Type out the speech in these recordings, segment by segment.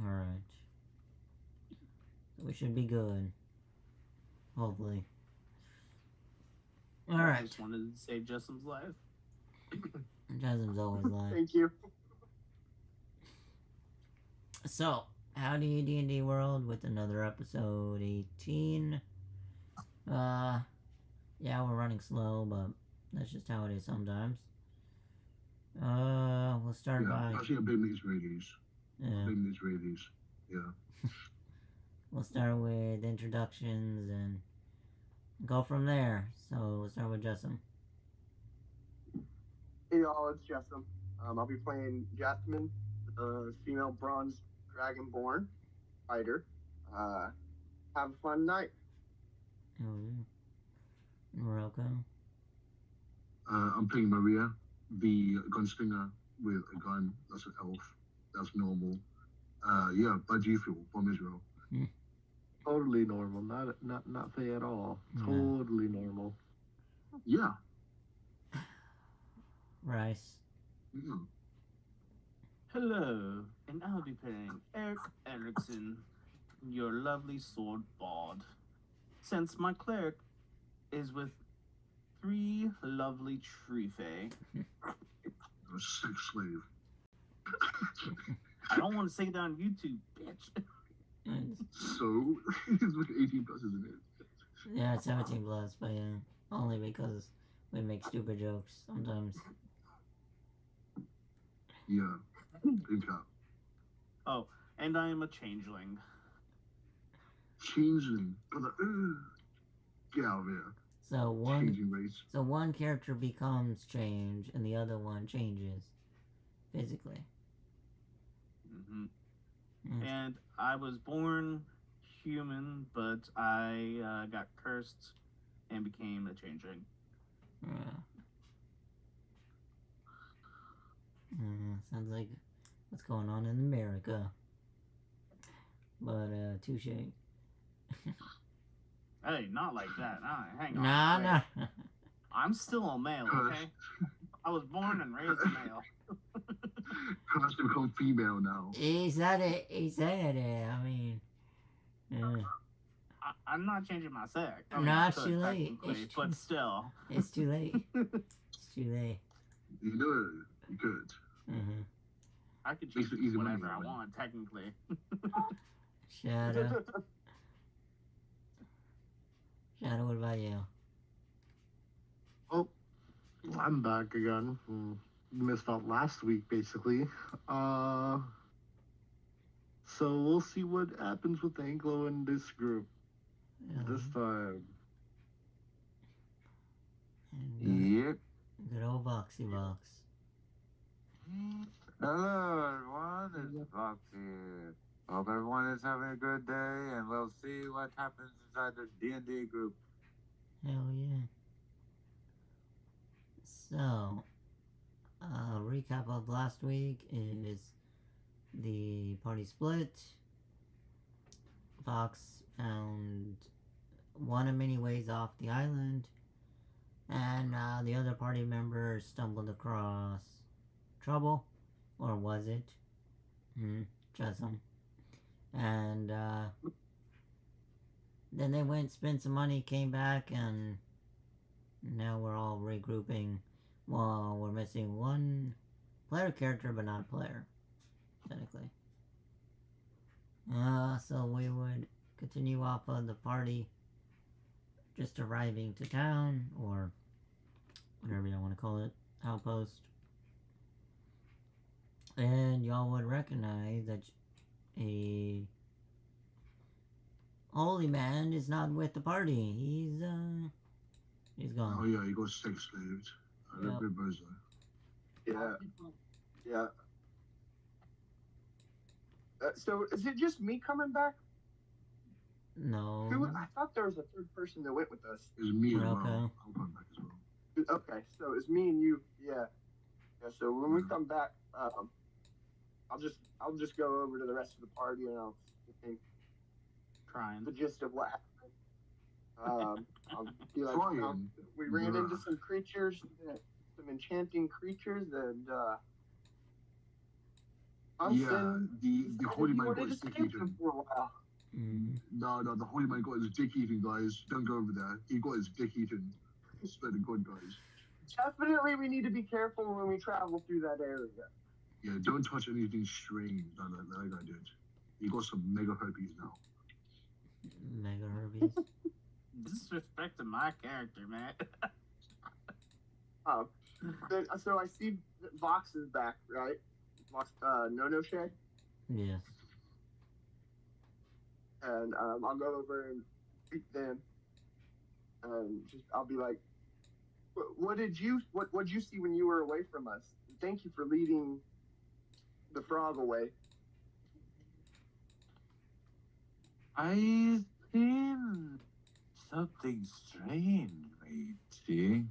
Alright. So we should be good. Hopefully. I Alright. just wanted to save Justin's life. Jasmine's always lying. Thank you. So, howdy D&D world with another episode 18. Yeah, we're running slow, but that's just how it is sometimes. We'll start by... I think a bit needs radius. Yeah. Bit needs radius. Yeah. We'll start with introductions and go from there. So, we'll start with Justin. Hey y'all, it's Jessamine. I'll be playing Jasmine, the female bronze dragonborn fighter. Have a fun night. Oh, yeah. Morocco. I'm playing Maria, the gunslinger with a gun. That's an elf. That's normal. Yeah, how do you feel from Israel? Totally normal, not fey at all. Totally normal. Yeah. Rice. Yeah. Hello, and I'll be playing Eric Erickson, your lovely sword bard. Since my cleric is with 3 lovely tree fae. A sex slave. I don't want to say that on YouTube, bitch. So, it's like 18 plus, isn't it? Yeah, it's 17 plus, but yeah. Only because we make stupid jokes sometimes. Yeah. Think up. Oh, and I am a changeling. Changeling. Get out of here. So Changing race. one character becomes change, and the other one changes physically. Mm-hmm. Mm. And I was born human, but I got cursed and became a changeling. Sounds like what's going on in America. But, touche. Hey, not like that. Hang on. Nah. I'm still a male, okay? I was born and raised a male. Has to become female now. He said it. I mean, I'm not changing my sex. I mean, Nah, I it's could too late. technically, but still. it's too late. It's too late. You know it. You could. I could change Makes it it to easy money, whatever I man. want, technically. Shadow. Shadow, what about you? Oh, I'm back again. Missed out last week, basically. So we'll see what happens with Anglo in this group this time. And, good old Voxy Vox. Hello everyone, it's Fox here. Hope everyone is having a good day, and we'll see what happens inside the D&D group. Hell yeah. So, recap of last week is the party split. Fox found one of many ways off the island, and the other party members stumbled across trouble, or was it? Chesum. And then they went, spent some money, came back, and now we're all regrouping. Well, we're missing one player character, but not a player, technically. So we would continue off of the party just arriving to town, or whatever you want to call it, outpost. And y'all would recognize that a holy man is not with the party. He's gone. Oh yeah, you got sex slaved. Yep. Yeah. So is it just me coming back? No. I thought there was a third person that went with us. It was me as well. Okay. I'm coming back as well. Okay, so it's me and you. Yeah. So when we come back, I'll just go over to the rest of the party and I'll think Crying. the gist of what happened. I'll be like, Crying. we ran into some creatures, some enchanting creatures, and I'm Yeah, saying the holy man got wanted his to dick skip them eaten. for a while. No, the holy man got his dick eaten, guys. Don't go over there. He got his dick eaten. I swear to God, guys. Definitely, we need to be careful when we travel through that area. Yeah, don't touch anything strange like that guy did. He got some mega herpes now. Mega herpes. Disrespect to my character, man. So I see Vox is back, right? Vox, no Shay, Yes. and I'll go over and speak them, and I'll be like, what did you see when you were away from us? Thank you for leading the frog away. I seen something strange, matey.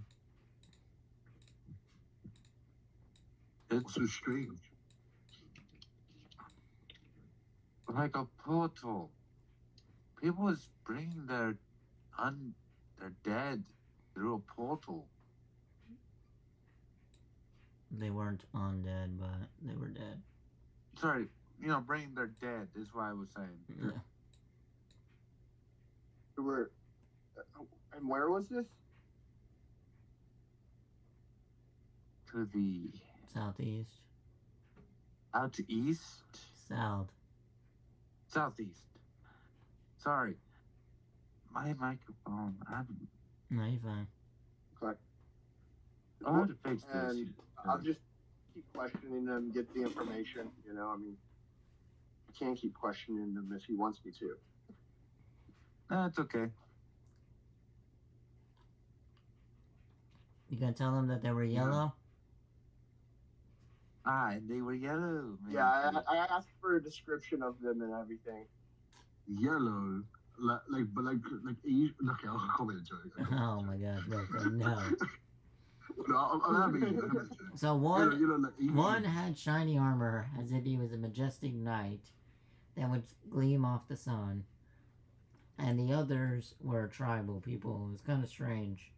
What's It's so strange? like a portal. People is bringing their dead through a portal. They weren't undead, but they were dead. Sorry, bringing their dead is what I was saying. Yeah. And where was this? To the Southeast. out to east, southeast. Sorry, my microphone. No, you're fine. I'll have to fix this. And I'll just keep questioning them, get the information. I can't keep questioning him if he wants me to. That's okay. You gonna tell them that they were yellow? And they were yellow. Yeah, I asked for a description of them and everything. Yellow, okay, I'll comment a joke. Oh my god, Rocco, no. No, I'm having a joke. So one Like, one had shiny armor as if he was a majestic knight that would gleam off the sun. And the others were tribal people. It was kind of strange.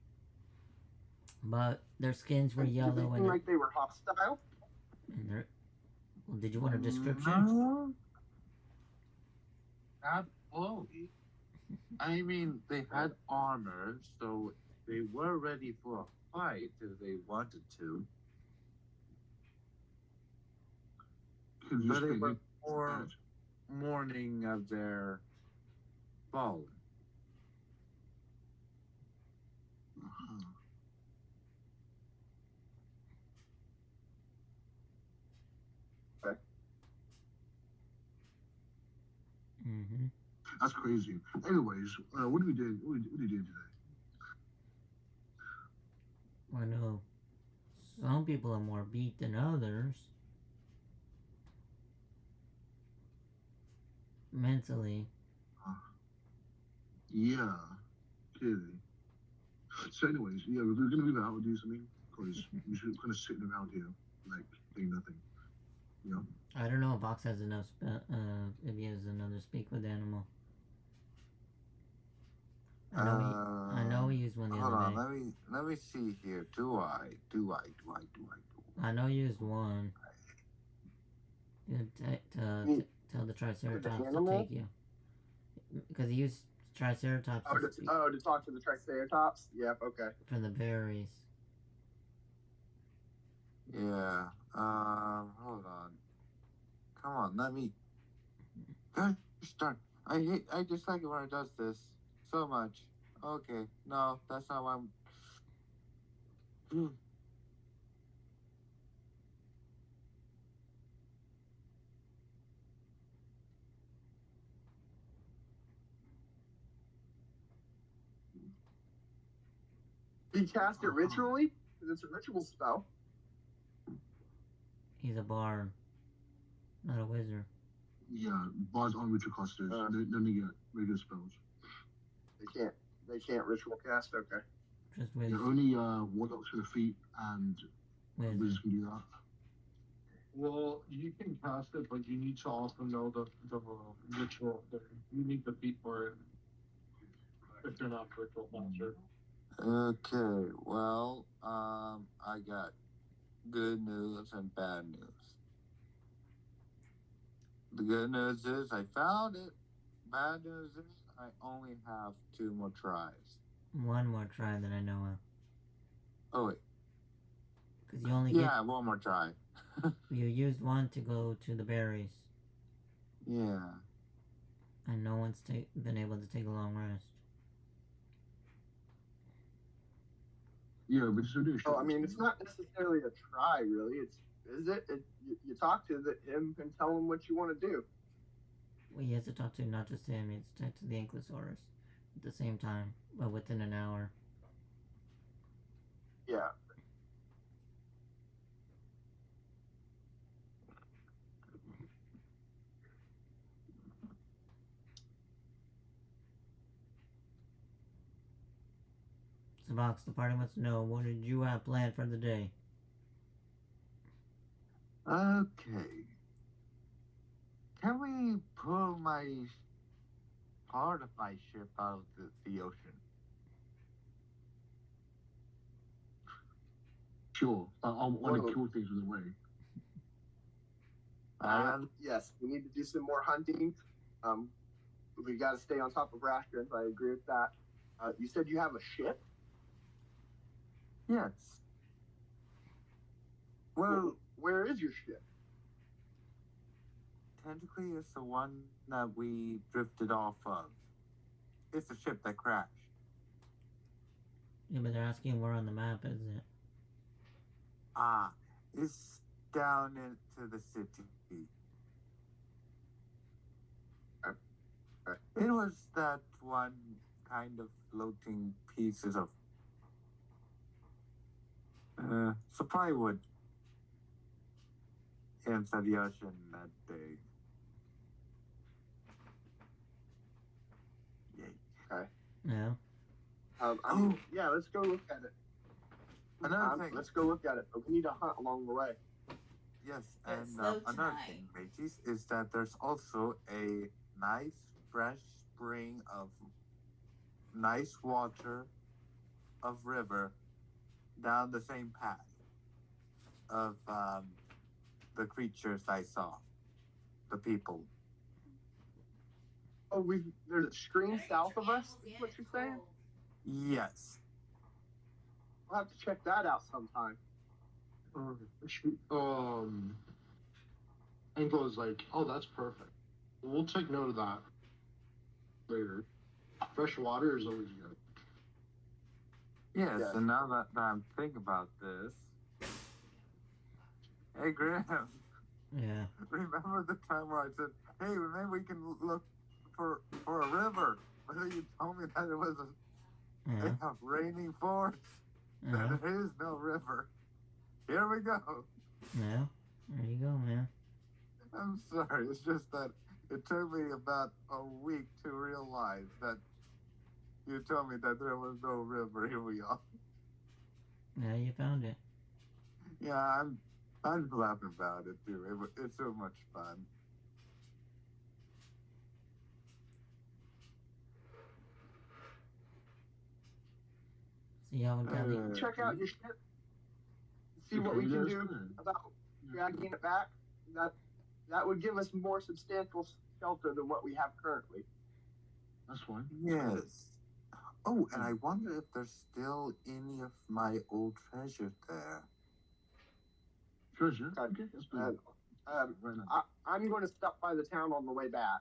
But their skins were yellow Did they and seem like they were hostile? well, did you want a description? No. Absolutely. I mean, they had armor, so they were ready for a fight if they wanted to. But they were more mourning of their fallen. Mm-hmm. That's crazy. Anyways, what are we doing? What are you doing today? I know some people are more beat than others. Mentally. Yeah, clearly. So anyways, yeah, we're going to move out and do something because we're just kind of sitting around here, like, doing nothing. I don't know if Box has enough if he has another speak with animal. I know he used one the Hold other on, day. let me see here. Do I? I know you used one. You tell the Triceratops to animal? take you. Because he used Triceratops to speak To talk to the Triceratops? Yep, okay. for the berries. Yeah. Hold on. Come on, let me. Gosh darn! I dislike it when it does this so much. Okay, no, that's not why I'm. He cast it ritually? Because it's a ritual spell. He's a bard, not a wizard. Yeah, bards aren't ritual casters. They only get regular spells. They can't ritual cast? Okay. Just Yeah, wizards. only warlocks with a feet and wizards can do that. Well, you can cast it, but you need to also know the ritual. You need the feat for it. If you're not a ritual master. Okay, well, I got good news and bad news. The good news is I found it. Bad news is I only have 2 more tries. One more try that I know of. Oh wait, Because you only yeah, one more try. you used one to go to the berries. Yeah. And no one's been able to take a long rest. Yeah, but just do Oh, I mean, it's not necessarily a try, really. Is it? You talk to him and tell him what you want to do. Well, he has to talk to not just him, he has to talk to the Ankylosaurus at the same time, but within an hour. Yeah. So, Box, the party wants to know, what did you have planned for the day? Okay. Can we pull part of my ship out of the ocean? Sure, but I want to kill things on the way. Yes, we need to do some more hunting. We got to stay on top of rations. I agree with that. You said you have a ship? Yes. Well, where is your ship? Technically, it's the one that we drifted off of. It's the ship that crashed. Yeah, but they're asking where on the map is it? It's down into the city. It was that one kind of floating pieces of supply wood into the ocean that day. Yay. Okay. Yeah. I mean, yeah, let's go look at it. Another thing. Let's go look at it, but we need to hunt along the way. Yes, It's and slow another tonight. thing, mateys, is that there's also a nice fresh spring of nice water of river down the same path of the creatures I saw, the people. Oh, there's a stream south of us. Is what you're saying? Yes. We'll have to check that out sometime. Anglo's like, oh, that's perfect. We'll take note of that later. Fresh water is always good. Yes, Yes. and now that I'm thinking about this, hey Grimm, Yeah. remember the time where I said, hey, maybe we can look for a river? But then you told me that it was a raining forest. Yeah. There is no river. Here we go. Yeah. There you go, man. I'm sorry. It's just that it took me about a week to realize that you told me that there was no river. Here we are. Yeah, you found it. Yeah, I'm laughing about it too. It's so much fun. See how it got me. Check out your ship. See what we can do about dragging it back. That would give us more substantial shelter than what we have currently. That's fine. Yes. Oh, and I wonder if there's still any of my old treasure there. Treasure? Okay, that's good. Right now. I'm going to stop by the town on the way back.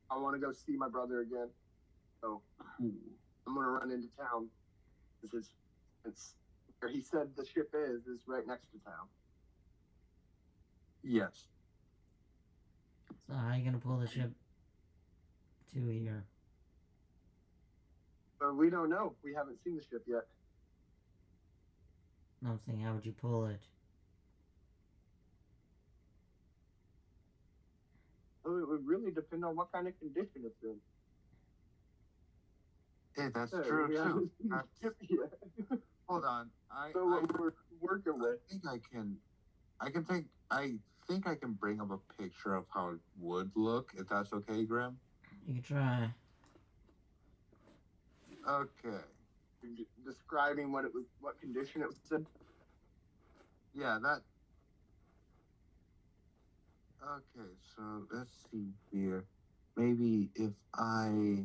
I want to go see my brother again. So Cool. I'm going to run into town. It's where he said the ship is right next to town. Yes. So how are you gonna pull the ship to here? But we don't know. We haven't seen the ship yet. No, I'm saying, how would you pull it? So it would really depend on what kind of condition it's in. Hey, that's So true we too. haven't seen the ship yet. Hold on. So what we're working with. I think I can bring up a picture of how it would look, if that's okay, Grimm. You can try. Okay. Describing what condition it was in. Yeah, that. Okay, so let's see here. Maybe if I.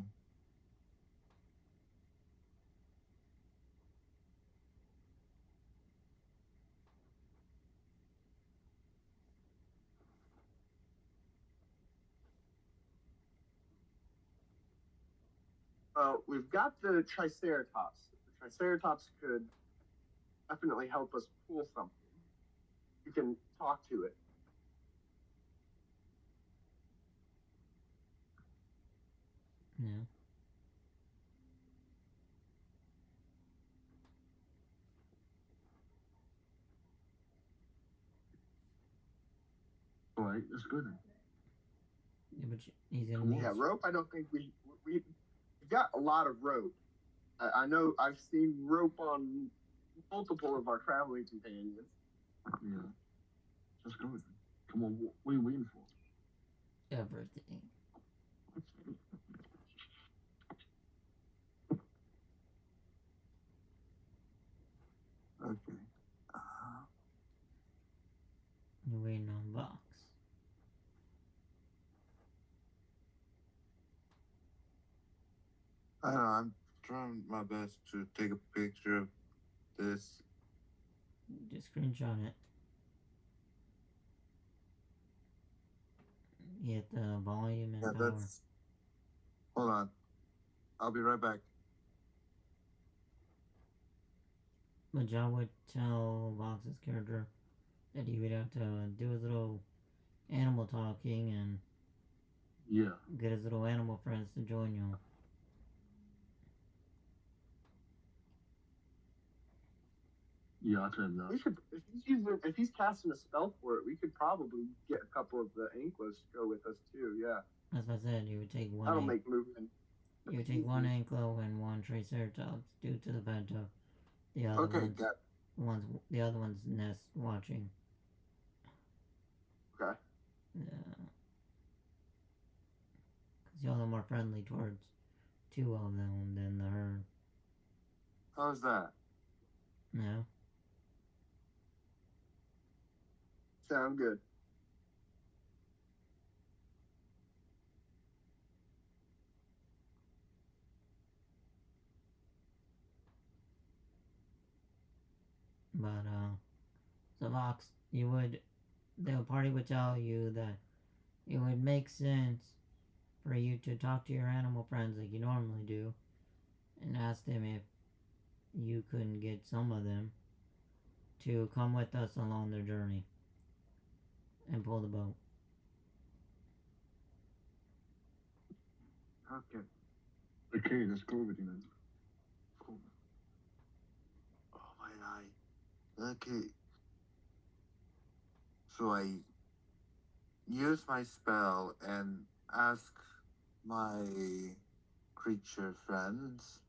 We've got the Triceratops. The Triceratops could definitely help us pull something. You can talk to it. Yeah. All right, that's good. Yeah, but he's gonna Come on. need. Yeah, rope. I don't think we've got a lot of rope. I know I've seen rope on multiple of our traveling companions. Yeah, let's go. Come on, what are you waiting for? Everything. Okay. You're waiting on Vox. I don't know. I'm trying my best to take a picture of this. Just screenshot it. You hit the volume and Yeah, power. that's. Hold on. I'll be right back. But John would tell Vox's character that he would have to do his little animal talking and Yeah, get his little animal friends to join you. yeah, I'll tell him that. We should, if he's casting a spell for it, we could probably get a couple of the Anklos to go with us too. Yeah, That's what I said. You would take one. that'll make movement. You would take one Anklo and one Triceratops due to the fact of the other Okay, the other one's nest watching. Okay. Yeah. Because y'all are more friendly towards two of them than the herd. How's that? No? Sound good. But, so Vox, the party would tell you that it would make sense for you to talk to your animal friends like you normally do and ask them if you couldn't get some of them to come with us along their journey and pull the boat. Okay. Okay, let's go with you then. Cool. Oh my eye. Okay. So I use my spell and ask my creature friends.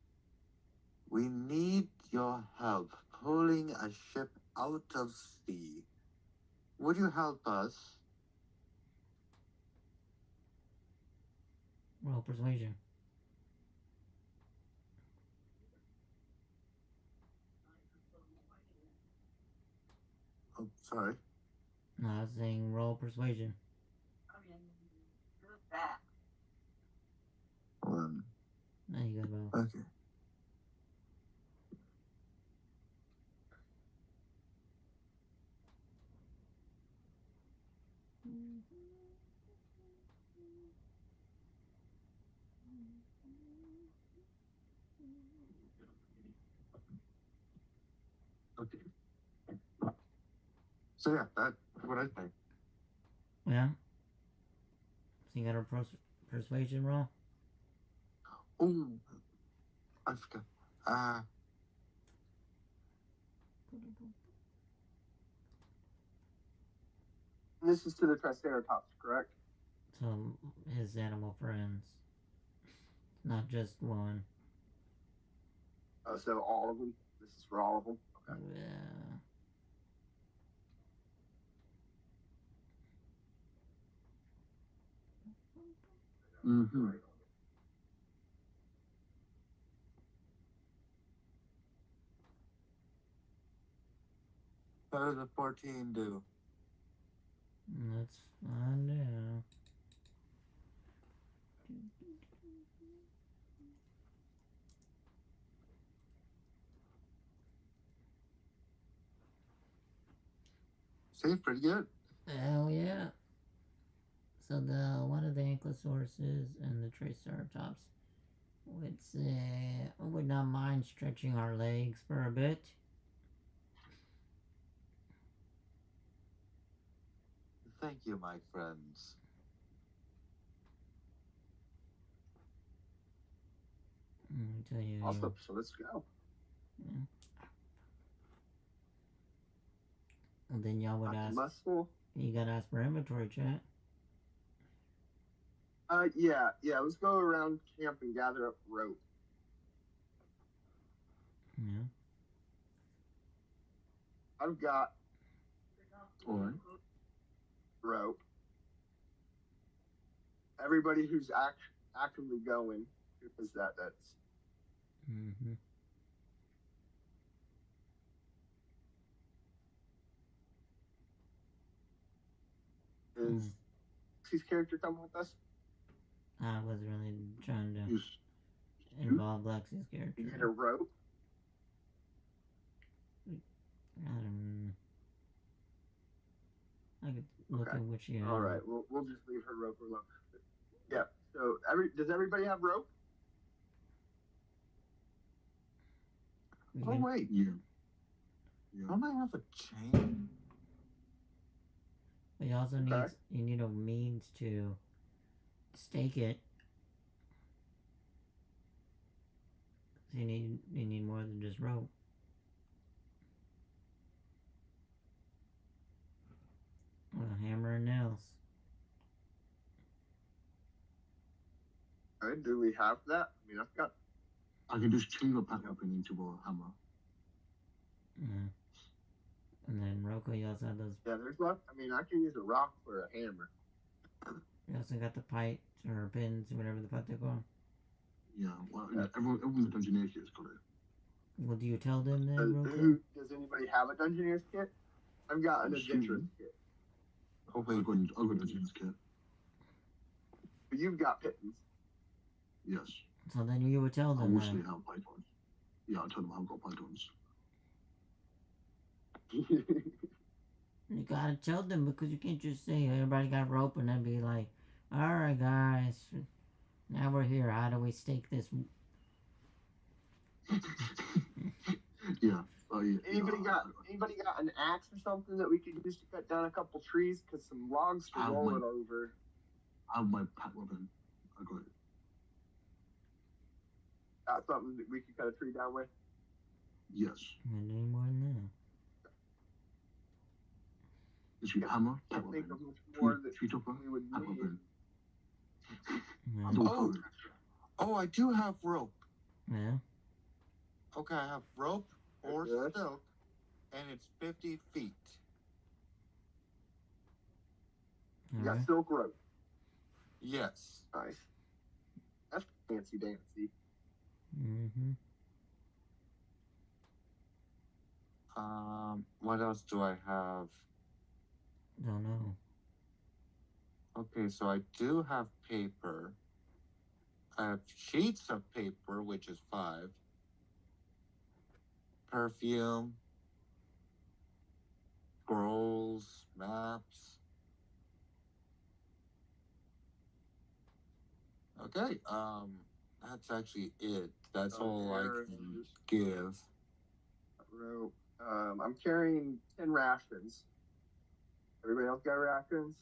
We need your help pulling a ship out of sea. Would you help us? Roll persuasion. Oh, sorry. No, I was saying roll persuasion. There you go, Bo. Okay. Okay. So yeah, that's what I think. Yeah? So you got a persuasion roll? Oh, I forgot. This is to the Triceratops, correct? To his animal friends. Not just one. So all of them. This is for all of them. Okay. Yeah. Mm-hmm. How does a 14 do? Let's find out. Seems pretty good. Hell yeah. So one of the ankylosauruses and the triceratops would not mind stretching our legs for a bit. Thank you, my friends. Let me tell you. Awesome. So let's go. Yeah. And then y'all would ask. Muscle. You gotta ask for inventory, chat. Yeah. Let's go around camp and gather up rope. Yeah. I've got Alright. rope. Everybody who's actively going, because that's Mm-hmm. is his character coming with us? I was really trying to Yes. involve Lexi's character. You get a rope. I don't. I could look Okay. at what she has. All right, we'll just leave her rope alone. Yeah. So does everybody have rope? Oh wait, Yeah. Yeah. don't I have a chain? But you also need a means to stake it. So you need more than just rope. A hammer and nails. All right, do we have that? I mean, I've got. I can just chain the pack up and into a hammer. Yeah. And then Roko, you also have those. Yeah, there's left. I mean, I can use a rock for a hammer. You also got the pipes or pins, whatever the fuck they're called. Yeah. Well, everyone's engineer kit's got it. Well, do you tell them then, Roko? Does anybody have a Dungeoneer's kit? I've got an I'm Adventurer's kit. Oh wait, I've got a James kit. But you've got Pittons. Yes. So then you would tell I them wish they then. have pythons. Yeah, I told them I've got pythons. You gotta tell them because you can't just say everybody got rope and then be like, alright guys, now we're here, how do we stake this? Yeah. Anybody got an axe or something that we could use to cut down a couple trees? Because some logs to I roll would. it over. I have my pack weapon. I got it. That's something that we could cut a tree down with. Yes. And any more than that. It's your hammer, I pack can't think weapon. of much more that Tree topper, we would pack need. weapon. Yeah. I'm all Oh. covered. Oh, I do have rope. Yeah. Okay, I have rope or Good. silk, and it's 50 feet. You got Alright. silk rope. Yes. Nice. That's fancy dancy. Mm-hmm. What else do I have? Don't know. Okay, so I do have paper. I have sheets of paper, which is 5. Perfume. Scrolls, maps. Okay, that's actually it. That's all I there can it is. give. Rope. I'm carrying 10 rations. Everybody else got rations?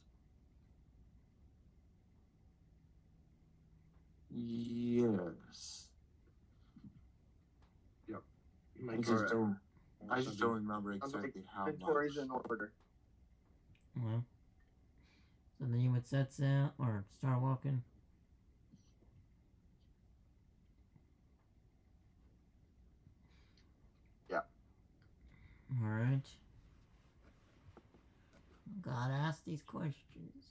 Yes. My I just Alright. don't. I just don't remember Sounds like exactly how much. Inventory's in order. Well. So then you would set out or start walking. Yeah. Alright. Gotta ask these questions.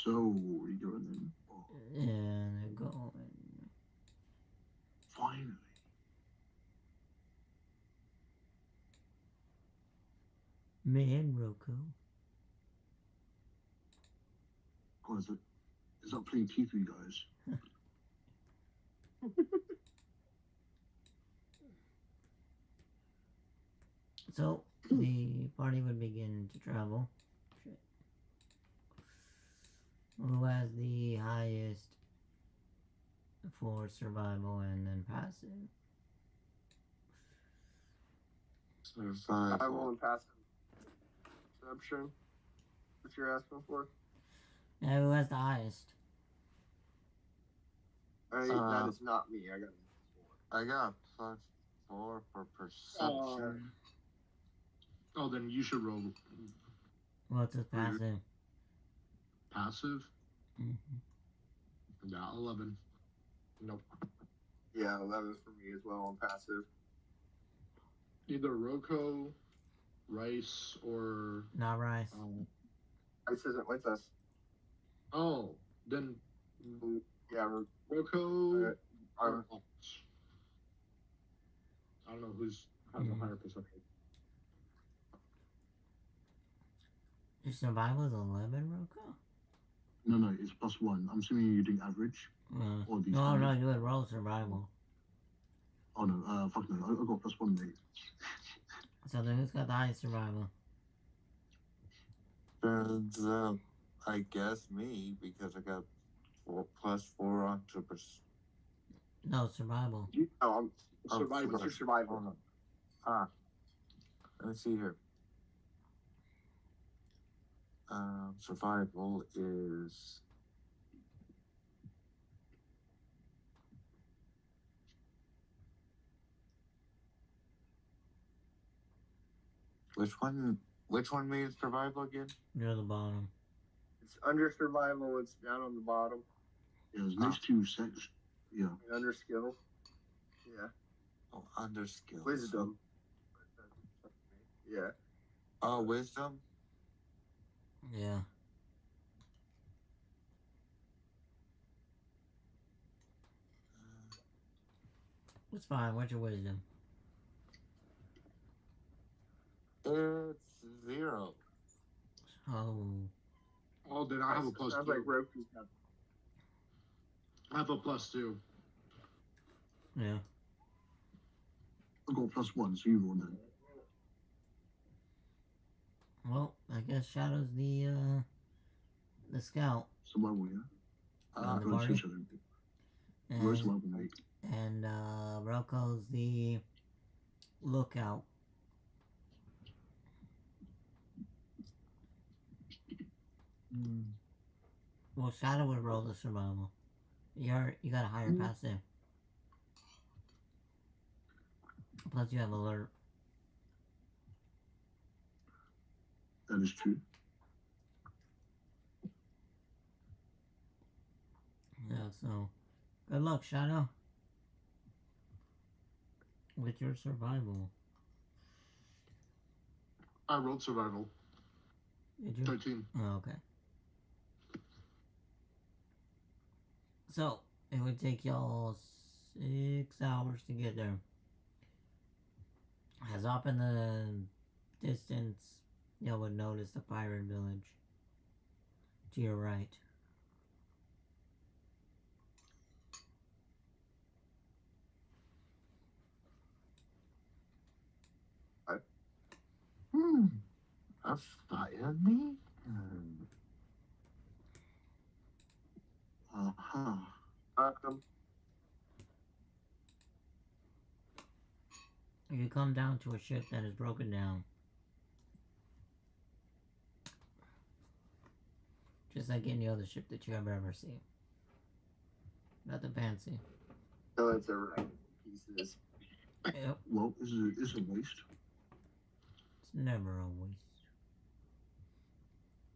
So, we going then? Oh, And they're going. finally. Man, Roku. God, is that playing teeth for you guys? So, the party would begin to travel. Shit. Who has the highest for survival and then passive? I Survival. won't pass perception. What you're asking for? Yeah, who has the highest? That is not me. I got I got +4 for perception. Oh, then you should roll What's his passive? passive. Mm-hmm. Yeah, 11. Nope. Yeah, 11 for me as well on passive. Either Roko, Rice, or Not Rice. Ice isn't with us. oh, then Yeah, Roko. I don't know who's has a higher perception. Your survival is 11, Roku? No, it's +1. I'm assuming you're doing average. Or the No, standard. you would roll survival. Oh no, fuck no. I got +1, mate. So then who's got the highest survival? Turns out, I guess me, because I got +4 onto No, survival. I'm Survival. What's your survival? Hold on. Let me see here. Survival is which one made survival again? Near the bottom. It's under survival. It's down on the bottom. Yeah, it's next to sex. Yeah. And under skill. Yeah. Oh, under skill. Wisdom. Yeah. Oh, wisdom. Yeah. It's fine. What's your wisdom? It's 0. Oh. Oh, then I have a +2. Sounds like Roku's got. I have a +2. Yeah. I got +1, so you roll then. Well, I guess Shadow's the scout. Survival, yeah. The Go party. to Shadow. Where's And, survival, mate? and Roko's the lookout. Well, Shadow would roll the survival. You got a higher passive. Plus you have alert. That is true. Yeah, so good luck, Shadow. With your survival. I rolled survival. Did you? 13. Oh, okay. So, it would take y'all 6 hours to get there. As up in the distance, y'all would notice the pirate village to your right. A fire me? Uh-huh. You come down to a ship that is broken down. Just like any other ship that you have ever seen. Nothing fancy. So it's a wreck in pieces. Yep, Well, this is a waste. it's never a waste.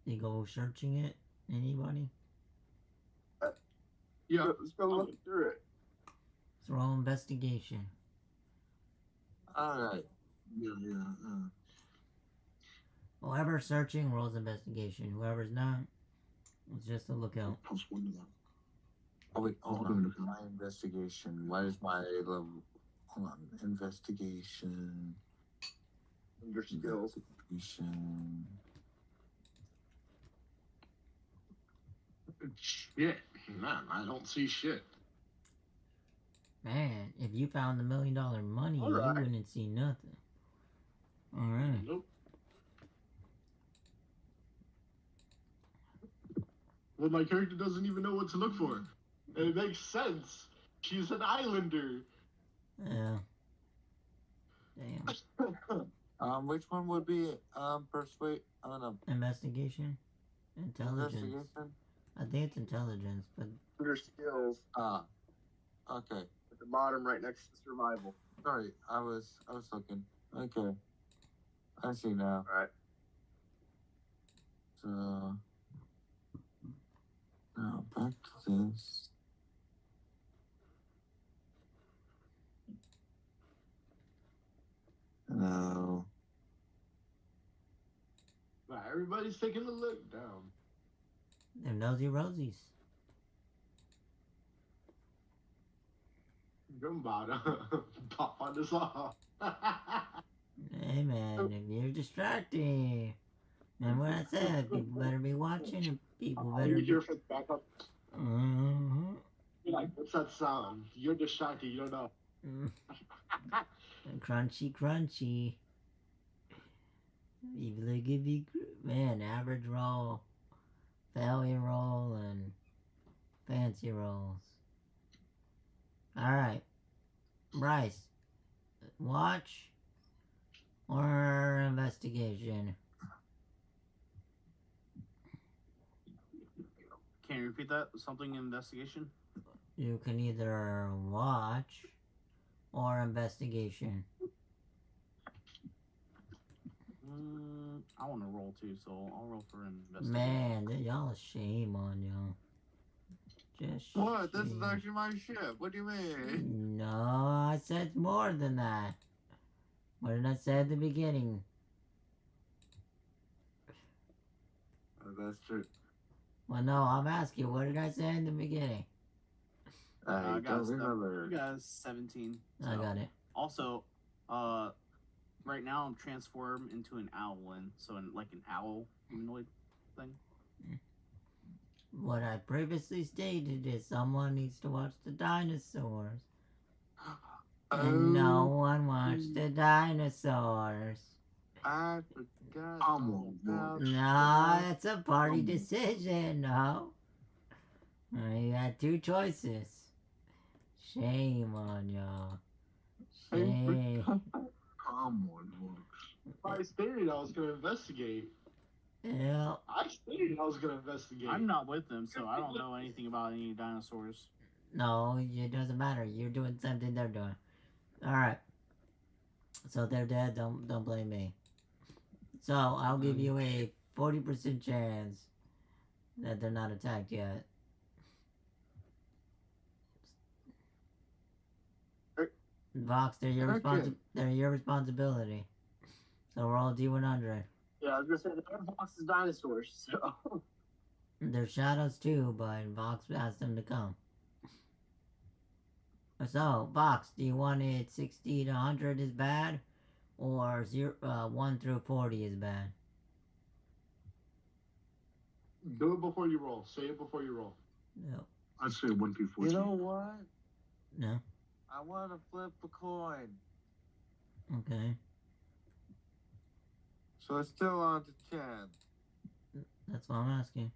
You go searching it? Anybody? Yeah. Let's go look through it. It's roll investigation. Alright. Yeah. Whoever's searching rolls investigation. Whoever's not, It's just a lookout. Plus one of that. Oh wait, hold I'll do on. it again. My investigation. Why is my level? Hold on. Investigation. Under skills. Investigation. Shit. Man, I don't see shit. Man, if you found the $1 million money, All you right. wouldn't see nothing. Alright. Nope. Well, my character doesn't even know what to look for. And it makes sense. She's an islander. Yeah. Damn. Which one would be persuade? I don't know. Investigation? Intelligence. Investigation. I think it's intelligence, but Under skills. Okay. At the bottom, right next to survival. Sorry, I was looking. Okay. I see now. All right. So now back to this. Now Wow, everybody's taking a look down. they're nosy rosies. Gumbada. Pop on this off. Hey man, if you're distracting. Remember what I said? People better be watching and people Are better you be... here for the backup? Mm-hmm. You're like, what's that sound? You're distracted, you don't know. Crunchy, crunchy. People are give you... Man, average roll, failure roll, and fancy rolls. Alright. Bryce. Watch or investigation? Can you repeat that? Something in investigation? You can either watch or investigation. I want to roll too, so I'll roll for investigation. Man, y'all shame on y'all. Just what? This is shame. actually my ship. What do you mean? No, I said more than that. What did I say at the beginning? Oh, that's true. Well, no, I'm asking, what did I say in the beginning? I got don't remember. You guys 17. I so. got it. Also, right now I'm transformed into an owlin, so like an owl humanoid thing. What I previously stated is someone needs to watch the dinosaurs. And no one watched the dinosaurs. I forgot. Come on, about bro. No, that. it's a party decision, no. You had two choices. Shame on y'all. Shame. Come on, Vox. I stated I was going to investigate. Yeah. I stated I was going to investigate. I'm not with them, so I don't know anything about any dinosaurs. No, it doesn't matter. You're doing something they're doing. Alright. So they're dead, don't blame me. So I'll give you a 40% chance that they're not attacked yet. Vox, they're your responsibility. So roll a D100. Yeah, I was gonna say the other box is dinosaurs. So They're shadows too, but Vox asked them to come. So, Vox, do you want it 60 to 100 is bad? Or 1 through 40 is bad? Do it before you roll. Say it before you roll. No. I'd say 1 through 14. You know what? No? I want to flip a coin. Okay. So it's still on to 10. That's what I'm asking.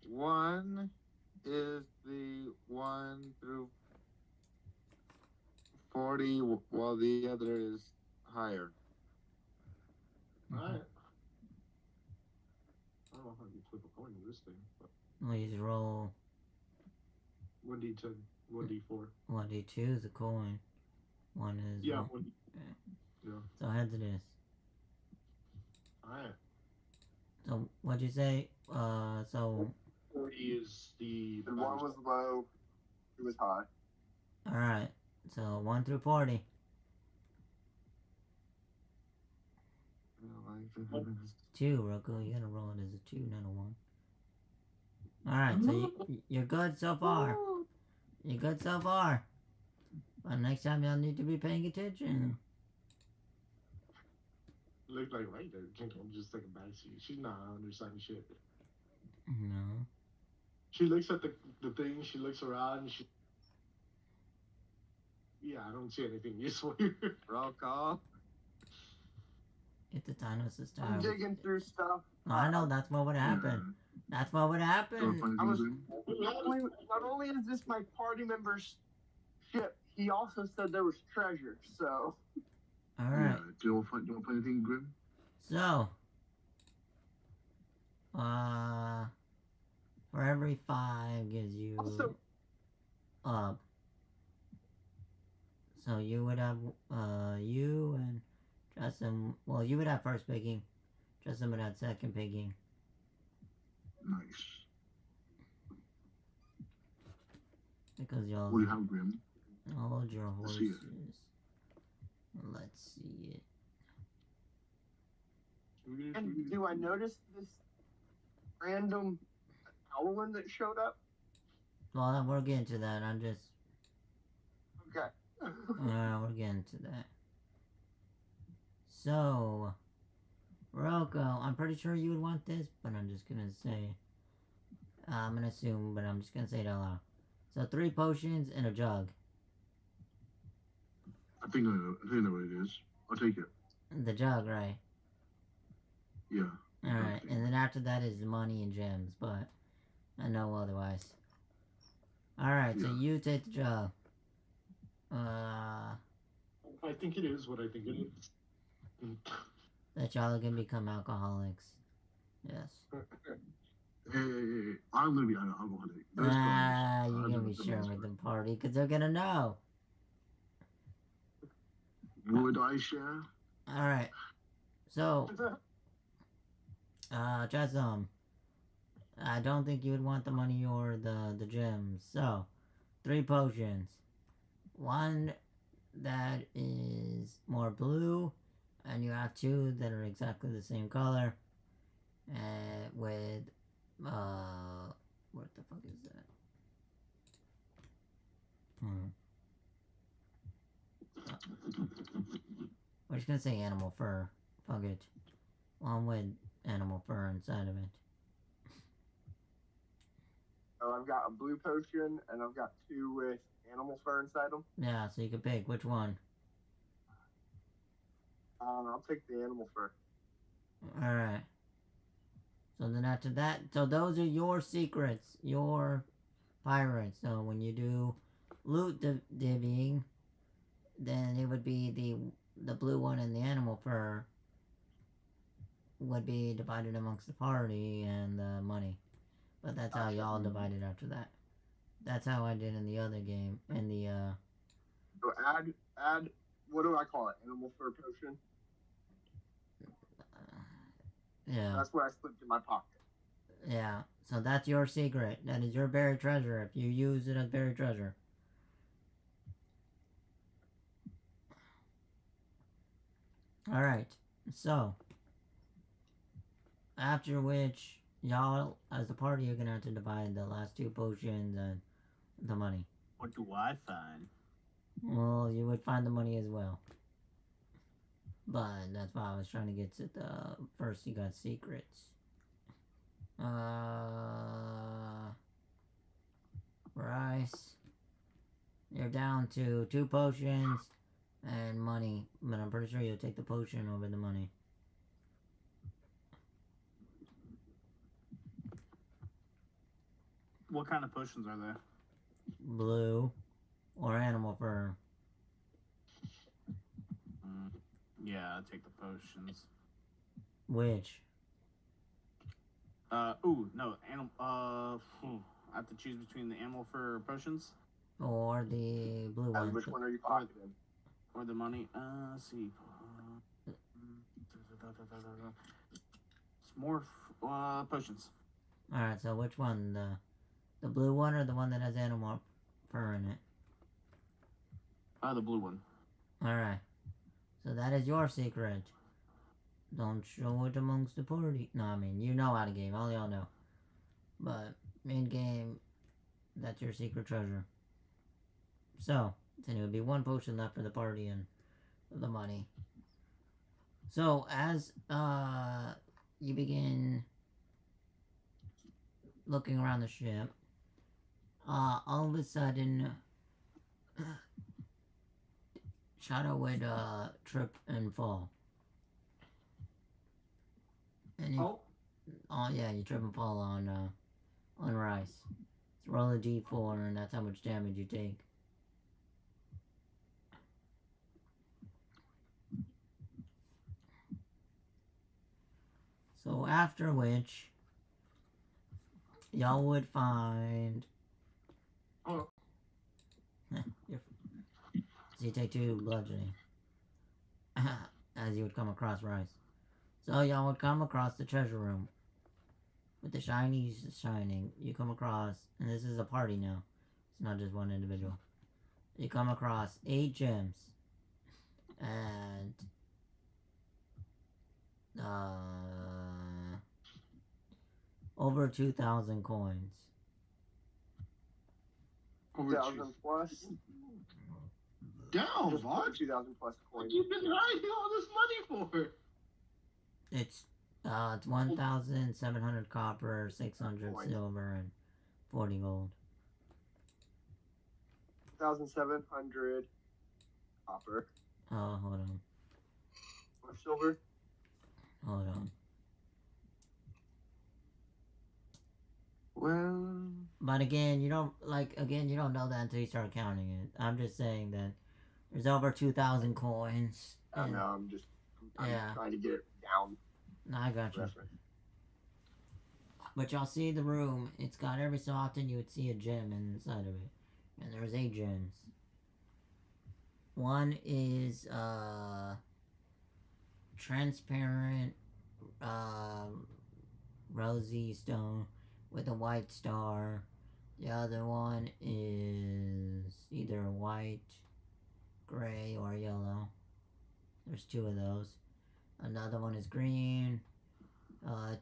1 is the 1 through 40, while the other is higher. Alright. I don't know how you flip a coin in this thing, but Please roll 1d10, 1d4. 1d2 is a coin. 1 is... Yeah, one. 1d. Yeah. So heads it is. Alright. So, what'd you say? So... 40 is the. and one was low, two was high. Alright. So, 1 through 40. 2, Roku. You gotta roll it as a 2, not a 1. Alright, so you're good so far. You're good so far. But next time y'all need to be paying attention. Look like right there. I'm just taking back to you. She's not understanding shit. No. She looks at the thing. She looks around. And yeah, I don't see anything useful here. Roll call. Get the Dinos this I'm time. digging through stuff. No, I know that's what would happen. That's what would You happen. wanna find I was anything, Grim? not only is this my party member's ship, he also said there was treasure. So Alright. Yeah. Do you want to find anything, Grim? So, for every 5 gives you Also- up. So you would have, you and Justin, well, you would have first picking. Justin would have second picking. Nice. Because y'all What do you have, Grim? hold your Let's see horses. it. Let's see it. and do I notice this random howling that showed up? Well, we're getting to that. I'm just, Okay. we're getting to that. So, Rocco, I'm pretty sure you would want this, but I'm just gonna say, I'm gonna assume, but I'm just gonna say it out loud. So 3 potions and a jug. I think I know what it is. I'll take it. The jug, right? Yeah. Alright, and then after that is money and gems, but I know otherwise. Alright, so Yeah. you take the jug. I think it is what I think it is. That y'all are gonna become alcoholics. Yes. Hey, I'm gonna be alcoholic. That's fine. You're gonna be sharing with the party, because they're gonna know. Would I share? Alright. So, Jasmine, I don't think you would want the money or the gems. So, 3 potions. One that is more blue, and you have 2 that are exactly the same color. With, what the fuck is that? We're just gonna say animal fur. Fuck it. One with animal fur inside of it. So I've got a blue potion and I've got 2 with animal fur inside them. Yeah, so you can pick which one. I'll take the animal fur. Alright. So then after that, so those are your secrets. Your pirates. So when you do loot divvying, then it would be the blue one and the animal fur would be divided amongst the party and the money. But that's how y'all divided after that. That's how I did in the other game. In the So add what do I call it? Animal fur potion? yeah. That's what I slipped in my pocket. Yeah. So that's your secret. That is your buried treasure if you use it as buried treasure. Alright. So after which y'all as a party are gonna have to divide the last 2 potions and the money. What do I find? Well, you would find the money as well. But that's why I was trying to get to the first you got secrets. Rice. You're down to 2 potions and money, but I'm pretty sure you'll take the potion over the money. What kind of potions are there? Blue or animal fur. Yeah, I'll take the potions. Which? No, animal. I have to choose between the animal fur potions Or the blue one. Which one are you pocketing? or the money. Let's see. It's more potions. Alright, so which one? The blue one or the one that has animal fur in it? The blue one. Alright. So that is your secret. Don't show it amongst the party. No, I mean, you know how to game. All y'all know. But, main game, that's your secret treasure. So, then it would be one potion left for the party and the money. So, as, you begin looking around the ship, all of a sudden, Shadow would, trip and fall. And you, oh yeah, you trip and fall on Rice. So roll a d4 and that's how much damage you take. So after which, y'all would find... Oh. So you take 2 bludgeoning. As you would come across Rice. So y'all would come across the treasure room. With the shinies shining. You come across, and this is a party now. It's not just one individual. You come across 8 gems. And... over 2,000 coins. 2,000 plus. Damn, Just what? 2,000 plus What coins. you been hiding all this money for? It's 1,700 copper, 600 Coins. silver, and 40 gold. 1,700 copper. Oh, hold on. Or silver. Hold on. Well, But again, you don't know that until you start counting it. I'm just saying that there's over 2,000 coins. I don't and- know, I'm Yeah. trying to get it down. No, I got you. Reference. But y'all see the room. It's got every so often you would see a gem inside of it. And there's 8 gems. One is transparent rosy stone with a white star. The other one is either white, gray, or yellow. There's 2 of those. Another one is green.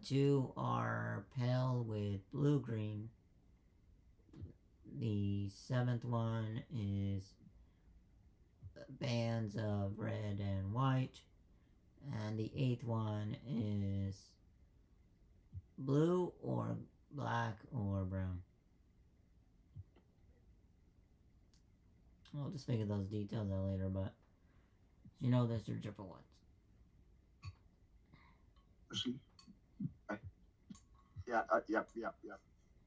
2 are pale with blue-green. The 7th one is bands of red and white. And the 8th one is blue or black or brown. I'll just figure those details out later, but you know there's 3 different ones. I see. Yeah, yep.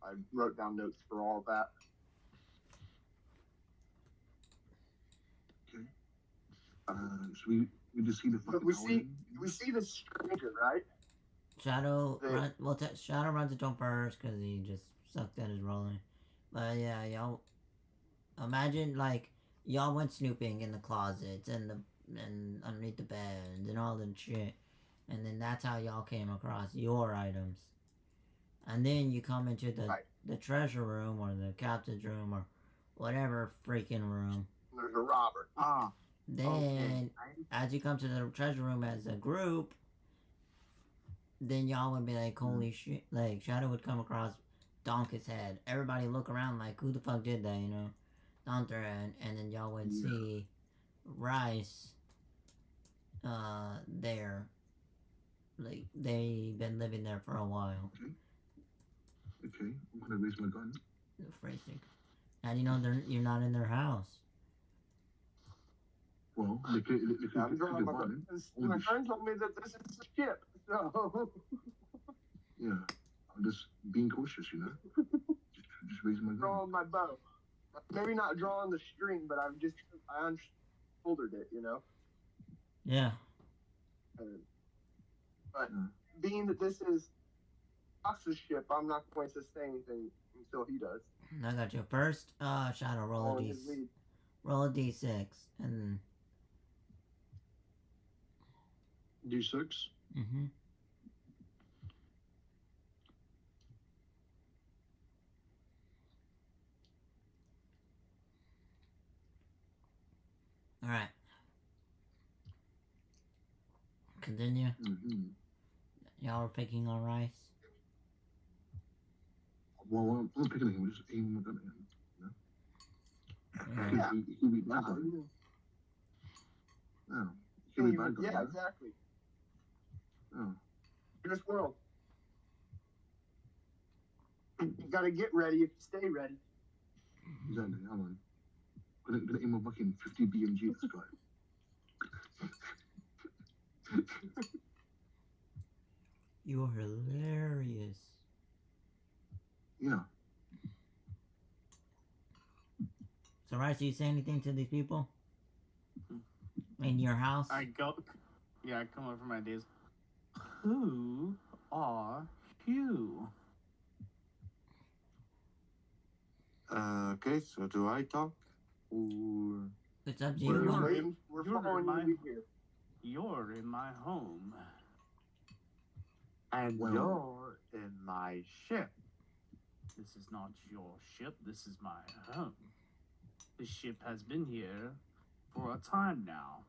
I wrote down notes for all of that. Okay. So we just see the But fucking we see the stranger, right? Shadow, They- Shadow runs it on first because he just sucked at his rolling. But yeah, y'all imagine like y'all went snooping in the closets and underneath the bed and all that shit, and then that's how y'all came across your items. And then you come into the treasure room or the captain's room or whatever freaking room. There's a robber. Then as you come to the treasure room as a group, then y'all would be like, holy shit. Like, Shadow would come across, donk his head. Everybody look around like, who the fuck did that, you know? Donk their head. And then y'all would see Rice there. Like, they've been living there for a while. Okay, I'm gonna raise my gun. Phrasing. And you know, you're not in their house. Well, they could I'm drawing be my running. My friend told me that this is a ship, so Yeah, I'm just being cautious, you know. just raising my gun. drawing my bow. Maybe not drawing the string, but I unfolded it, you know. Yeah. But being that this is Fox's ship, I'm not going to say anything until he does. I got you. First, Shadow, roll a Following his lead. roll a d6. And, D6. Alright. Continue. Mm-hmm. Y'all were picking on Rice. Well, I'm not picking at him. We're just aiming a gun at him. Yeah. He'll be bad guy. Yeah. He'll be bad guy. Yeah, exactly. Yeah. In this world, you gotta get ready if you stay ready. Exactly. Yeah, man. Gonna aim a fucking 50 BMG at this guy. You're hilarious. Yeah. So, Rice, do you say anything to these people? In your house? I come over my days. Who are you? Okay, so do I talk? Or... It's up to We're you. waiting. We're following you here. You're in my home. And Well- you're in my ship. This is not your ship. This is my home. The ship has been here for a time now.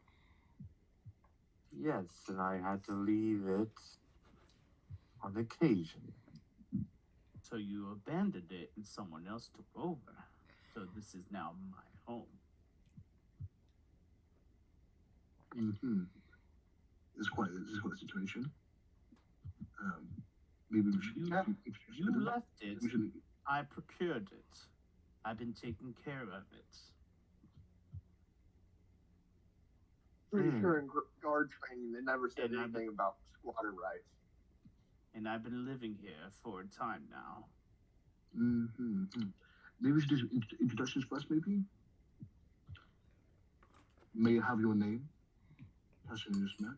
Yes, and I had to leave it on occasion. So you abandoned it and someone else took over. So this is now my home. Mm-hmm. This is quite a situation. Maybe we should. You left it. We should. I procured it. I've been taking care of it. Pretty sure in guard training they never said And anything about squatter rights. And I've been living here for a time now. Mm-hmm. Maybe we should do introductions first, maybe? May I have your name? Person you just met.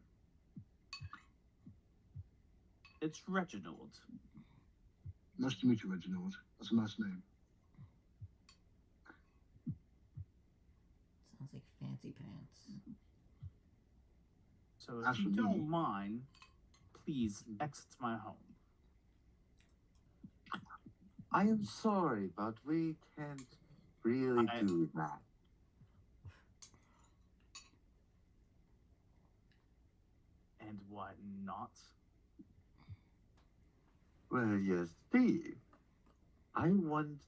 It's Reginald. Nice to meet you, Reginald. That's a nice name. Sounds like fancy pants. So if Actually- you don't mind, please exit my home. I am sorry, but we can't really do that. And why not? Well, you see, I want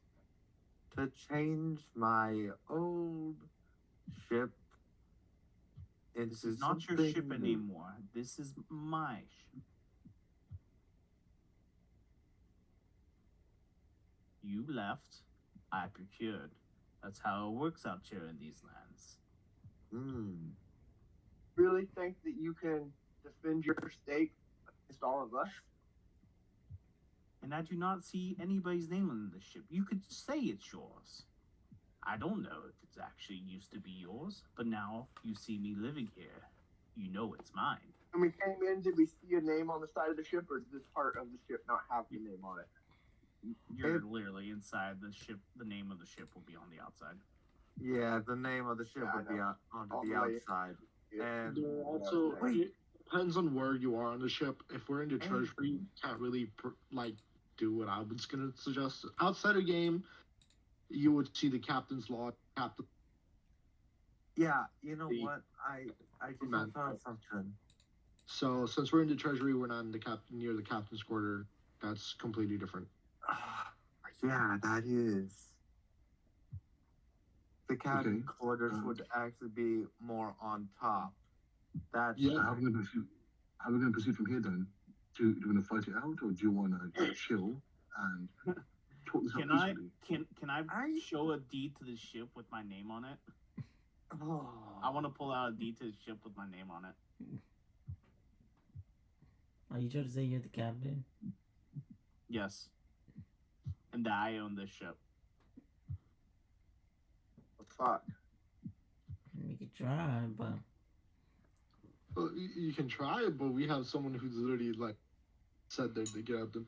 to change my old ship into This is not your something ship new. anymore. This is my ship. You left, I procured. That's how it works out here in these lands. Really think that you can defend your stake against all of us? And I do not see anybody's name on the ship. You could say it's yours. I don't know if it's actually used to be yours, but now you see me living here. You know it's mine. When we came in, did we see a name on the side of the ship, or does this part of the ship not have the name on it? You're literally inside the ship. The name of the ship will be on the outside. Yeah, the name of the ship Yeah, would be All onto the the way. outside. And There also, it depends on where you are on the ship. If we're in the treasury, you can't really do what I was gonna suggest. Outside of game, you would see the captain's log. Captain. yeah, you know The- what? I just Man. thought of something. So since we're in the treasury, we're not in the near the captain's quarter. That's completely different. Yeah, that is. The cabin Okay. quarters would actually be more on top. That's Yeah. So how are we going to proceed from here then? Do you want to fight it out, or do you want to chill and talk this Can out I peacefully? can I show a deed to the ship with my name on it? oh, I want to pull out a deed to the ship with my name on it. Are you trying to say you're the captain? Yes. And that I own this ship. Fuck. We could try, but Well, you can try it, but we have someone who's literally said they're the captain.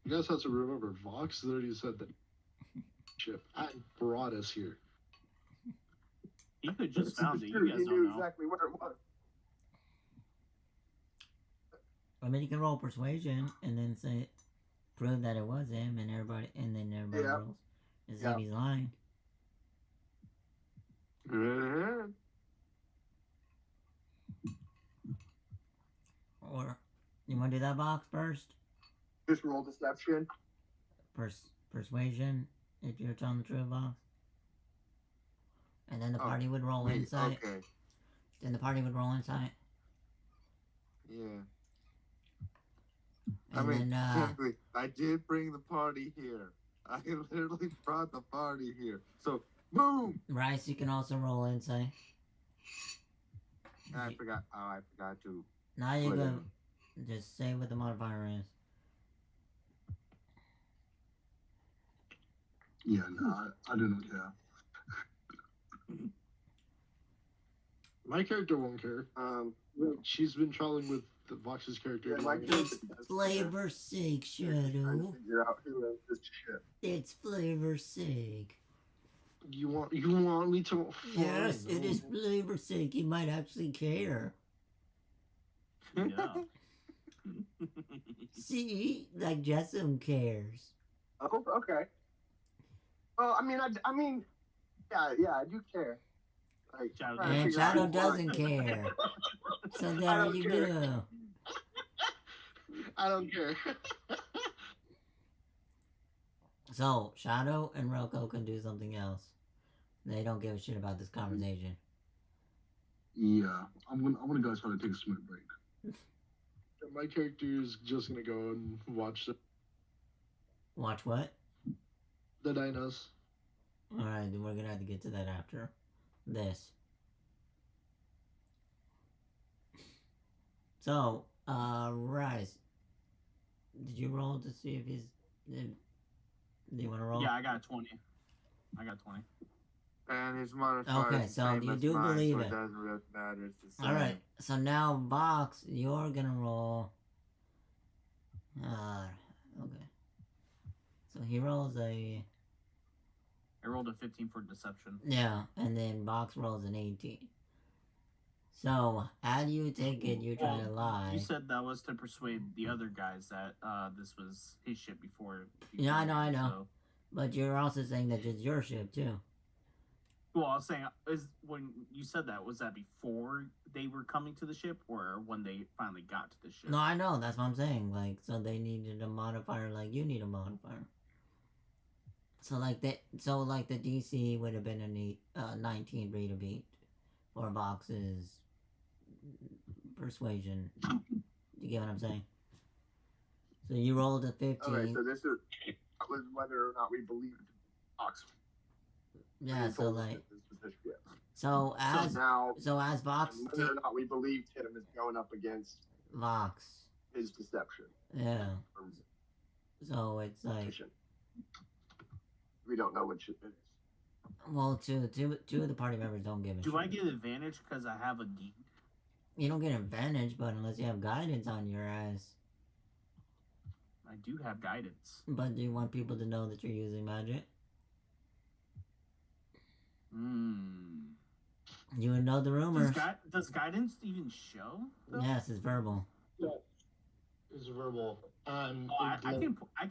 You guys have to remember, Vox literally said that ship and brought us here. He could just found it. Sure, You guys he don't knew know. exactly where it was. I mean, you can roll persuasion and then say, prove that it was him, and then everybody Yeah. rolls and see Yeah. if he's lying. good. Or you want to do that box first? Just roll deception. Persuasion, if you're telling the truth, box. And then the party would roll Wait, insight. okay. Then the party would roll insight. Yeah. And I mean, then, technically, I did bring the party here. I literally brought the party here. So, boom! Rice, you can also roll insight. I forgot. Oh, I forgot to. Now you put go. in. Just say what the modifier is. Yeah, no, I do not care. My character won't care. She's been traveling with the Vox's character. Yeah, my long character enough. does care. Flavor's sake, Trying to Shadow. figure out who owns this ship. It's flavor's sake. You want me to? Yes, Fine, it no. is flavor's sake. You might actually care. Yeah. See, like Jessam cares. Oh, okay. Well, I mean, yeah, I do care. Like, Shadow trying to And figure out Shadow who doesn't won. care. So I there don't you care. go. I don't care. So Shadow and Roko can do something else. They don't give a shit about this conversation. Yeah, I'm gonna go try to take a smoke break. My character is just gonna go and watch Watch what? the dinos. Alright, then we're gonna have to get to that after this. So, Rice, did you roll to see if he's... do you want to roll? Yeah, I got 20. I got 20. And his modifier Okay, is the so same you as do mine, believe so it. it doesn't really matter. It's the same. Alright, so now, Vox, you're gonna roll... okay. So he rolls a... I rolled a 15 for deception. Yeah, and then Vox rolls an 18. So, how do you take it you're trying to lie? You said that was to persuade the other guys that this was his ship before. Yeah, I know. So, But you're also saying that it's your ship, too. well, I was saying, is when you said that, was that before they were coming to the ship, or when they finally got to the ship? No, I know, that's what I'm saying. Like, so they needed a modifier like you need a modifier. So, like, the DC would have been a 19 rate of beat for Vox's persuasion. You get what I'm saying? So you rolled a 15. Okay, so this was whether or not we believed Ox. Yeah, so told us like, that this was his ship. so as Now, Vox whether or not we believed him is going up against Vox, his deception. yeah. Or So it's like, mission. We don't know what ship it is. well, two of the party members don't give a shit. Do I get advantage because I have a deed? You don't get advantage, but unless you have guidance on your ass. I do have guidance. But do you want people to know that you're using magic? You would know the rumors. Does guidance even show? Though? Yes, it's verbal. It's verbal. I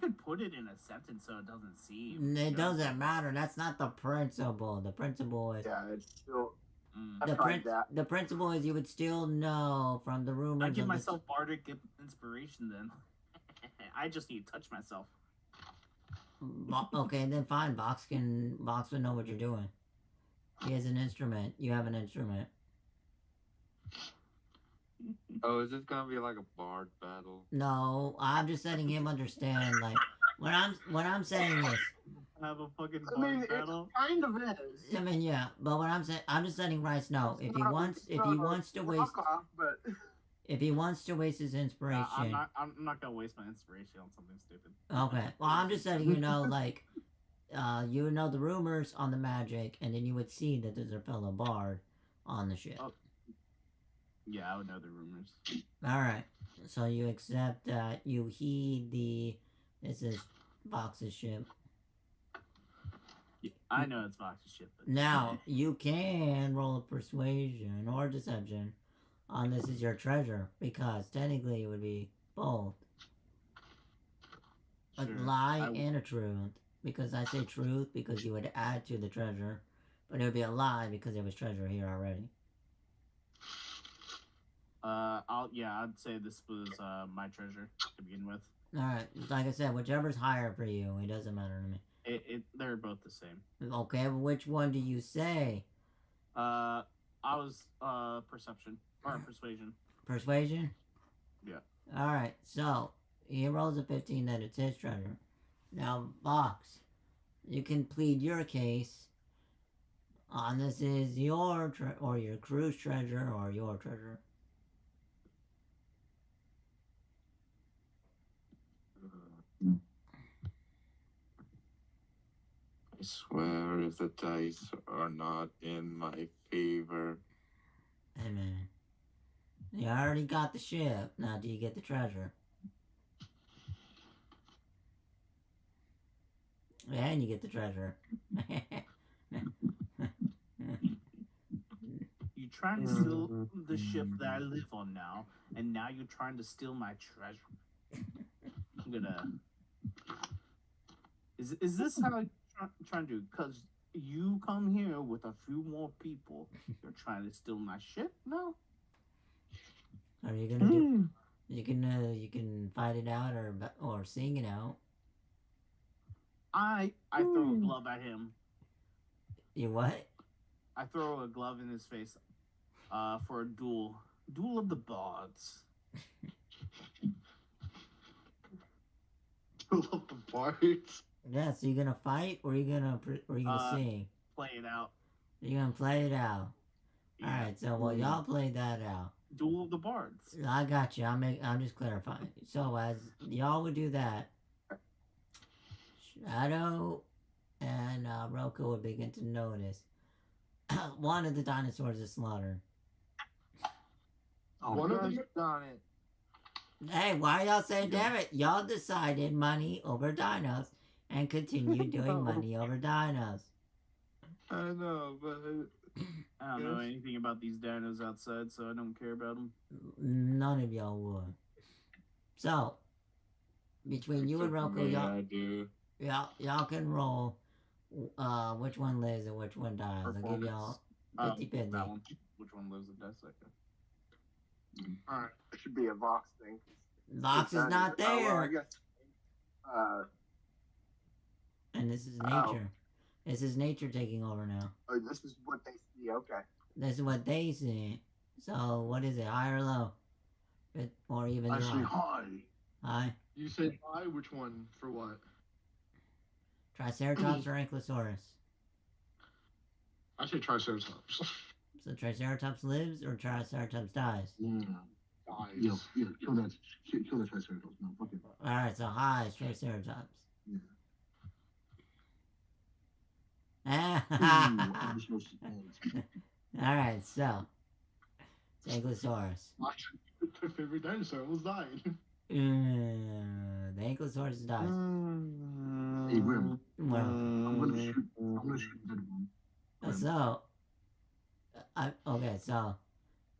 could put it in a sentence so it doesn't seem. It doesn't matter. That's not the principle. The principle is Yeah, it's still. Mm. I've tried that. the principle is you would still know from the rumors. I give of the- myself bardic inspiration then. I just need to touch myself. Okay, then fine. Vox would know what you're doing. He has an instrument. You have an instrument. Oh, is this gonna be like a bard battle? No, I'm just letting him understand. Like what I'm saying is, Have a fucking I mean, bard it battle. kind of is. I mean, yeah. But what I'm saying, I'm just letting Rice know if he wants to waste Knockoff, but if he wants to waste his inspiration. I'm not gonna waste my inspiration on something stupid. Okay. Well, I'm just letting you know, like, you would know the rumors on the magic, and then you would see that there's a fellow bard on the ship. Oh. Yeah, I would know the rumors. All right. So you accept that you heed this is Vox's ship. Yeah, I know it's Fox's ship. But Now you can roll a persuasion or deception on this is your treasure because technically it would be both a Sure. lie and a truth. Because I say truth because you would add to the treasure, but it would be a lie because there was treasure here already. I'd say this was my treasure to begin with. Alright, like I said, whichever's higher for you, it doesn't matter to me. They're both the same. Okay, but which one do you say? I was perception or persuasion. Persuasion? Yeah. Alright, so he rolls a 15 that it's his treasure. Now, Box, you can plead your case on this is your or your crew's treasure or your treasure. I swear if the dice are not in my favor. Hey man, you already got the ship. Now do you get the treasure? And you get the treasure. You trying to steal the ship that I live on now, and now you're trying to steal my treasure. I'm gonna. Is this how I'm trying to do? Because you come here with a few more people, you're trying to steal my ship? No. Are you gonna do? You can fight it out or sing it out. I throw a glove at him. You what? I throw a glove in his face for a duel. Duel of the bards. Duel of the bards. Yeah, so you gonna fight or you gonna sing? Play it out. You're gonna play it out. Yeah. Alright, so well y'all play that out. Duel of the bards. I got you. I'm just clarifying. So as y'all would do that, Shadow and Roku would begin to notice one of the dinosaurs is slaughtered. Oh, One of them. Darn it. Hey, why y'all saying damn it? Y'all decided money over dinos and continue doing money over dinos. I know, but I don't know anything about these dinos outside, so I don't care about them. None of y'all would. So, between you and Roku, I do. y'all can roll which one lives and which one dies. I'll give y'all 50-50. That one. Which one lives and dies second? Alright. It should be a Vox thing. Vox is not Oh, well, there. I guess. And this is nature. This is nature taking over now. Oh, this is what they see. Okay. This is what they see. So, what is it? High or low? Or even I say low? hi. High? You said I. Which one for what? Triceratops or Ankylosaurus? I say Triceratops. So Triceratops lives or Triceratops dies? Yeah. Dies. Yeah, kill that Triceratops. No, fuck it. Alright, so high is Triceratops. Yeah. Alright, so it's Ankylosaurus. My favorite dinosaur almost died. The Ankylosaurus dies. Hey, Grimm. Well, I'm gonna shoot the dead one. so okay, so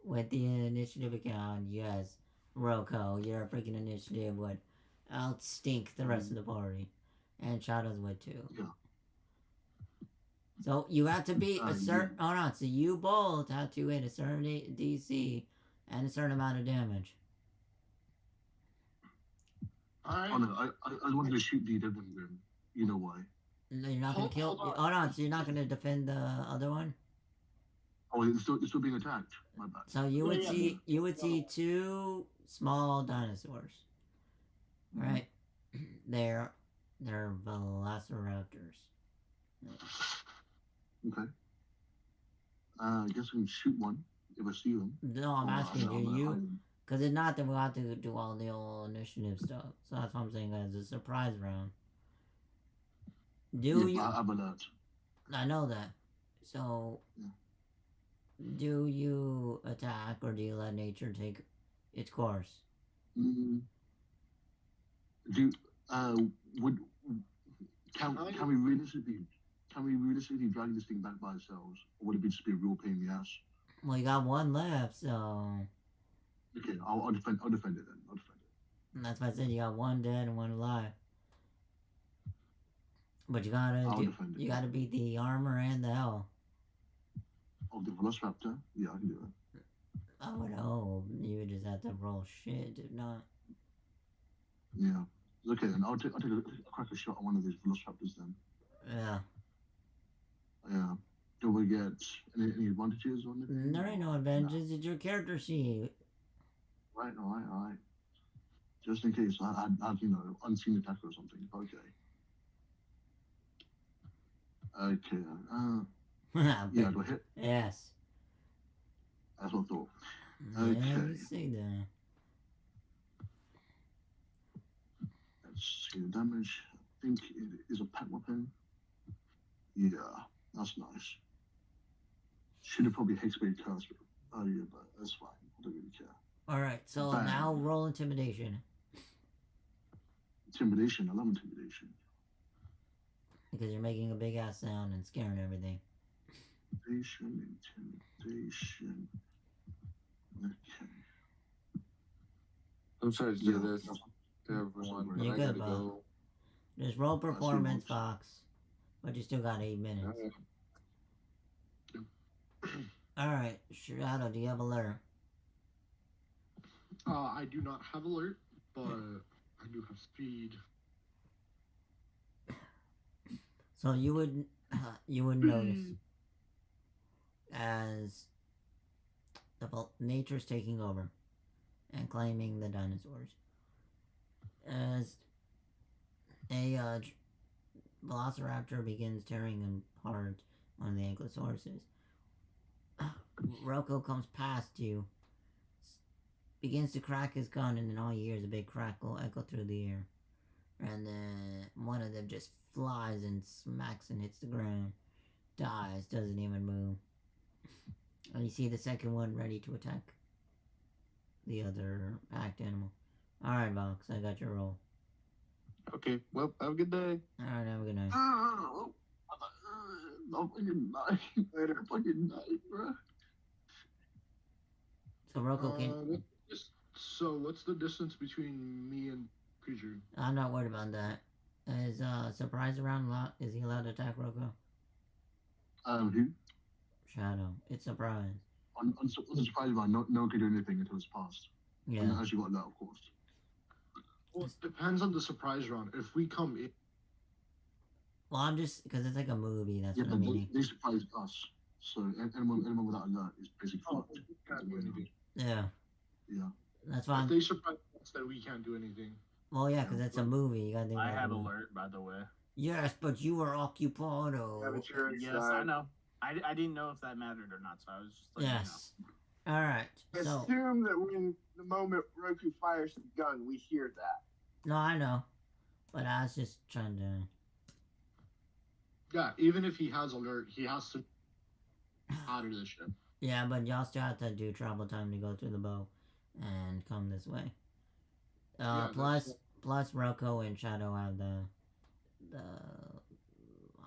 with the initiative account, yes, Roko, your freaking initiative would outstink the rest of the party, and Shadows would too. Yeah. So you have to beat a Yeah. certain. Hold on. So you both have to hit a certain DC and a certain amount of damage. Alright. Oh no, I wanted to shoot the dead one, Grimm. You know why? No, you're not gonna kill. Hold on. Hold on. So you're not gonna defend the other one. Oh, it's still being attacked. My bad. So you would Yeah. see two small dinosaurs, right? They're velociraptors. Okay. I guess we can shoot one if I see them. No, I'm asking, Oh, do you? I- Because if not, then we'll have to do all the old initiative stuff. So that's what I'm saying, guys. It's a surprise round. Do you? I'm alert. I know that. So, Yeah. do you attack or do you let nature take its course? Mm, would can we realistically drag this thing back by ourselves, or would it just be a real pain in the ass? Well, you got one left, so Okay, I'll defend it then. I'll defend it. that's why I said you got one dead and one alive. But you I'll defend it. you gotta beat the armor and the hell. Oh, the Velociraptor? Yeah, I can do it. I would hope you would just have to roll shit, if not. Yeah. Okay, and I'll take a crack a shot on one of these velociraptors then. Yeah. Yeah. Do we get any advantages on it? There ain't no advantages. It's your character sheet. Right, all right. Just in case I had, unseen attacker or something. Okay. Yeah, do I hit? Yes. That's what I thought. Yeah, Okay. you say that. Let's see the damage. I think it is a pet weapon. Yeah, that's nice. Should have probably hexblade curse earlier, but that's fine. I don't really care. Alright, so Bang. now roll intimidation. Intimidation. I love intimidation. Because you're making a big ass sound and scaring everything. Intimidation. Okay. I'm sorry to do this to everyone, but You're I good, gotta Bob. go. Just roll performance, much. Fox. But you still got 8 minutes. Alright. Alright, Shadow, do you have alert? I do not have alert, but I do have speed. So you would notice as nature's taking over and claiming the dinosaurs, as a velociraptor begins tearing apart one of the ankylosauruses. Rocco comes past you, begins to crack his gun, and then all you hear is a big crackle echo through the air. And then one of them just flies and smacks and hits the ground, dies, doesn't even move. And you see the second one ready to attack the other packed animal. Alright, Vox, I got your roll. Okay, well, have a good day. Alright, have a good night. Fucking night, bro. So Rocco can... So what's the distance between me and creature? I'm not worried about that. Is Surprise around a lot? Is he allowed to attack Rocco? Who? Shadow. It's Surprise. I'm surprised about no one can do anything until it's passed. Yeah. And as you got that, of course. Well, it depends on the surprise round. If we come in, Well, I'm just... Because it's like a movie, that's Yeah, what but I'm meaning. they surprised us. So anyone without alert is basically fucked. can't do anything. Yeah. Yeah. That's If fine. they surprise us, then we can't do anything. Well, yeah, because it's a movie. You gotta think I about have the movie. alert, by the way. Yes, but you were occupado. Yeah, but you're Yes, inside. I know. I didn't know if that mattered or not, so I was just like, Yes. All right. So Assume that when the moment Roku fires the gun, we hear that. no, I know, but I was just trying to. Yeah, even if he has alert, he has to out of the ship. Yeah, but y'all still have to do travel time to go through the bow and come this way. Yeah, Plus Rocco and Shadow have the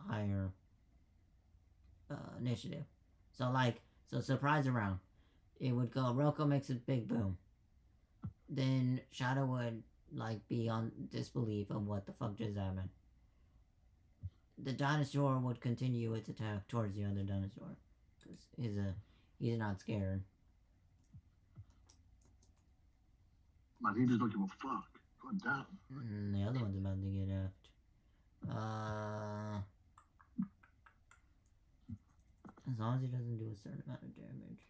higher initiative. So surprise around. It would go, Rocco makes a big boom. Then Shadow would be on disbelief of what the fuck just happened. The dinosaur would continue its attack towards the other dinosaur. Because he's not scared. Man, he just don't give a fuck. God damn. And the other one's about to get effed. As long as he doesn't do a certain amount of damage.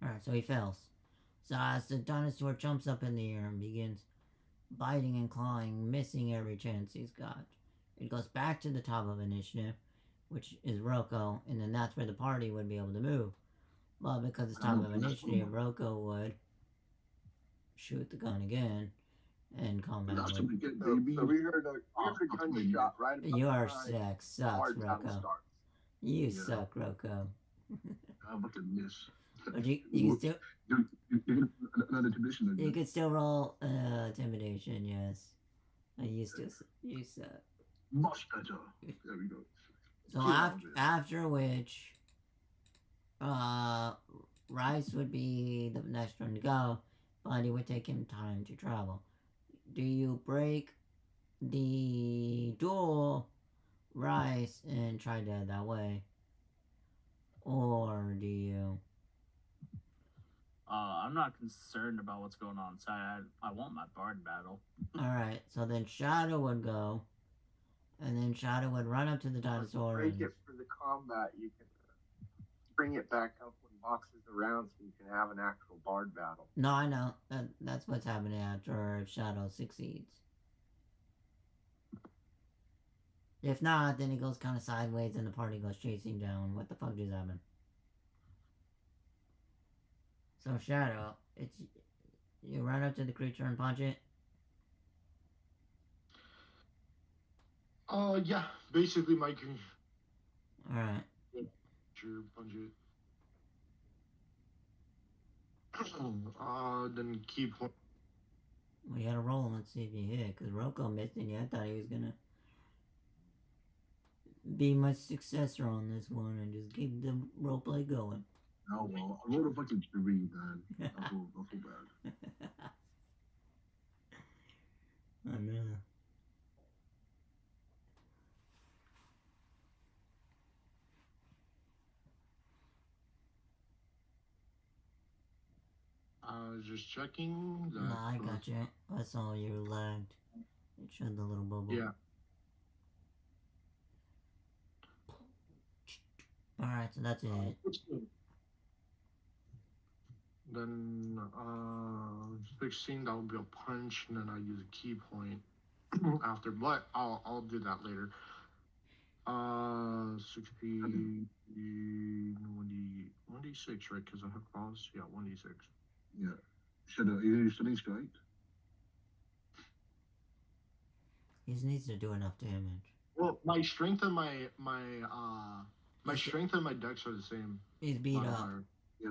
Alright, so he fails. So as the dinosaur jumps up in the air and begins biting and clawing, missing every chance he's got, it goes back to the top of initiative, which is Rocco, and then that's where the party would be able to move. Well, because it's top of initiative, Rocco would shoot the gun again and combat That's with. what we get, So, baby. so we heard a gunshot right about Your the time sex sucks, our time Rocco. starts. You Yeah. suck, Rocco. I fucking miss. But you can still You're another tradition. you can still roll intimidation, yes. You suck. Much better. There we go. So Yeah, after which, Rice would be the next one to go, but it would take him time to travel. Do you break the duel, rice and try dead that way? Or do you... I'm not concerned about what's going on inside. I want my bard battle. Alright, so then Shadow would go, and then Shadow would run up to the dinosaur break and... it for the combat. You can bring it back up when Box is around, so you can have an actual bard battle. No, I know. That's what's happening after Shadow succeeds. If not, then it goes kind of sideways and the party goes chasing down. What the fuck just happened? So Shadow, it's... You run up to the creature and punch it? Yeah. Basically, my Alright. creature punch it. Then keep. Well, you gotta roll. Let's see if you hit. Because Rocco missed it. Yeah, I thought he was gonna be my successor on this one and just keep the roleplay going. Oh, well, I rolled a fucking 3, man. I feel bad. I know. I was just checking. That Nah, I got you. I saw you lagged. It showed the little bubble. Yeah. Alright, so that's it. Then 16, that would be a punch, and then I use a key point after. But I'll do that later. 60, 1d6, right? Because I have claws. Yeah, 1d6. Yeah. Shadow, you stunning strike? He just needs to do enough damage. Well, my strength and my strength and my dex are the same. He's beat up. modifier. Yeah,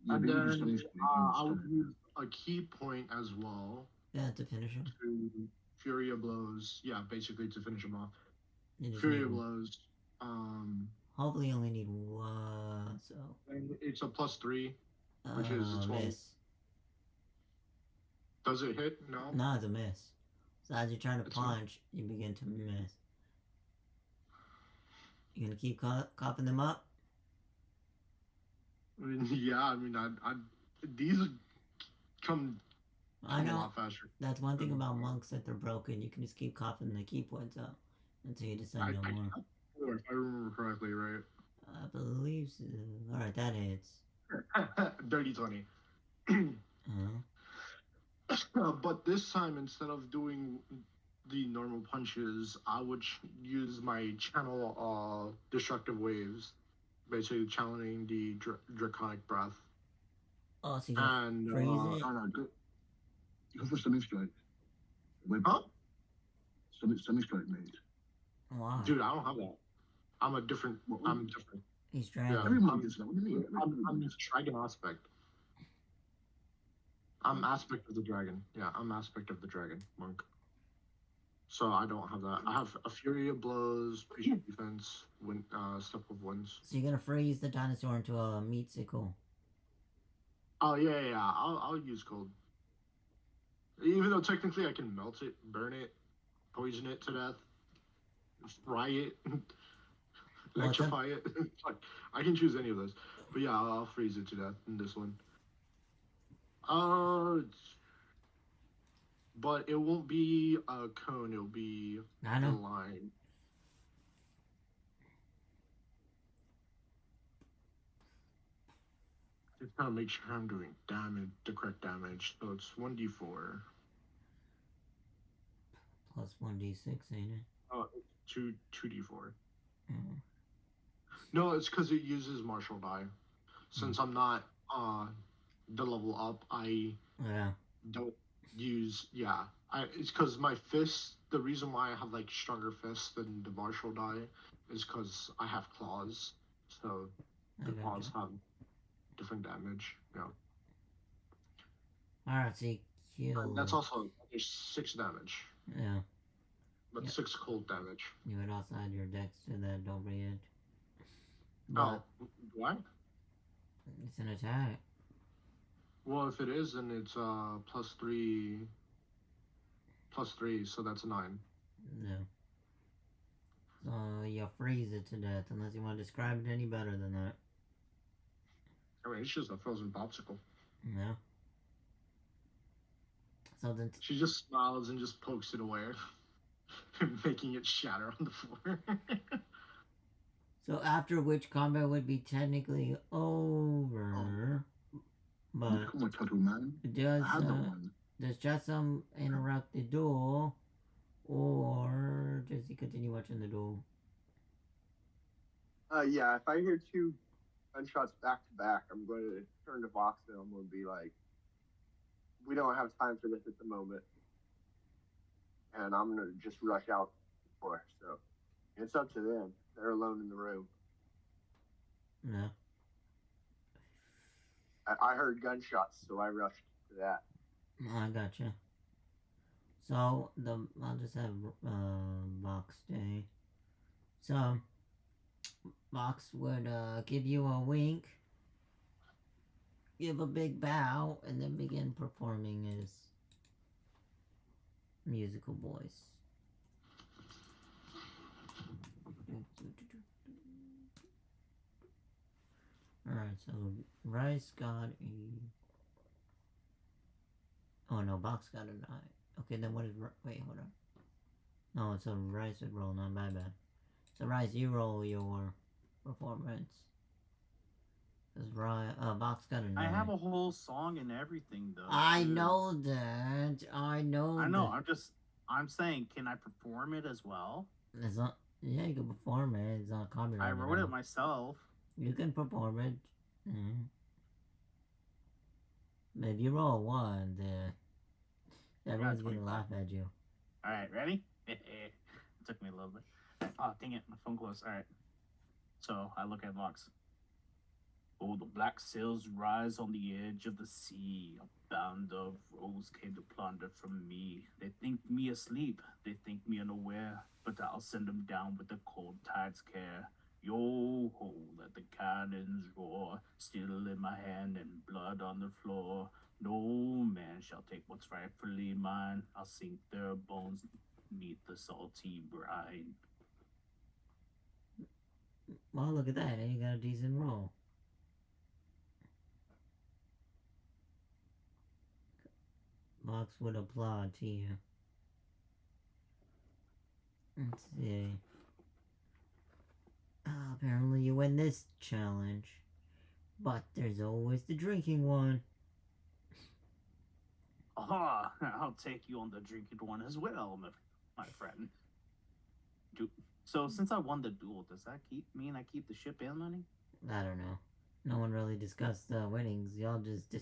And but you then stunning strike I would instead. use a key point as well Yeah, to finish him. to Fury of Blows. Yeah, basically to finish him off. You just Fury need of one. Blows. Hopefully you only need one, so... And it's a +3. Which is 12. Miss. Does it hit? No. No, it's a miss. So as you're trying to It's punch, you begin to miss. You gonna keep coughing them up? I mean, yeah. I mean, I these come I a know. lot faster. That's one thing about monks, that they're broken. You can just keep coughing the key points up until you decide no more. Or if I remember correctly, right? I believe so. Alright, that hits. Dirty 20. Uh-huh. But this time, instead of doing the normal punches, I would use my channel destructive waves, basically channeling the draconic breath. Oh, so you gonna And freeze it? No, go for stunning strike. Wait, huh? Stunning strike, mate. Wow. Dude, I don't have that. I'm different. He's dragon. Yeah. Everyone gets that. What do you mean? I'm dragon aspect. I'm aspect of the dragon. Yeah, I'm aspect of the dragon monk. So I don't have that. I have a fury of blows, patient defense, step of winds. So you're gonna freeze the dinosaur into a meat sickle. Oh yeah. I'll use cold. Even though technically I can melt it, burn it, poison it to death, fry it, electrify it. Like, I can choose any of those. But yeah, I'll freeze it to death in this one. But it won't be a cone, it'll be I a know. line. Just gotta make sure I'm doing damage, the correct damage. So it's 1d4. Plus 1d6, ain't it? Oh, it's 2d4. Mm. No, it's because it uses martial die. Since I'm not the level up, I Yeah. don't use. Yeah, it's because my fists. The reason why I have like stronger fists than the martial die is because I have claws. So the Okay. claws have different damage. Yeah, Alright, so you kill... and that's also there's 6 damage, Yeah. but Yeah. 6 cold damage. You would also add your dex to that, don't forget. Oh, But do I? it's an attack. Well, if it is, then it's +3, so that's a 9. No. So you freeze it to death unless you want to describe it any better than that. I mean, it's just a frozen popsicle. Yeah. So then, She just smiles and just pokes it away, making it shatter on the floor. so after which combat would be technically over, but Come on, Tattoo Man. does I had that one. does Jessam interrupt the duel, or does he continue watching the duel? Yeah, if I hear 2 gunshots back to back, I'm going to turn to Vox and I'm going to be like, we don't have time for this at the moment. And I'm going to just rush out for her. So it's up to them. They're alone in the room. No. I heard gunshots, so I rushed to that. I gotcha. So I'll just have Vox stay. So Vox would give you a wink, give a big bow, and then begin performing his musical voice. Alright, so Rice got a... Oh no, Box got an eye. Okay, then what is... Wait, hold on. No, so Rice would roll, not my bad. So Rice, you roll your performance. Because Box got an eye. I have a whole song and everything, though. I dude. know that. I know that. I'm saying, can I perform it as well? It's not... Yeah, you can perform it. It's not copyrighted. I wrote it myself. You can perform it. If you roll a 1, everyone's gonna laugh at you. Alright, ready? It took me a little bit. Oh, dang it, my phone closed. Alright. So, I look at Vox. Oh, the black sails rise on the edge of the sea. A band of rogues came to plunder from me. They think me asleep. They think me unaware. But I'll send them down with the cold tide's care. Yo ho, let the cannons roar, steel in my hand and blood on the floor. No man shall take what's rightfully mine. I'll sink their bones neath the salty brine. Well, look at that. You got a decent roll. Vox would applaud to you. Let's see. Apparently you win this challenge. But there's always the drinking one. Aha! I'll take you on the drinking one as well, my friend. So since I won the duel, does that mean I keep the ship and money? I don't know. No one really discussed winnings. Y'all just...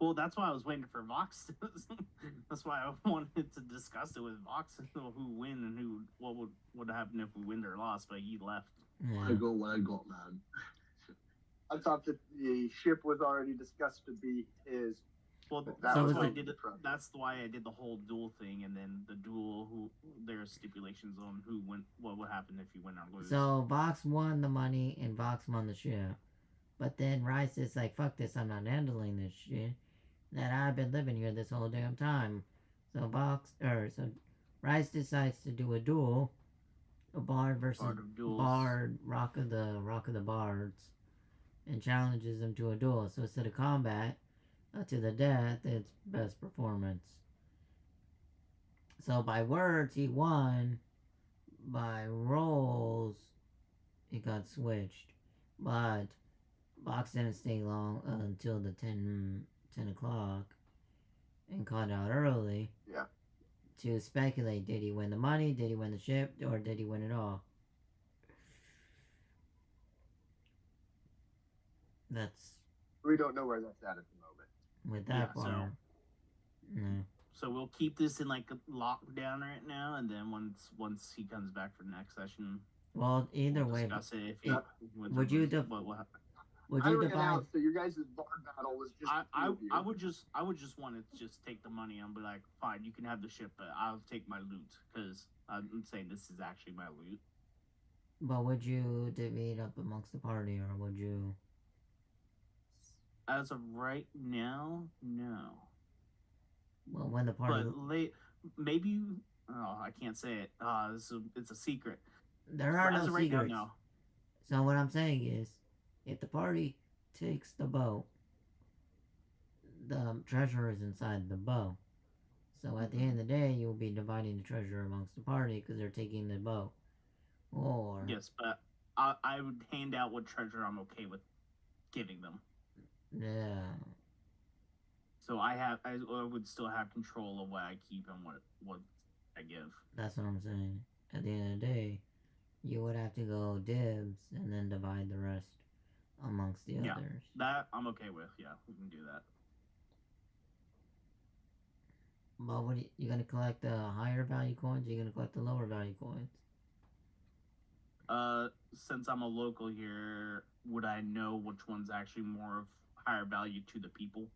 Well, that's why I was waiting for Vox. That's why I wanted to discuss it with Vox, who win and what would happen if we win or lost. But he left. Yeah. I got what I got, man. I thought that the ship was already discussed to be his. Well, So that's why I did the whole duel thing, and then the duel. There's stipulations on what would happen if you win or lose. So Vox won the money and Vox won the ship. But then Rice is like, fuck this, I'm not handling this shit. That I've been living here this whole damn time. So Rice decides to do a duel. A bard versus bard, rock of the bards. And challenges him to a duel. So instead of combat, to the death, it's best performance. So by words, he won. By rolls, it got switched. But Vox didn't stay long until the 10 o'clock and caught out early. Yeah. To speculate, did he win the money, did he win the ship, or did he win it all? We don't know where that's at the moment. With that part. No. So we'll keep this in like a lockdown right now, and then once he comes back for the next session. Well, either we'll way. Discuss it Would you divide? So your guys' bard battle was just. I would just want to just take the money and be like, fine, you can have the ship, but I'll take my loot because I'm saying this is actually my loot. But would you divide up amongst the party, or would you? As of right now, no. Well, when the party. But maybe. Oh, I can't say it. It's a secret. There are As no of right now, secrets. no. So what I'm saying is, if the party takes the boat, the treasure is inside the boat. So at the end of the day, you'll be dividing the treasure amongst the party because they're taking the boat. Or Yes, but I would hand out what treasure I'm okay with giving them. yeah, So I would still have control of what I keep and what I give. that's what I'm saying. At the end of the day, you would have to go dibs and then divide the rest amongst the Yeah. others. That I'm okay with. Yeah, we can do that. But what you gonna collect the higher value coins? Or you gonna collect the lower value coins? Since I'm a local here, would I know which one's actually more of higher value to the people?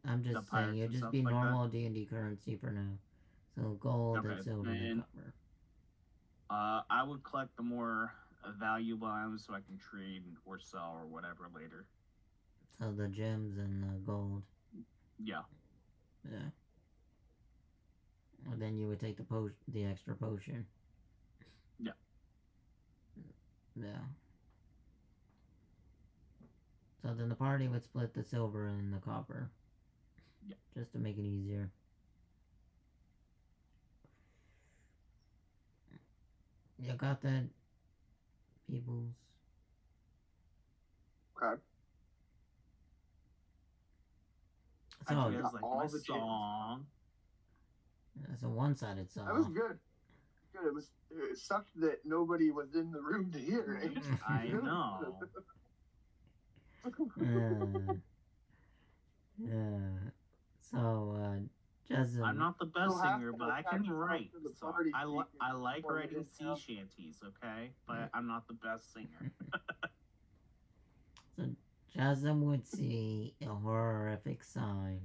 I'm the just saying pirates it'd and just stuff be like that? normal D&D currency for now. So gold Okay, and silver and then- copper. I would collect the more valuable items so I can trade or sell or whatever later. So the gems and the gold. Yeah. Yeah. And then you would take the extra potion. Yeah. Yeah. So then the party would split the silver and the copper. Yeah. Just to make it easier. You got that, peoples? Okay. So, How'd you guys like all my the gems. song? it's a one-sided song. That was good. Good. It sucked that nobody was in the room to hear it. I know. So, Jasmine. I'm not the best You'll have singer, to but I attach can yourself write. to the So party I so you can like point it writing in sea now. shanties, okay? But I'm not the best singer. So Jasmine would see a horrific sign.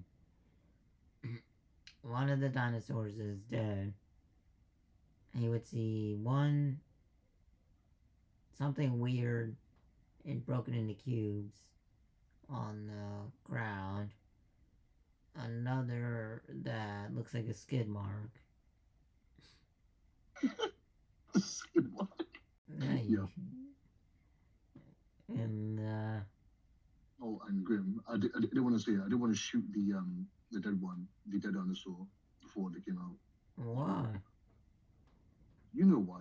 One of the dinosaurs is dead. He would see something weird and broken into cubes on the ground. Another that looks like a skid mark. Skid mark. Yeah. And Oh, and Grimm. I didn't want to say it. I didn't want to shoot the dead one, the dead dinosaur, before they came out. why? You know why?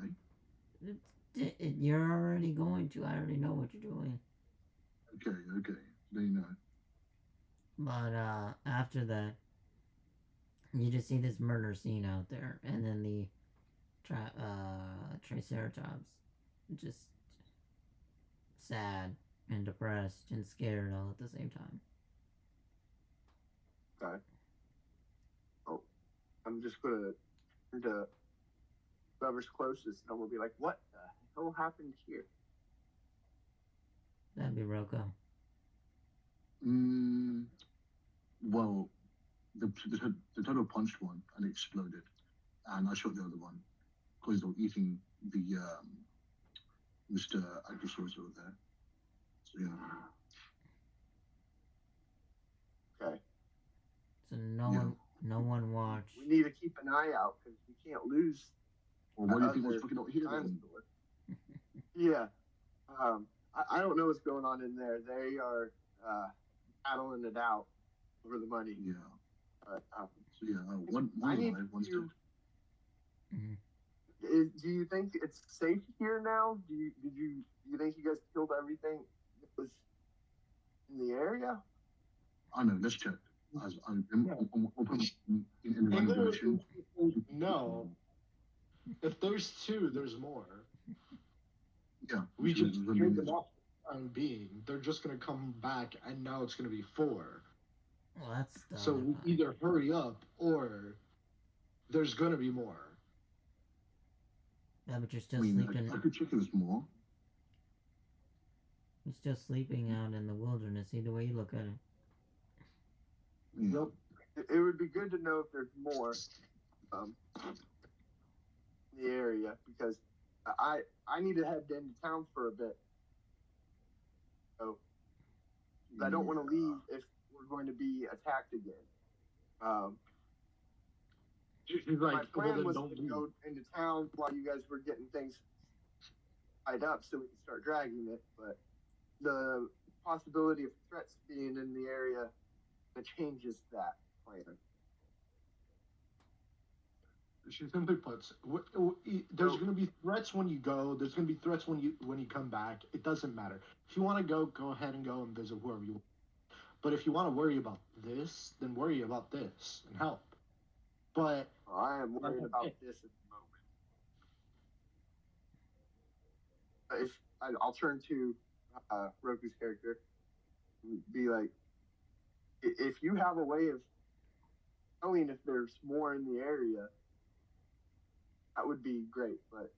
You're already going to. I already know what you're doing. Okay. Then you know. But after that, you just see this murder scene out there, and then the Triceratops, just sad and depressed and scared all at the same time. Okay. Oh, I'm just gonna turn to whoever's closest, and I'm gonna be like, "What the hell happened here?" That'd be Rocco. Well, the turtle punched one and it exploded, and I shot the other one because they were eating the Mr. Agrosaurus over there. So yeah. Okay. So no one watched. We need to keep an eye out because we can't lose. Well, what do you think was Other fucking out here then? dinosaur. Yeah. I don't know what's going on in there. They are battling it out over the money. Yeah. But, So yeah, one I need alive, one's to- dead. do you think it's safe here now? Do you think you guys killed everything that was in the area? I know. Let's check. As I'm open in the random direction. No. If there's two, there's more. Yeah. We so just there's killed only- them off for the time being. They're just gonna come back, and now it's gonna be 4. Well, that's the So other we part. either hurry up or there's gonna be more. Yeah, but you're I still mean, sleeping. I could check if there's more. You're still sleeping out in the wilderness. Either way you look at it. Yeah. Nope. It would be good to know if there's more in the area because I need to head into town for a bit. So I don't want to leave if we're going to be attacked again. She's My like, well, plan then was don't to leave. go into town while you guys were getting things tied up so we could start dragging it, but the possibility of threats being in the area that changes that plan. She simply puts, there's going to be threats when you go. There's going to be threats when you come back. It doesn't matter. If you want to go ahead and go and visit whoever you want. But if you want to worry about this, then worry about this and help. But I am worried about this at the moment. If I'll turn to Roku's character, and be like, if you have a way of knowing if there's more in the area, that would be great. But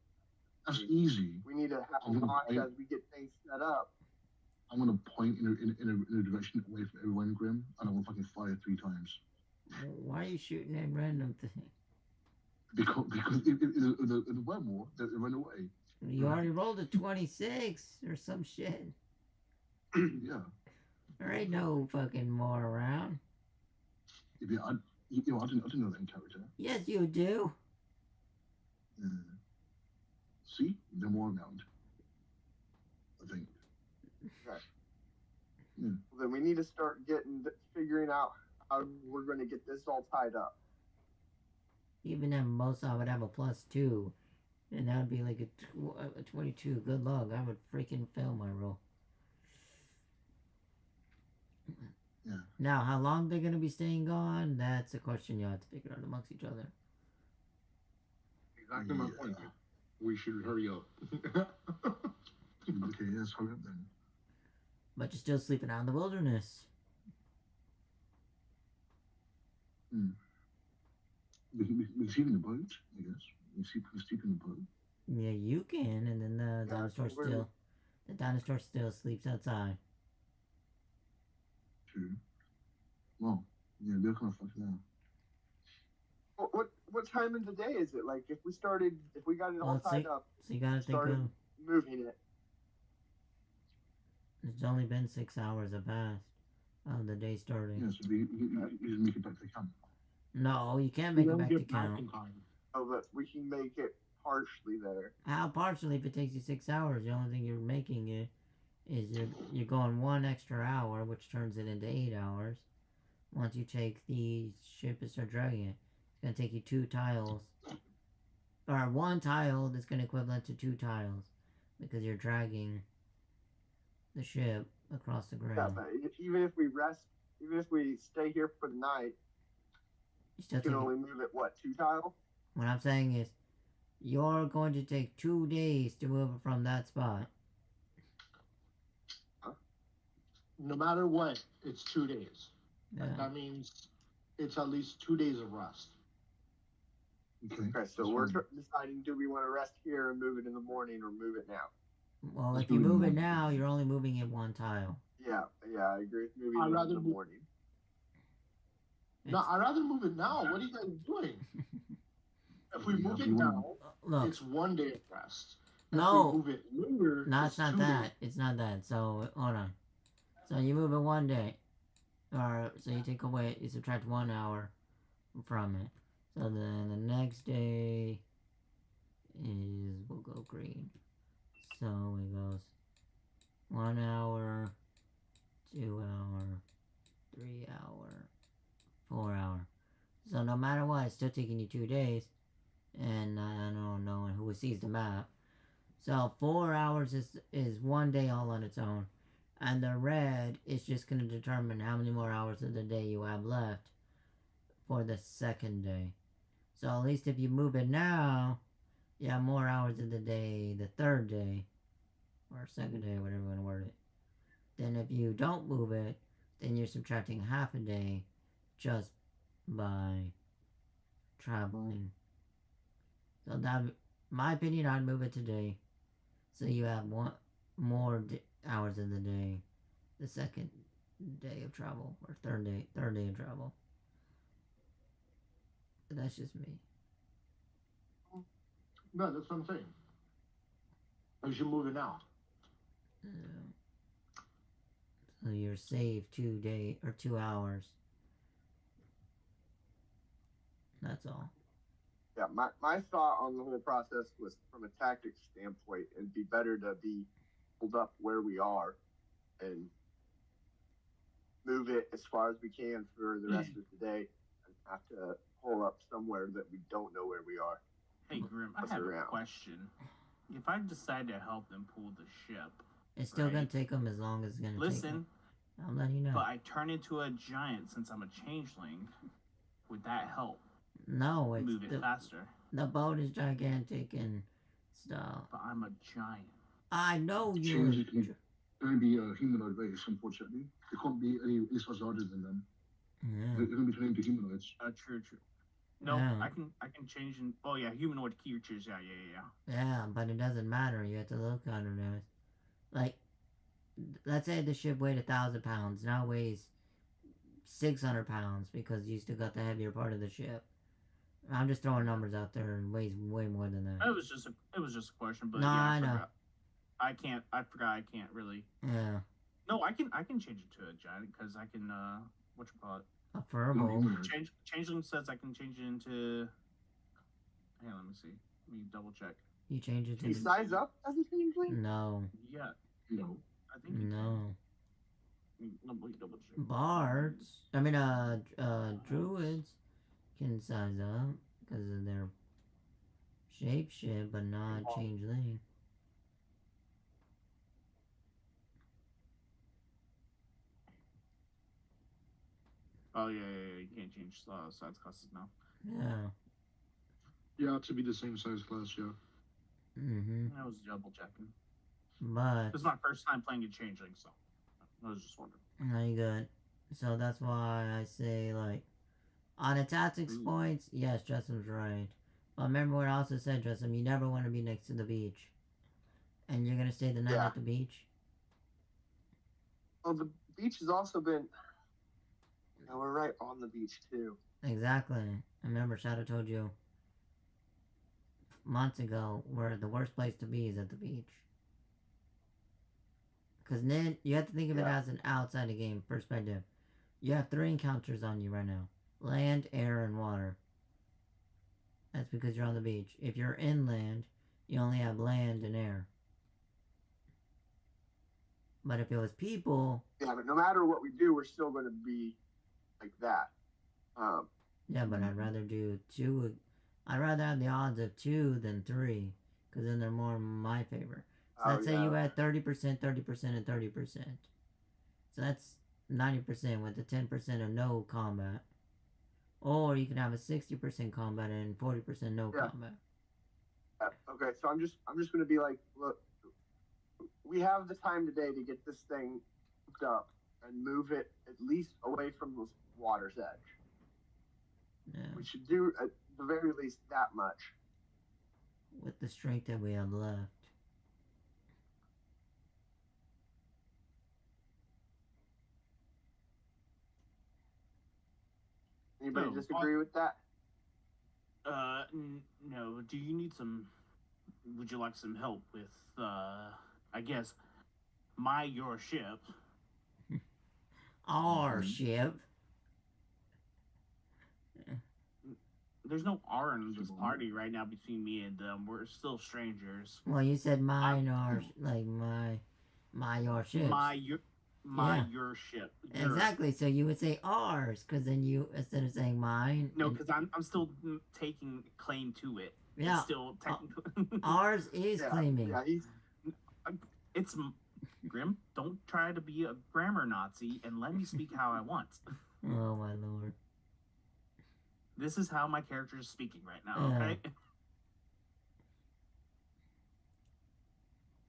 That's easy. we need to have a watch as we get things set up. I'm gonna point in a direction away from everyone, Grimm, and I'm gonna fucking fire 3 times. Why are you shooting at random things? Because if there were more, they run away. You already rolled a 26 or some shit. Yeah. There ain't no fucking more around. Yeah, I didn't know that in character. Yes, you do. See, they're more around. I think. Okay. Yeah. Well, then we need to start figuring out how we're going to get this all tied up. Even at most, I would have a +2. And that would be like a 22. Good luck. I would freaking fail my roll. Yeah. Now, how long they're going to be staying gone, that's a question you have to figure out amongst each other. exactly my point. We should hurry up. Okay, yes, hurry up then. But you're still sleeping out in the wilderness. We can sleep in the boat, I guess. We sleep in the boat. Yeah, you can, and then the dinosaur still sleeps outside. True. Well, yeah, they're kind of fucked now. What time of the day is it? Like, if we got it all tied up, So you gotta think started of, moving it. it's only been 6 hours have passed of the day starting. Yeah, so you just make it back to the camp. No, you can't make We it don't back get to back count. in time. Oh, but we can make it partially there. How partially if it takes you 6 hours? The only thing you're making it is you're going 1 extra hour, which turns it into 8 hours. Once you take the ship and start dragging it, it's gonna take you 2 tiles, or 1 tile that's gonna equivalent to 2 tiles, because you're dragging the ship across the Yeah, ground. but even if we rest, even if we stay here for the night, You still you can take, only move it, 2 tile? what I'm saying is, you're going to take 2 days to move it from that spot. No matter what, it's 2 days. Yeah. That means it's at least 2 days of rest. Okay. Okay, so we're deciding, do we want to rest here and move it in the morning or move it now? Well, Let's if you do it move it now. now, you're only moving it 1 tile. Yeah, I agree with moving I'd it in rather the move- morning. No, I'd rather move it now. What are you guys doing? If we move it now, Look, it's 1 day of rest. If No. we move it later, no, it's not 2 that. days. It's not that. So, hold on. So, you move it 1 day. Or, so you take away, you subtract 1 hour from it. So then the next day is, we'll go green. So it goes 1 hour, 2 hour, 3 hour, 4 hour. So no matter what, it's still taking you 2 days. And I don't know who sees the map. So 4 hours is 1 day all on its own. And the red is just going to determine how many more hours of the day you have left for the second day. So at least if you move it now, you have more hours of the day the third day. Or second day, whatever you want to word it. Then if you don't move it, then you're subtracting half a day just by traveling. So that, my opinion, I'd move it today. So you have more hours of the day, the second day of travel, or third day of travel. But that's just me. No, that's what I'm saying. We should move it now. So you're saved 2 hours. That's all. Yeah, my thought on the whole process was from a tactics standpoint, it'd be better to be pulled up where we are and move it as far as we can for the rest of the day and have to pull up somewhere that we don't know where we are. Hey, Grimm, I What's have a around? question. If I decide to help them pull the ship, It's still gonna Right. take them as long as it's gonna take listen, them. I'm letting you know. but I turn into a giant since I'm a changeling, would that help No, it's move it faster? the boat is gigantic and stuff. But I'm a giant. I know you. Change can only be a humanoid race, unfortunately. There can't be any race larger than them. Yeah. They're going to be turned into humanoids. True. No, Yeah. I can change in. Oh yeah, humanoid creatures. Yeah. Yeah, but it doesn't matter. You have to look under there. Like, let's say the ship weighed 1,000 pounds. Now it weighs 600 pounds because you still got the heavier part of the ship. I'm just throwing numbers out there and weighs way more than that. It was just a question, but No, yeah, I know. forgot. I forgot I can't really. Yeah, No, I can change it to a giant because I can what you call it? a Not furball. humanoid. Changeling says I can change it into. Hey, let me see. Let me double check. You change it Can you to size up as a changeling? no, Yeah, No. I think. you no. can. Let me double check. Bards. I mean, druids can size up because of their shapeshift, but not changeling. Oh yeah. You can't change size classes now. Yeah. You have to be the same size class, yeah. I was double checking. But This is my first time playing a changeling, so I was just wondering. now you good. So that's why I say, like, on the tactics points, yes, Justin's right. But remember what I also said, Justin, you never want to be next to the beach. And you're gonna stay the night Yeah. at the beach? Well, the beach has also been. You know, we're right on the beach too. Exactly. Remember, Shadow told you months ago where the worst place to be is at the beach. Because then you have to think of it Yeah. as an outside the game perspective. You have 3 encounters on you right now: land, air, and water. That's because you're on the beach. If you're inland, you only have land and air. But if it was people, Yeah, but no matter what we do, we're still going to be like that. yeah, but I'd rather do 2. I'd rather have the odds of 2 than 3, because then they're more in my favor. So let's say you had 30%, 30%, and 30%. So that's 90% with the 10% of no combat. Or you can have a 60% combat and 40% no Yeah. combat. Okay, so I'm just going to be like, look, we have the time today to get this thing hooked up and move it at least away from the water's edge. Yeah. We should do at the very least that much. With the strength that we have left. Anybody No, disagree with that? No. Do you need some? Would you like some help with? I guess your ship. Our ship. There's no R in this party right now between me and them. We're still strangers. Well, you said mine, our, like my, your ships. Your ship. Exactly. So you would say ours, because then you, instead of saying mine. No, and- because I'm still taking claim to it. Yeah. It's still technically. Ours is claiming. Yeah, he's It's Grimm. Don't try to be a grammar Nazi and let me speak how I want. Oh my lord. This is how my character is speaking right now. Yeah. Okay.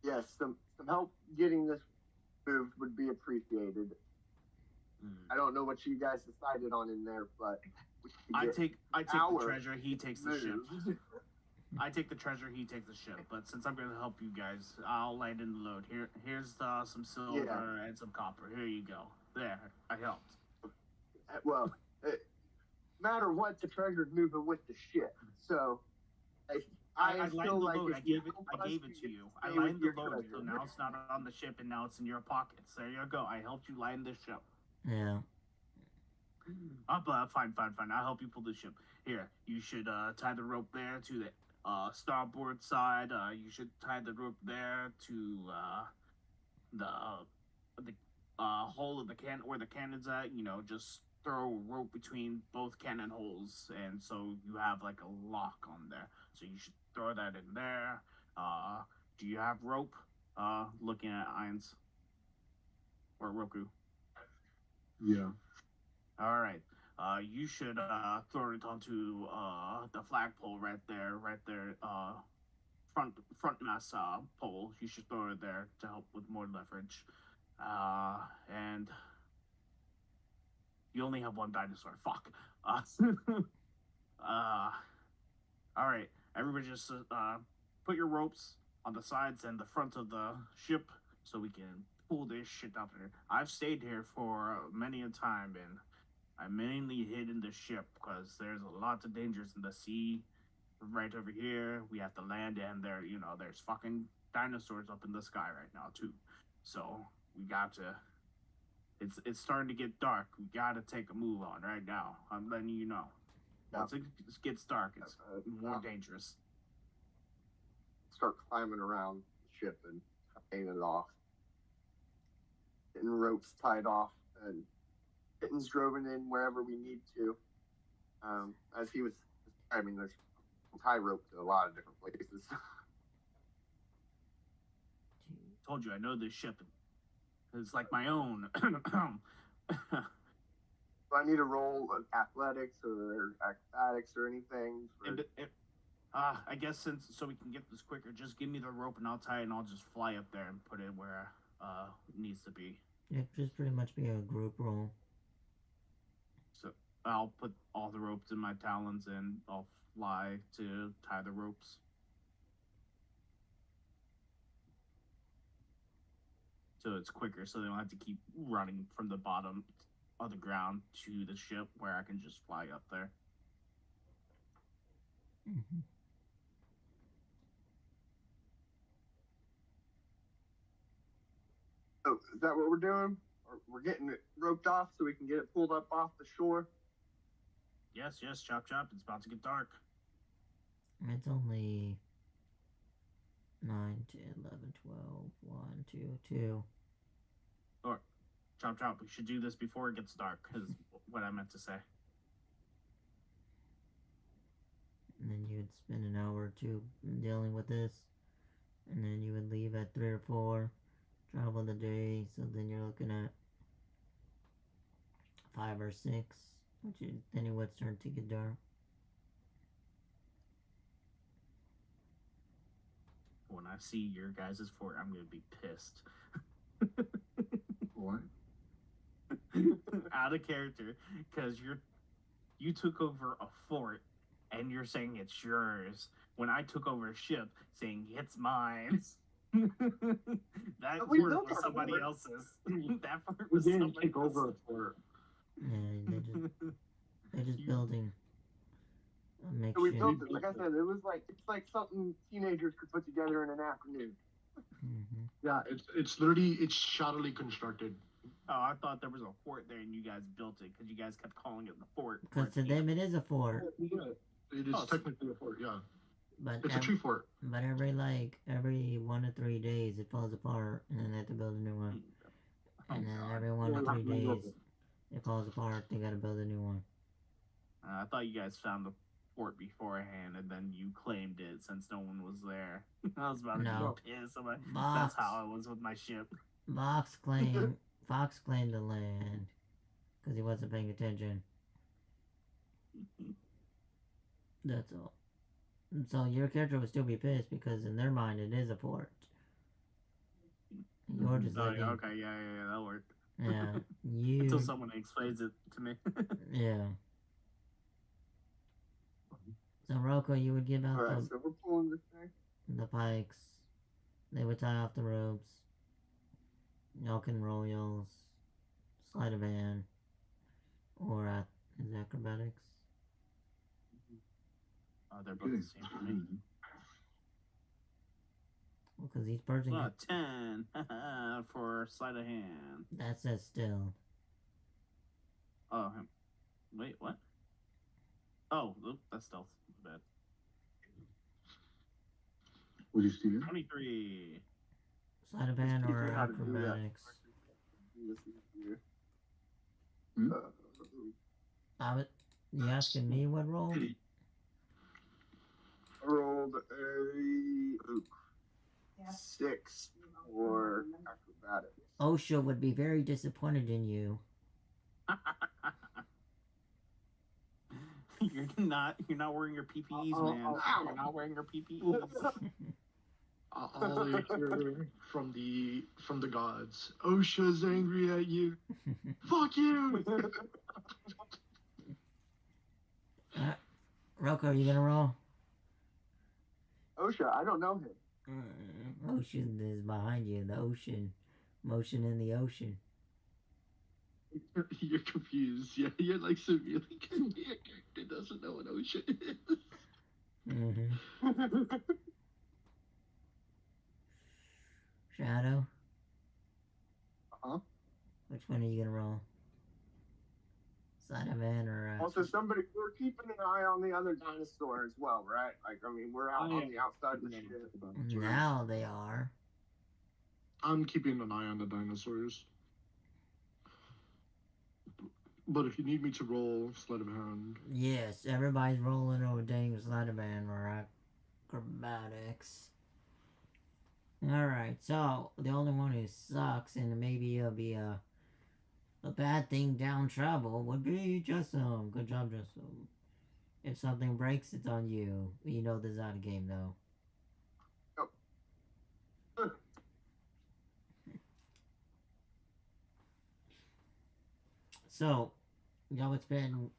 yes. Some help getting this moved would be appreciated. I don't know what you guys decided on in there, but we could I get take the our treasure. He takes the ship. moved. I take the treasure. He takes the ship. But since I'm going to help you guys, I'll light in the load. Here's some silver and some copper. Here you go. There, I helped. Well, no matter what, the treasure's moving with the ship. So I lightened feel the like load. if I you gave it. help I us, gave you it to get you. stay I with lightened the your load, so treasure. now it's not on the ship, and now it's in your pockets. There you go. I helped you lighten the ship. Yeah. Fine. I'll help you pull the ship. here, you should tie the rope there to the starboard side. You should tie the rope there to the hole of the cannon where the cannon's at. You know, just throw a rope between both cannon holes, and so you have like a lock on there. So you should throw that in there. Do you have rope? Looking at Irons or Roku. Yeah. All right. You should throw it onto the flagpole right there. Front mast pole. You should throw it there to help with more leverage. And you only have one dinosaur. Fuck. All right. Everybody just put your ropes on the sides and the front of the ship so we can pull this shit out there. I've stayed here for many a time, and I mainly hid in the ship because there's a lot of dangers in the sea. Right over here, we have to land, and there's fucking dinosaurs up in the sky right now too. So we got to. It's starting to get dark. We got to take a move on right now. I'm letting you know. Once it gets dark, it's more dangerous. Start climbing around the ship and tying it off. Getting ropes tied off and kittens driven in wherever we need to. As he was describing, there's tie rope to a lot of different places. Told you, I know this ship. It's like my own. Do I need to roll athletics or acrobatics or anything? I guess so we can get this quicker, just give me the rope and I'll tie it and I'll just fly up there and put it where it needs to be. It just pretty much be a group roll. So I'll put all the ropes in my talons and I'll fly to tie the ropes. So it's quicker, so they don't have to keep running from the bottom of the ground to the ship where I can just fly up there. Mm-hmm. So is that what we're doing? Or we're getting it roped off so we can get it pulled up off the shore? Yes, chop chop. It's about to get dark. It's only 9, 10, 11, 12, 1, 2, 2. Or, chop chop. We should do this before it gets dark, is what I meant to say. And then you would spend an hour or two dealing with this. And then you would leave at 3 or 4. Travel the day, so then you're looking at 5 or 6, then it would start to get dark. When I see your guys' fort, I'm gonna be pissed. What? Out of character, because you took over a fort and you're saying it's yours. When I took over a ship, saying it's mine. That We fort built was our somebody fort. else's. That fort We was didn't somebody take over a else's. fort. Yeah, they're just building a So we makeshift. built it. Like I said, it's like something teenagers could put together in an afternoon. Mm-hmm. Yeah, it's literally shoddily constructed. Oh, I thought there was a fort there and you guys built it because you guys kept calling it the fort. Because to them it is a fort, Yeah, it is Oh, technically a fort. Yeah, but it's a tree fort. every 1 to 3 days it falls apart, and then they have to build a new one. Oh, And then God. every 1 to 3 days it falls apart. They gotta build a new one. I thought you guys found the fort beforehand and then you claimed it since no one was there. I was about to No. be pissed. I'm like, Box. that's how I was with my ship. Fox claimed the land because he wasn't paying attention. That's all. So your character would still be pissed because in their mind it is a fort. You're just Oh, like, yeah, okay, yeah, that worked. yeah, Until you, someone explains it to me. yeah. So Rocco, you would give out Alright, so we're pulling this thing. the pikes. They would tie off the ropes. Y'all can roll y'all's sleight of hand or his acrobatics. They're both the same for me. Well, because each person Well, gets, 10 for sleight of hand. that says still. Oh, wait, what? Oh, oop, that's stealth. Bad. What do you see? 23. Sleight of hand Just teach or me how to do that. acrobatics? Do this easier. Hmm? You asking me what roll? I rolled a 6 for acrobatics. OSHA would be very disappointed in you. You're not wearing your PPEs, man. You're not wearing your PPEs. All I hear from the gods. OSHA's angry at you. Fuck you. Rocco, are you gonna roll? OSHA, I don't know him. Ocean is behind you. The ocean. Motion in the ocean. You're confused. Yeah, you're like severely confused. Your character doesn't know what OSHA is. Mm-hmm. Shadow? Uh-huh. Which one are you gonna roll? Sleight of hand or Also, we're keeping an eye on the other dinosaur as well, right? Like, I mean, we're out on the outside of the ship. now they are. I'm keeping an eye on the dinosaurs. But if you need me to roll sleight of hand, Yes, everybody's rolling over dang sleight of hand or acrobatics. Alright, so the only one who sucks and maybe it'll be a bad thing down trouble would be Jessam. Good job, Jessam. If something breaks, it's on you. You know this is not a game, though. So, you know, it's been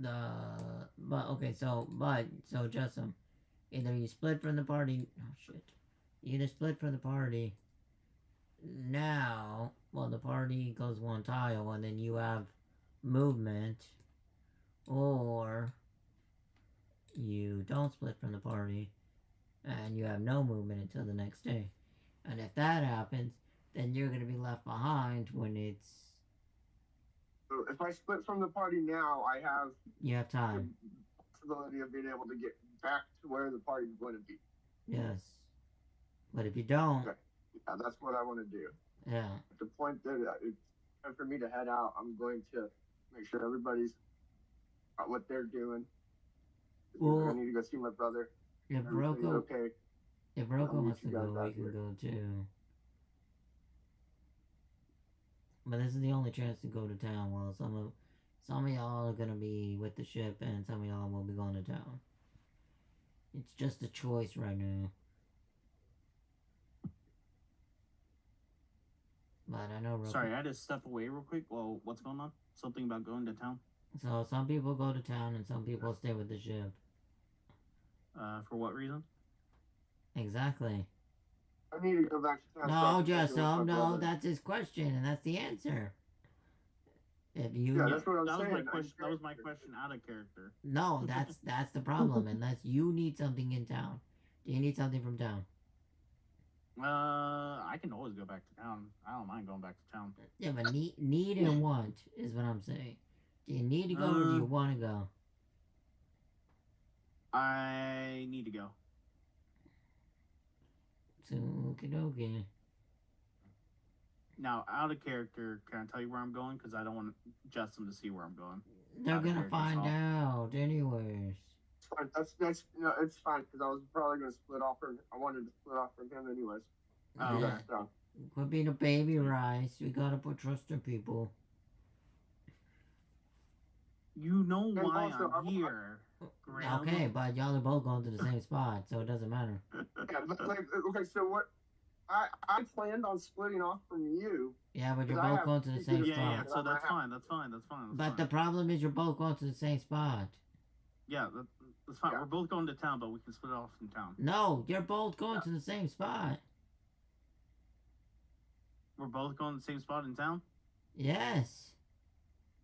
so Jessam, either you split from the party. Oh shit! You either split from the party. Now, well, the party goes one tile, and then you have movement, or you don't split from the party, and you have no movement until the next day. And if that happens, then you're gonna be left behind when it's. So if I split from the party now, I have You have time. the possibility of being able to get back to where the party's going to be. Yes. But if you don't, Okay. Yeah, that's what I want to do. yeah. At the point that it's time for me to head out, I'm going to make sure everybody's got what they're doing. Well, I need to go see my brother. If Everything's Rocco, okay. if Rocco I'll meet wants to you guys go, out we can here. go too. But this is the only chance to go to town. Well, some of y'all are gonna be with the ship, and some of y'all will be going to town. It's just a choice right now. But I know Rocco. Sorry, I had to step away real quick. Well, what's going on? Something about going to town? So some people go to town, and some people stay with the ship. For what reason? Exactly. I need to go back to town. No, so I can Jessam, with my no, brother. that's his question, and that's the answer. If you Yeah, that's what I'm That was saying. my question. That was my question out of character. No, that's the problem. Unless you need something in town. Do you need something from town? I can always go back to town. I don't mind going back to town. Yeah, but need and want is what I'm saying. Do you need to go or do you want to go? I need to go. So, okie. Now, out of character, can I tell you where I'm going? Because I don't want Justin to see where I'm going. They're Out of gonna character, find so- out anyways. It's fine. That's no, it's fine because I was probably going to split off from. I wanted to split off from him anyways. Oh, Yeah. okay. So, Quit being a baby rice. We gotta put trust in people. You know And why also, I'm I'm- here. Grimm. Okay, but y'all are both going to the same spot, so it doesn't matter. yeah, but like, okay, so what? I planned on splitting off from you. Yeah, but you're Because I both have going to the two same good- Yeah, yeah. spot. So that's fine. That's fine. That's fine. That's But fine. the problem is you're both going to the same spot. Yeah, that's fine. Yeah. We're both going to town, but we can split off from town. No, you're both going to the same spot. We're both going to the same spot in town? Yes,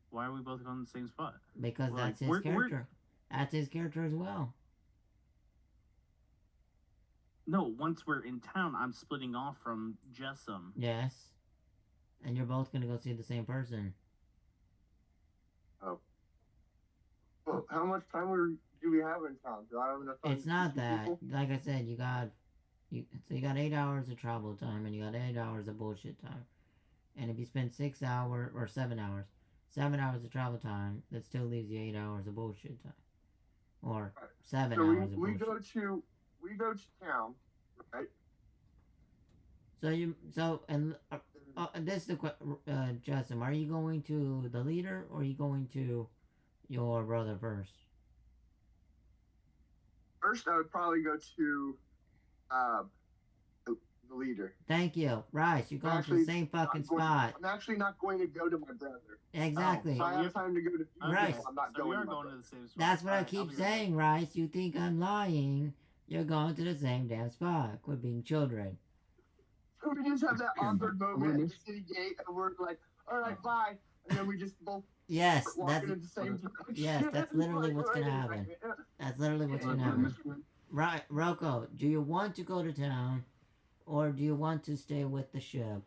Why are we both going to the same spot? because Like, that's his we're- character. That's his character as well. No, once we're in town, I'm splitting off from Jessam. Yes. And you're both gonna go see the same person. Well, Well, how much time do we have in town? Do I have enough time It's to not see that. people? Like I said, you got 8 hours of travel time and you got 8 hours of bullshit time. And if you spend 6 hours or 7 hours, 7 hours of travel time, that still leaves you 8 hours of bullshit time, or 7 So hours of we bullshit. go to town, right? This is the Justin. Are you going to the leader or are you going to your brother first? First, I would probably go to uh, the leader. Thank you, Rice. You're going to the same fucking spot. I'm actually not going to go to my brother. Exactly. If I have time to go to Right. I'm not So we going. are to my going to brother. the same spot. That's what I Alright, I'll keep be right back. saying, Rice. You think I'm lying? You're going to the same damn spot. Quit being children. So we just have that awkward moment Really? at the city gate, and we're like, "All right, bye," and then we just both Yes, start walking that's at the same time. yes, that's literally what's gonna Wait a happen. second. that's literally what's gonna happen. Right, Rocco. Do you want to go to town, or do you want to stay with the ship?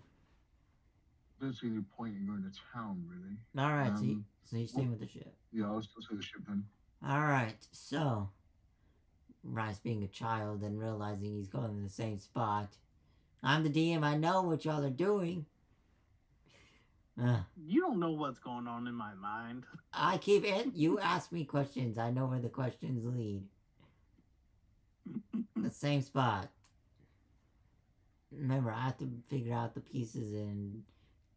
Don't see any point in going to town, really. All right, so you're staying with the ship. Yeah, I'll still say the ship then. All right, so Rice being a child and realizing he's going to the same spot. I'm the DM. I know what y'all are doing. You don't know what's going on in my mind. I keep it. You ask me questions. I know where the questions lead. The same spot. Remember, I have to figure out the pieces and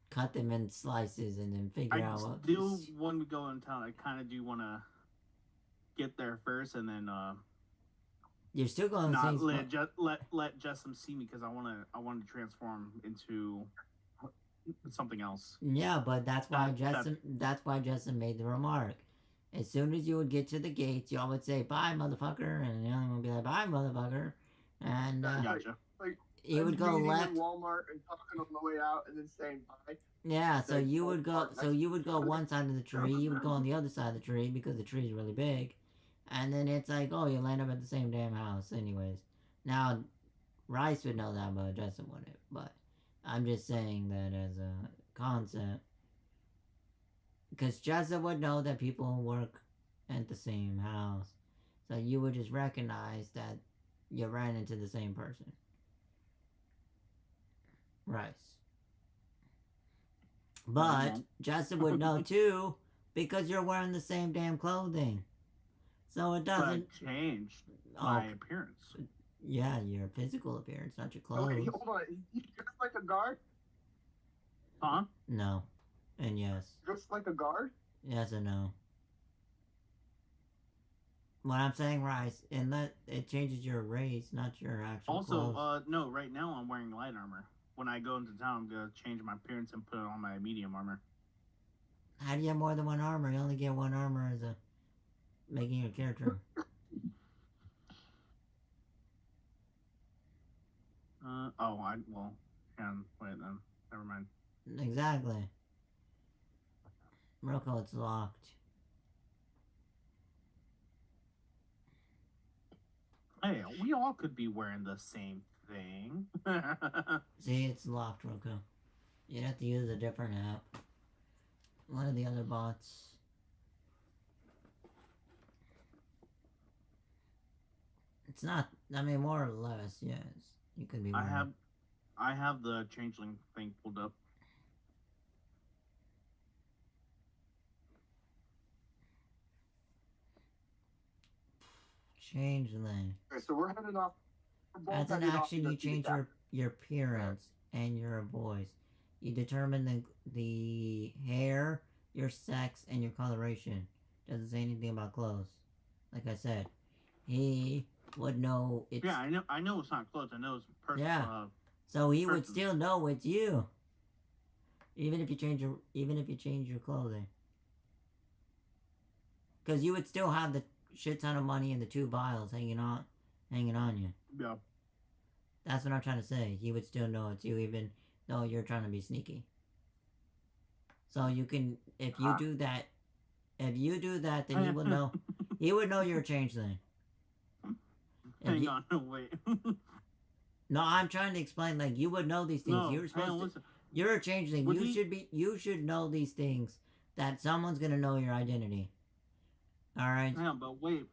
cut them in slices and then figure I out what. still, when we go in town, I kind of do want to get there first, and then You're still going to the not same spot. let Jessamine see me, because I want to transform into something else. Yeah, but that's why Justin made the remark. As soon as you would get to the gates, y'all would say, "Bye, motherfucker," and the other one would be like, "Bye, motherfucker," and Gotcha. you would go Meeting left. in Walmart and talking on the way out, and then saying bye. Yeah, so Say, you "Oh, would go. fuck, So you would go one side of the tree. You would go on the other side of the tree because the tree is really big, and then it's like, oh, you land up at the same damn house. Anyways, now Rice would know that, but Justin wouldn't. But I'm just saying that as a concept, because Justin would know that people work at the same house, so you would just recognize that you ran into the same person. Rice. But Justin would know too, because you're wearing the same damn clothing. So it doesn't change oh, my appearance. yeah, your physical appearance, not your Okay, clothes. hold on. He's dressed like a guard. Huh? No. And yes. Dressed like a guard. Yes and no. What I'm saying, Rice, and that it changes your race, not your actual Also, clothes. no, right now I'm wearing light armor. When I go into town, I'm gonna change my appearance and put on my medium armor. How do you have more than one armor? You only get one armor as a making your character. Wait then. Never mind. Exactly. Rocco, it's locked. Hey, we all could be wearing the same thing. See, it's locked, Rocco. You'd have to use a different app. One of the other bots. It's not, I mean, more or less, yes. You could be wearing. I have the changeling thing pulled up. Changeling. Okay, so we're headed off. As an action, you change your appearance and your voice. You determine the hair, your sex, and your coloration. Doesn't say anything about clothes. Like I said, he would know it's. Yeah, I know it's not clothes. I know it's personal. Yeah. So he would person. still know it's you. Even if you change your clothing. Because you would still have the shit ton of money in the 2 vials hanging on you. Yeah. That's what I'm trying to say. He would still know it's you, even though you're trying to be sneaky. So you can, if you do that, then he will know. He would know you're a changeling. Hang on, wait. No, I'm trying to explain. Like, you would know these things. No, You're supposed to. listen. You're a changeling. You should know these things. That someone's gonna know your identity. Alright? Yeah, but wait.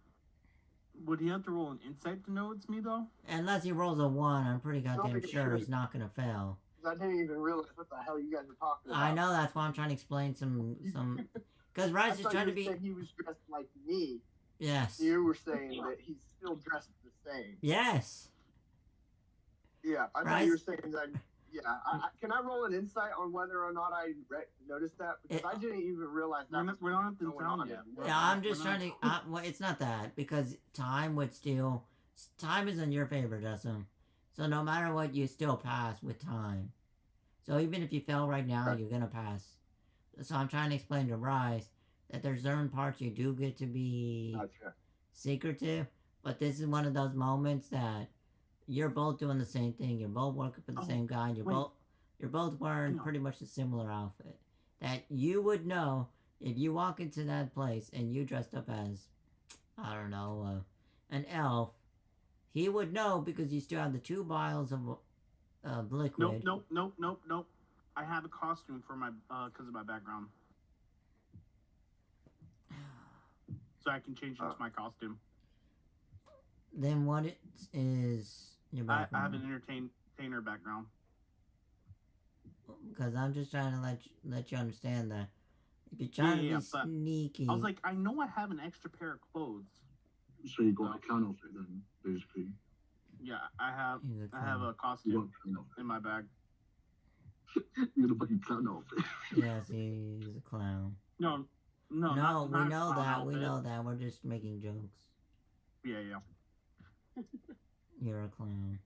Would he have to roll an insight to know it's me, though? Unless he rolls a 1, I'm pretty don't goddamn think it sure should. he's not gonna fail. 'Cause I didn't even realize what the hell you guys were talking about. I know, that's why I'm trying to explain some... Because I Rice is thought trying to you be... said he was dressed like me. Yes. You were saying that he's still dressed the same. Yes. Yeah, I thought Right. you were saying that. Yeah, can I roll an insight on whether or not I noticed that? Because I didn't even realize that. We're not up to going town on yet. anymore. Yeah, I'm just trying to... well, it's not that, because time would still... Time is in your favor, Justin. So no matter what, you still pass with time. So even if you fail right now, Right. you're gonna pass. So I'm trying to explain to Rice that there's certain parts you do get to be Gotcha. secretive, but this is one of those moments that you're both doing the same thing. You're both working for the Oh, same guy. You're wait. both wearing No. pretty much a similar outfit. That you would know if you walk into that place and you dressed up as, I don't know, an elf. He would know because you still have the 2 vials of liquid. Nope. I have a costume for my because of my background, so I can change into my costume. Then what is your I have background? an entertainer background. Because I'm just trying to let you understand that if you're trying to Yeah, be but sneaky, I was like, I know I have an extra pair of clothes. So you got a clown outfit then, basically. Yeah, I have he's a a clown. You costume got a clown outfit. in my bag. You got a fucking clown outfit. Yes, he's a clown. No, No, not we know clown that. We outfit. know that. We're just making jokes. Yeah. You're a clown.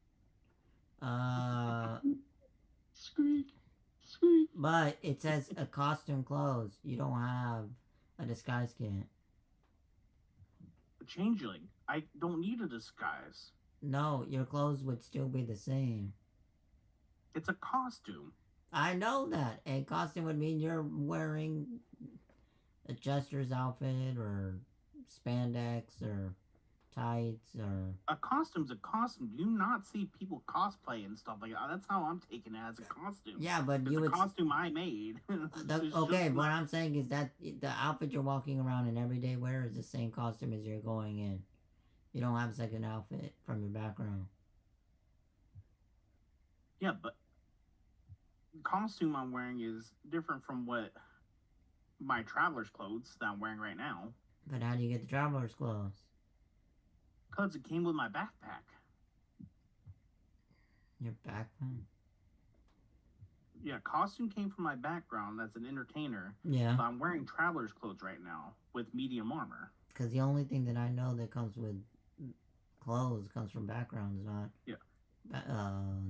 Squeak. But it says a costume clothes. You don't have a disguise kit. A changeling. I don't need a disguise. No, your clothes would still be the same. It's a costume. I know that. A costume would mean you're wearing a jester's outfit or spandex or tights or... A costume's a costume. Do you not see people cosplay and stuff like that? That's how I'm taking it, as a costume. Yeah, but It's you a would... costume I made. It's Okay, just what I'm saying is that the outfit you're walking around in everyday wear is the same costume as you're going in. You don't have a second outfit from your background. Yeah, but the costume I'm wearing is different from what my traveler's clothes that I'm wearing right now. But how do you get the traveler's clothes? Because it came with my backpack. Your backpack? Yeah, costume came from my background as an entertainer. Yeah, But I'm wearing traveler's clothes right now with medium armor. because the only thing that I know that comes with clothes comes from backgrounds, not... Yeah. Not-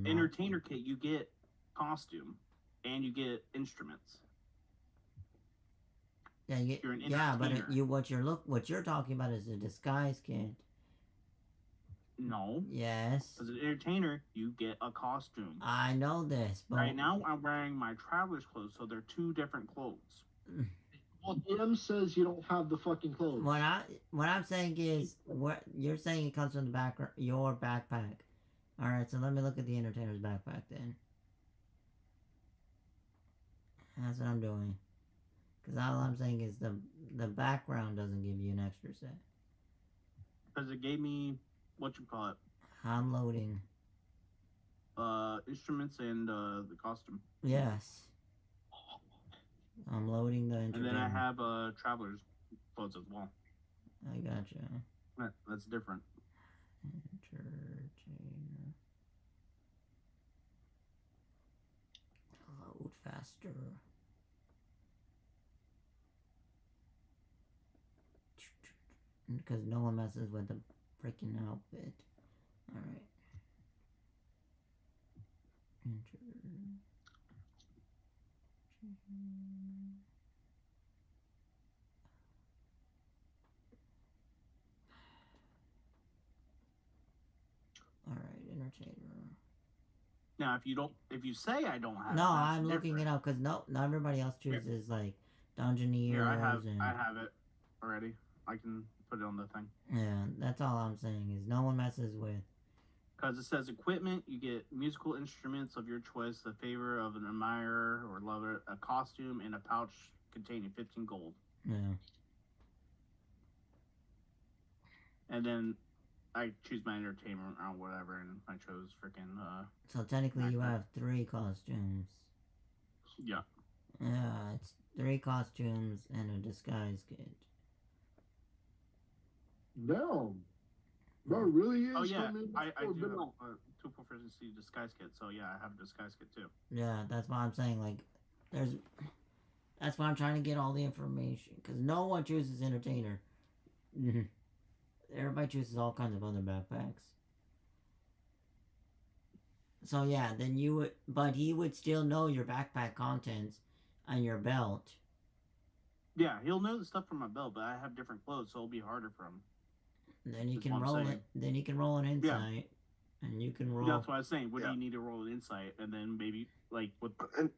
Entertainer kit, you get costume and you get instruments. Yeah, You're an yeah, but entertainer. what you're talking about is a disguise kit. No. Yes, As an entertainer, you get a costume. I know this, but Right now, I'm wearing my traveler's clothes, so they're 2 different clothes. Well, DM says you don't have the fucking clothes. what I'm saying is what you're saying it comes from the back your backpack. All right, so let me look at the entertainer's backpack then. That's what I'm doing. Because all I'm saying is the background doesn't give you an extra set. Because it gave me, whatchamacallit, I'm loading. instruments and the costume. Yes. I'm loading the And entertainer. then I have traveler's clothes as well. I gotcha. That's different. Entertainer. Load faster. Because no one messes with the freaking outfit. Alright. Enter. Alright, entertainer. Now, if you say I don't have No, it, that's I'm looking different. it up because not everybody else chooses like Dungeoneers Here, I have and it already. I can put it on the thing. yeah, that's all I'm saying is no one messes with. Because it says equipment, you get musical instruments of your choice, the favor of an admirer or lover, a costume, and a pouch containing 15 gold. Yeah. and then I choose my entertainment or whatever, and I chose freaking So technically, you backpack. have 3 costumes. Yeah. Yeah, it's 3 costumes and a disguise kit. No. Bro, really is. Oh yeah, something I so do good. have a 2 proficiency disguise kit, so yeah, I have a disguise kit too. Yeah, that's why I'm saying, like, there's... That's why I'm trying to get all the information. Because no one chooses entertainer. Everybody chooses all kinds of other backpacks. So yeah, then you would... But he would still know your backpack contents and your belt. Yeah, he'll know the stuff from my belt, but I have different clothes, so it'll be harder for him. Then he That's can what I'm roll saying. it. Then he can roll an insight. And you can roll... That's what I was saying. Would Yeah. he need to roll an insight, and then maybe like with And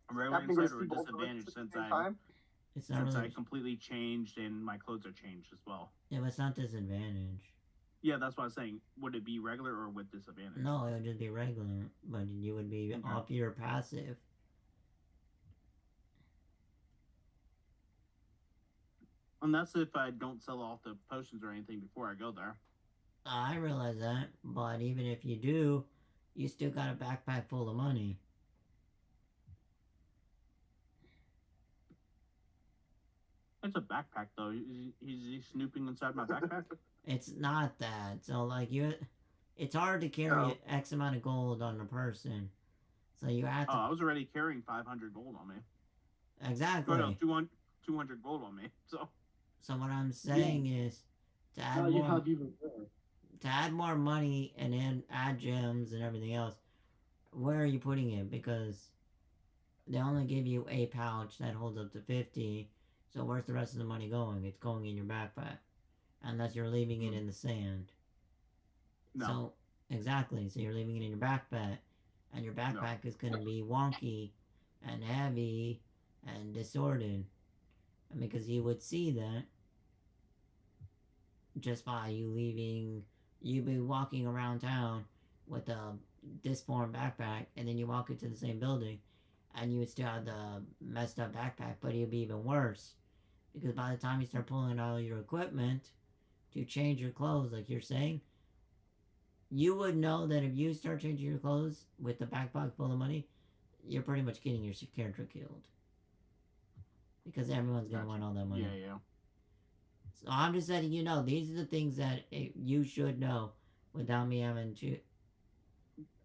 a regular having to insight or a receive both of us disadvantage at the since same I time? It's not really... completely changed and my clothes are changed as well. Yeah, but it's not disadvantage. Yeah, that's what I was saying. Would it be regular or with disadvantage? No, it would just be regular. But you would be Okay. off your passive. And that's if I don't sell off the potions or anything before I go there. I realize that, but even if you do, you still got a backpack full of money. It's a backpack though. Is he snooping inside my backpack? It's not that. So, like, it's hard to carry No. X amount of gold on a person. So you have Oh, to... I was already carrying 500 gold on me. Exactly. No, 200 gold on me. So So what I'm saying is, to Now add you more... have even more. To add more money and then add gems and everything else, where are you putting it? Because they only give you a pouch that holds up to 50, so where's the rest of the money going? It's going in your backpack. Unless you're leaving it in the sand. no. So, exactly, so you're leaving it in your backpack, and your backpack is going to be wonky and heavy and disordered. And because you would see that just by you leaving... You'd be walking around town with a disformed backpack, and then you walk into the same building, and you would still have the messed up backpack, but it would be even worse. Because by the time you start pulling out all your equipment to change your clothes, like you're saying, you would know that if you start changing your clothes with the backpack full of money, you're pretty much getting your character killed. Because everyone's going to want all that money. Yeah, yeah. So I'm just letting you know, these are the things that you should know without me having to...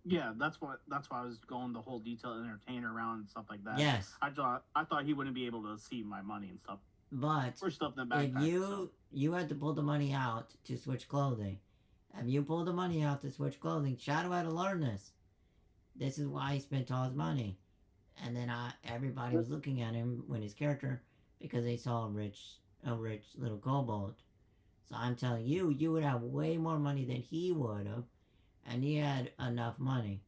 Yeah, that's why I was going the whole detail entertainer around and stuff like that. Yes, I thought he wouldn't be able to see my money and stuff. but Or stuff in the backpack. if you so. you had to pull the money out to switch clothing, if you pull the money out to switch clothing, Shadow had to learn this. This is why he spent all his money. And then everybody was looking at him when his character, because they saw a rich little kobold. So I'm telling you, you would have way more money than he would have, and he had enough money.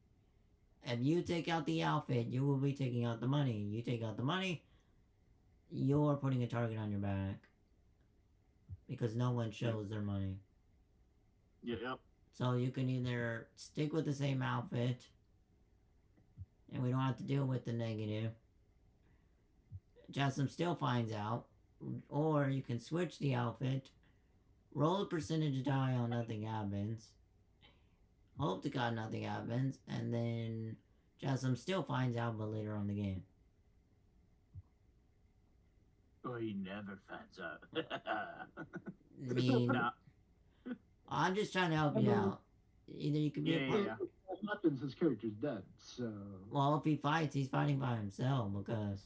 If you take out the outfit, you will be taking out the money. You take out the money, you're putting a target on your back. Because no one shows their money. Yeah, yep. So you can either stick with the same outfit, and we don't have to deal with the negative. Jasmine still finds out. Or you can switch the outfit, roll a percentage die on nothing happens, hope to God nothing happens, and then Jasmine still finds out, but later on in the game. Oh, he never finds out. I mean, Nah. I'm just trying to help you out. Either you could be a part... Yeah. What happens? His character's dead, so. Well, if he fights, he's fighting by himself, because...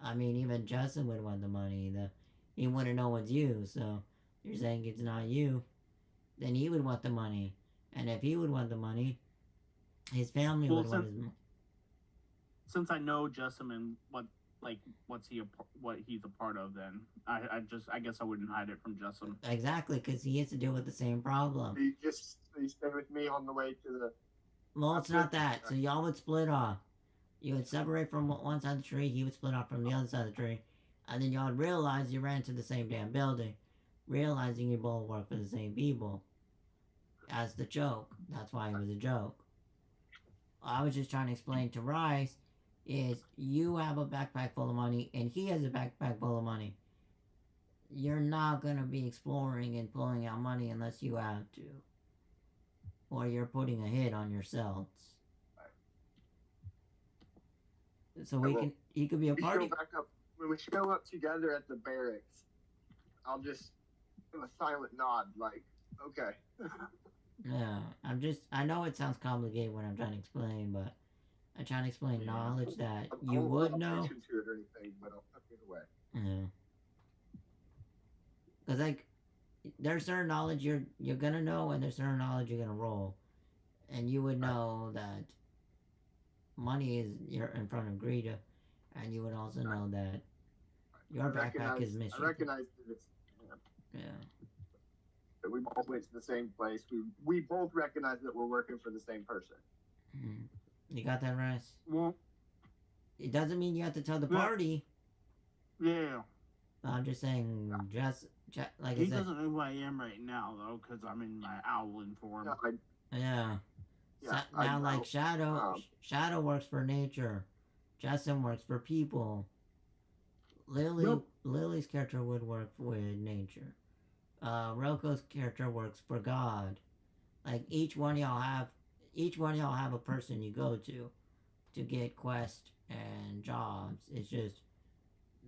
I mean, even Justin would want the money. He wouldn't know it's you, so... You're saying it's not you. Then he would want the money. And if he would want the money, his family would want his money. Since I know Justin and what he's a part of, then I guess I wouldn't hide it from Justin. Exactly, because he has to deal with the same problem. You stay with me on the way to the. Well, it's not that. So y'all would split off. You would separate from one side of the tree, he would split off from the other side of the tree. And then y'all would realize you ran to the same damn building. Realizing you both work for the same people. As the joke. That's why it was a joke. I was just trying to explain to Rice is you have a backpack full of money and he has a backpack full of money. you're not gonna be exploring and pulling out money unless you have to, or you're putting a hit on yourselves. So he could be a We party. show back up when we show up together at the barracks. I'll just give a silent nod, like, okay. Yeah, I know it sounds complicated when I'm trying to explain, but I'm trying to explain knowledge that you would know. Attention to it or anything, but I'll tuck it away. Yeah. Cause like, there's certain knowledge you're gonna know, and there's certain knowledge you're gonna roll, and you would know that money is you're in front of Greta, and you would also know that your backpack is missing. I recognize that it's. Yeah. We both went to the same place. We both recognize that we're working for the same person. You got that, Rice? Well, It doesn't mean you have to tell the Yeah. party. yeah. I'm just saying, just like I He said. doesn't know who I am right now, though, because I'm in my owling form. No, Yeah. Yeah, I Now, like know. Shadow works for nature. Justin works for people. Lily's character would work with nature. Roko's character works for God. Like each one of y'all have a person you go to get quests and jobs. It's just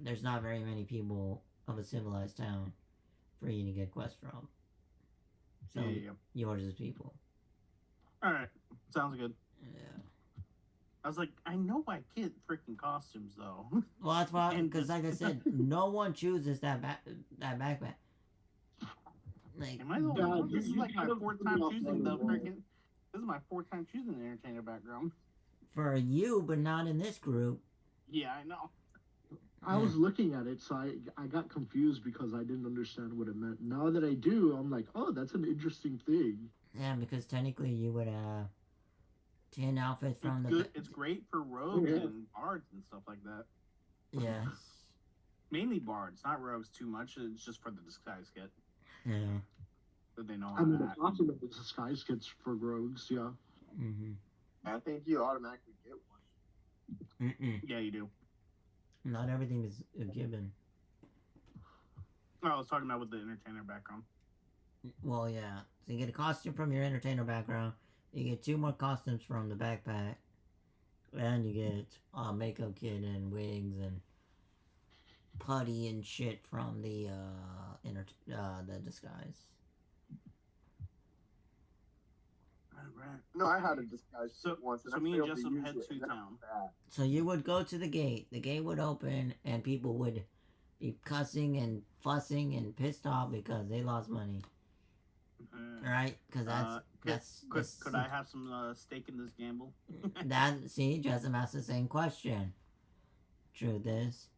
there's not very many people of a civilized town for you to get quests from. So Yeah. yours is people. All right. Sounds good. Yeah. I was like, I know I get freaking costumes, though. Well, that's why, And because like I said, no one chooses that backpack. Like, Am I the only Yeah, one? This is you like my could've fourth put time me off choosing the the wall. freaking. This is my fourth time choosing the entertainer background. for you, but not in this group. Yeah, I know. I was looking at it, so I got confused because I didn't understand what it meant. Now that I do, I'm like, oh, that's an interesting thing. Yeah, because technically you would have 10 outfits It's from the. good. It's great for rogues Yeah. and bards and stuff like that. Yes. Mainly bards, not rogues too much. It's just for the disguise kit Yeah. that they know I how mean, to it's act. awesome that the disguise kits for rogues, yeah. Mm-hmm. I think you automatically get one. Mm-mm. Yeah, you do. Not everything is a given. Oh, I was talking about with the entertainer background. Well, yeah. So you get a costume from your entertainer background. You get 2 more costumes from the backpack. And you get a makeup kit and wigs and putty and shit from the disguise. Right. No, I had a disguise So- once. And so I me and failed to Jessup use head it, to and that town. was bad. So you would go to the gate. The gate would open, and people would be cussing and fussing and pissed off because they lost money, right? Because Could I have some stake in this gamble? that. See, Justin asked the same question. Truth is,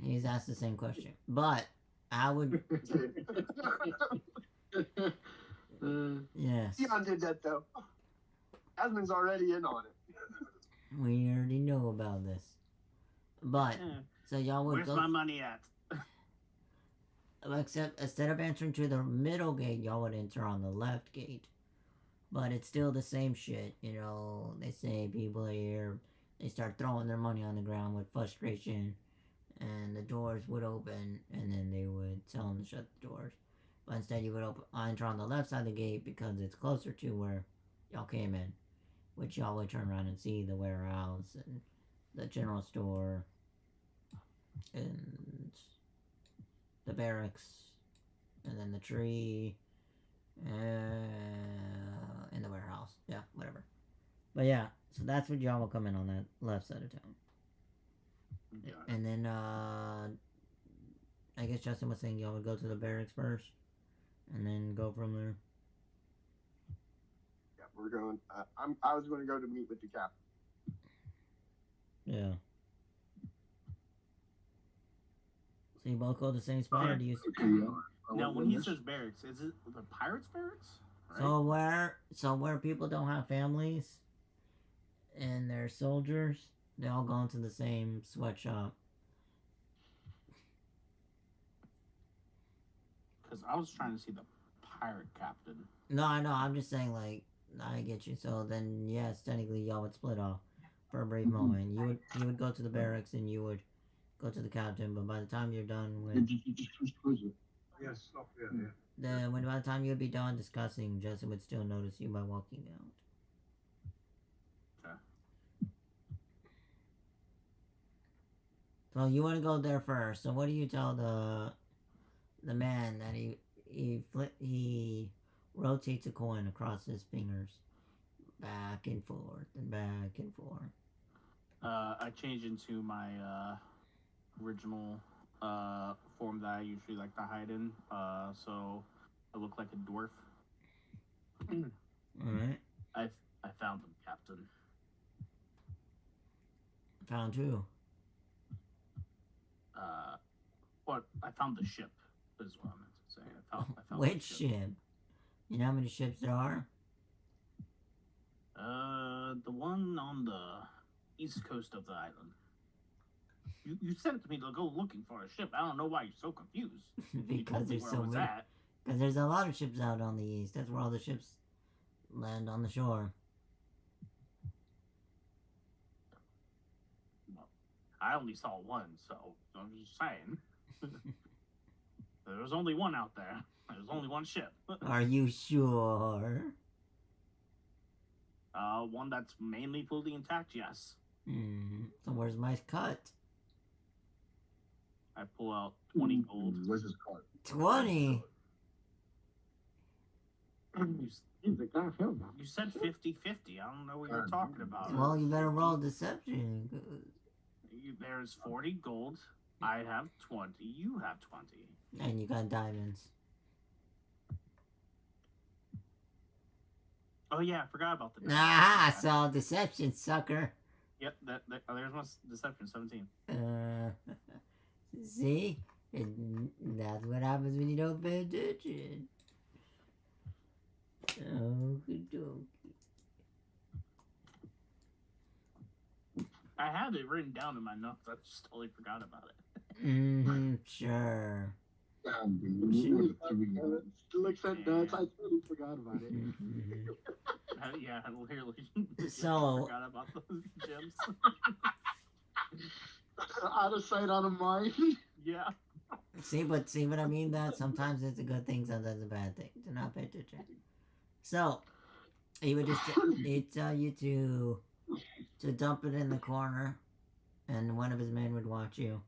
he's asked the same question, but I would. Yes, Dion did that though. Asmon's already in on it. we already know about this, but Yeah. so y'all would Where's go. my money at? Except instead of entering to the middle gate, y'all would enter on the left gate. But it's still the same shit, you know. They say people are here, they start throwing their money on the ground with frustration, and the doors would open, and then they would tell them to shut the doors. But instead, you would enter on the left side of the gate because it's closer to where y'all came in, which y'all would turn around and see the warehouse and the general store and the barracks, and then the tree, and the warehouse. Yeah, whatever. But yeah, so that's what y'all will come in on that left side of town. Yeah. And then, I guess Justin was saying y'all would go to the barracks first, and then go from there. Yeah, we're going. I was going to go to meet with the captain. Yeah. So you both go to the same spot, or do you? Okay, yeah. Now, when he says barracks, is it the pirates' barracks? Right? So where people don't have families, and they're soldiers, they all go into the same sweatshop. Because I was trying to see the pirate captain. No, I know. I'm just saying, like, I get you. So then, yes, technically, y'all would split off for a brief moment. You would go to the barracks, and you would go to the captain, but by the time you're done with You just cruise it. Yes, stop. Yeah. by the time you'd be done discussing, Justin would still notice you by walking out. So you want to go there first. So what do you tell the man that he rotates a coin across his fingers, back and forth and back and forth? I change into my original form that I usually like to hide in. So I look like a dwarf. All right. I found them, Captain. Found who? What I found the ship is what I meant to say. I found Which the ship? You know how many ships there are? The one on the east coast of the island. You sent it to me to go looking for a ship. I don't know why you're so confused. Because there's so many. At. Because there's a lot of ships out on the east. That's where all the ships land on the shore. Well, I only saw one, so I'm just saying. There was only one out there. There was only one ship. Are you sure? One that's mainly fully intact, yes. So where's my cut? I pull out 20 gold. Where's his card? 20? You said 50-50. I don't know what you're talking about. Well, you better roll deception. There's 40 gold. I have 20. You have 20. And you got diamonds. Oh yeah, I forgot about the. Ah, so deception, sucker. Yep, there's my deception. 17. See? And that's what happens when you don't pay attention. Okie dokie. I had it written down in my notes. I just totally forgot about it. Sure. Looks at nuts. I totally forgot about it. Yeah, clearly. So- I forgot about those gems. Out of sight, out of mind. Yeah. See what I mean? That sometimes it's a good thing, sometimes a bad thing. Do not pay attention. So, he would just he'd tell you to dump it in the corner, and one of his men would watch you.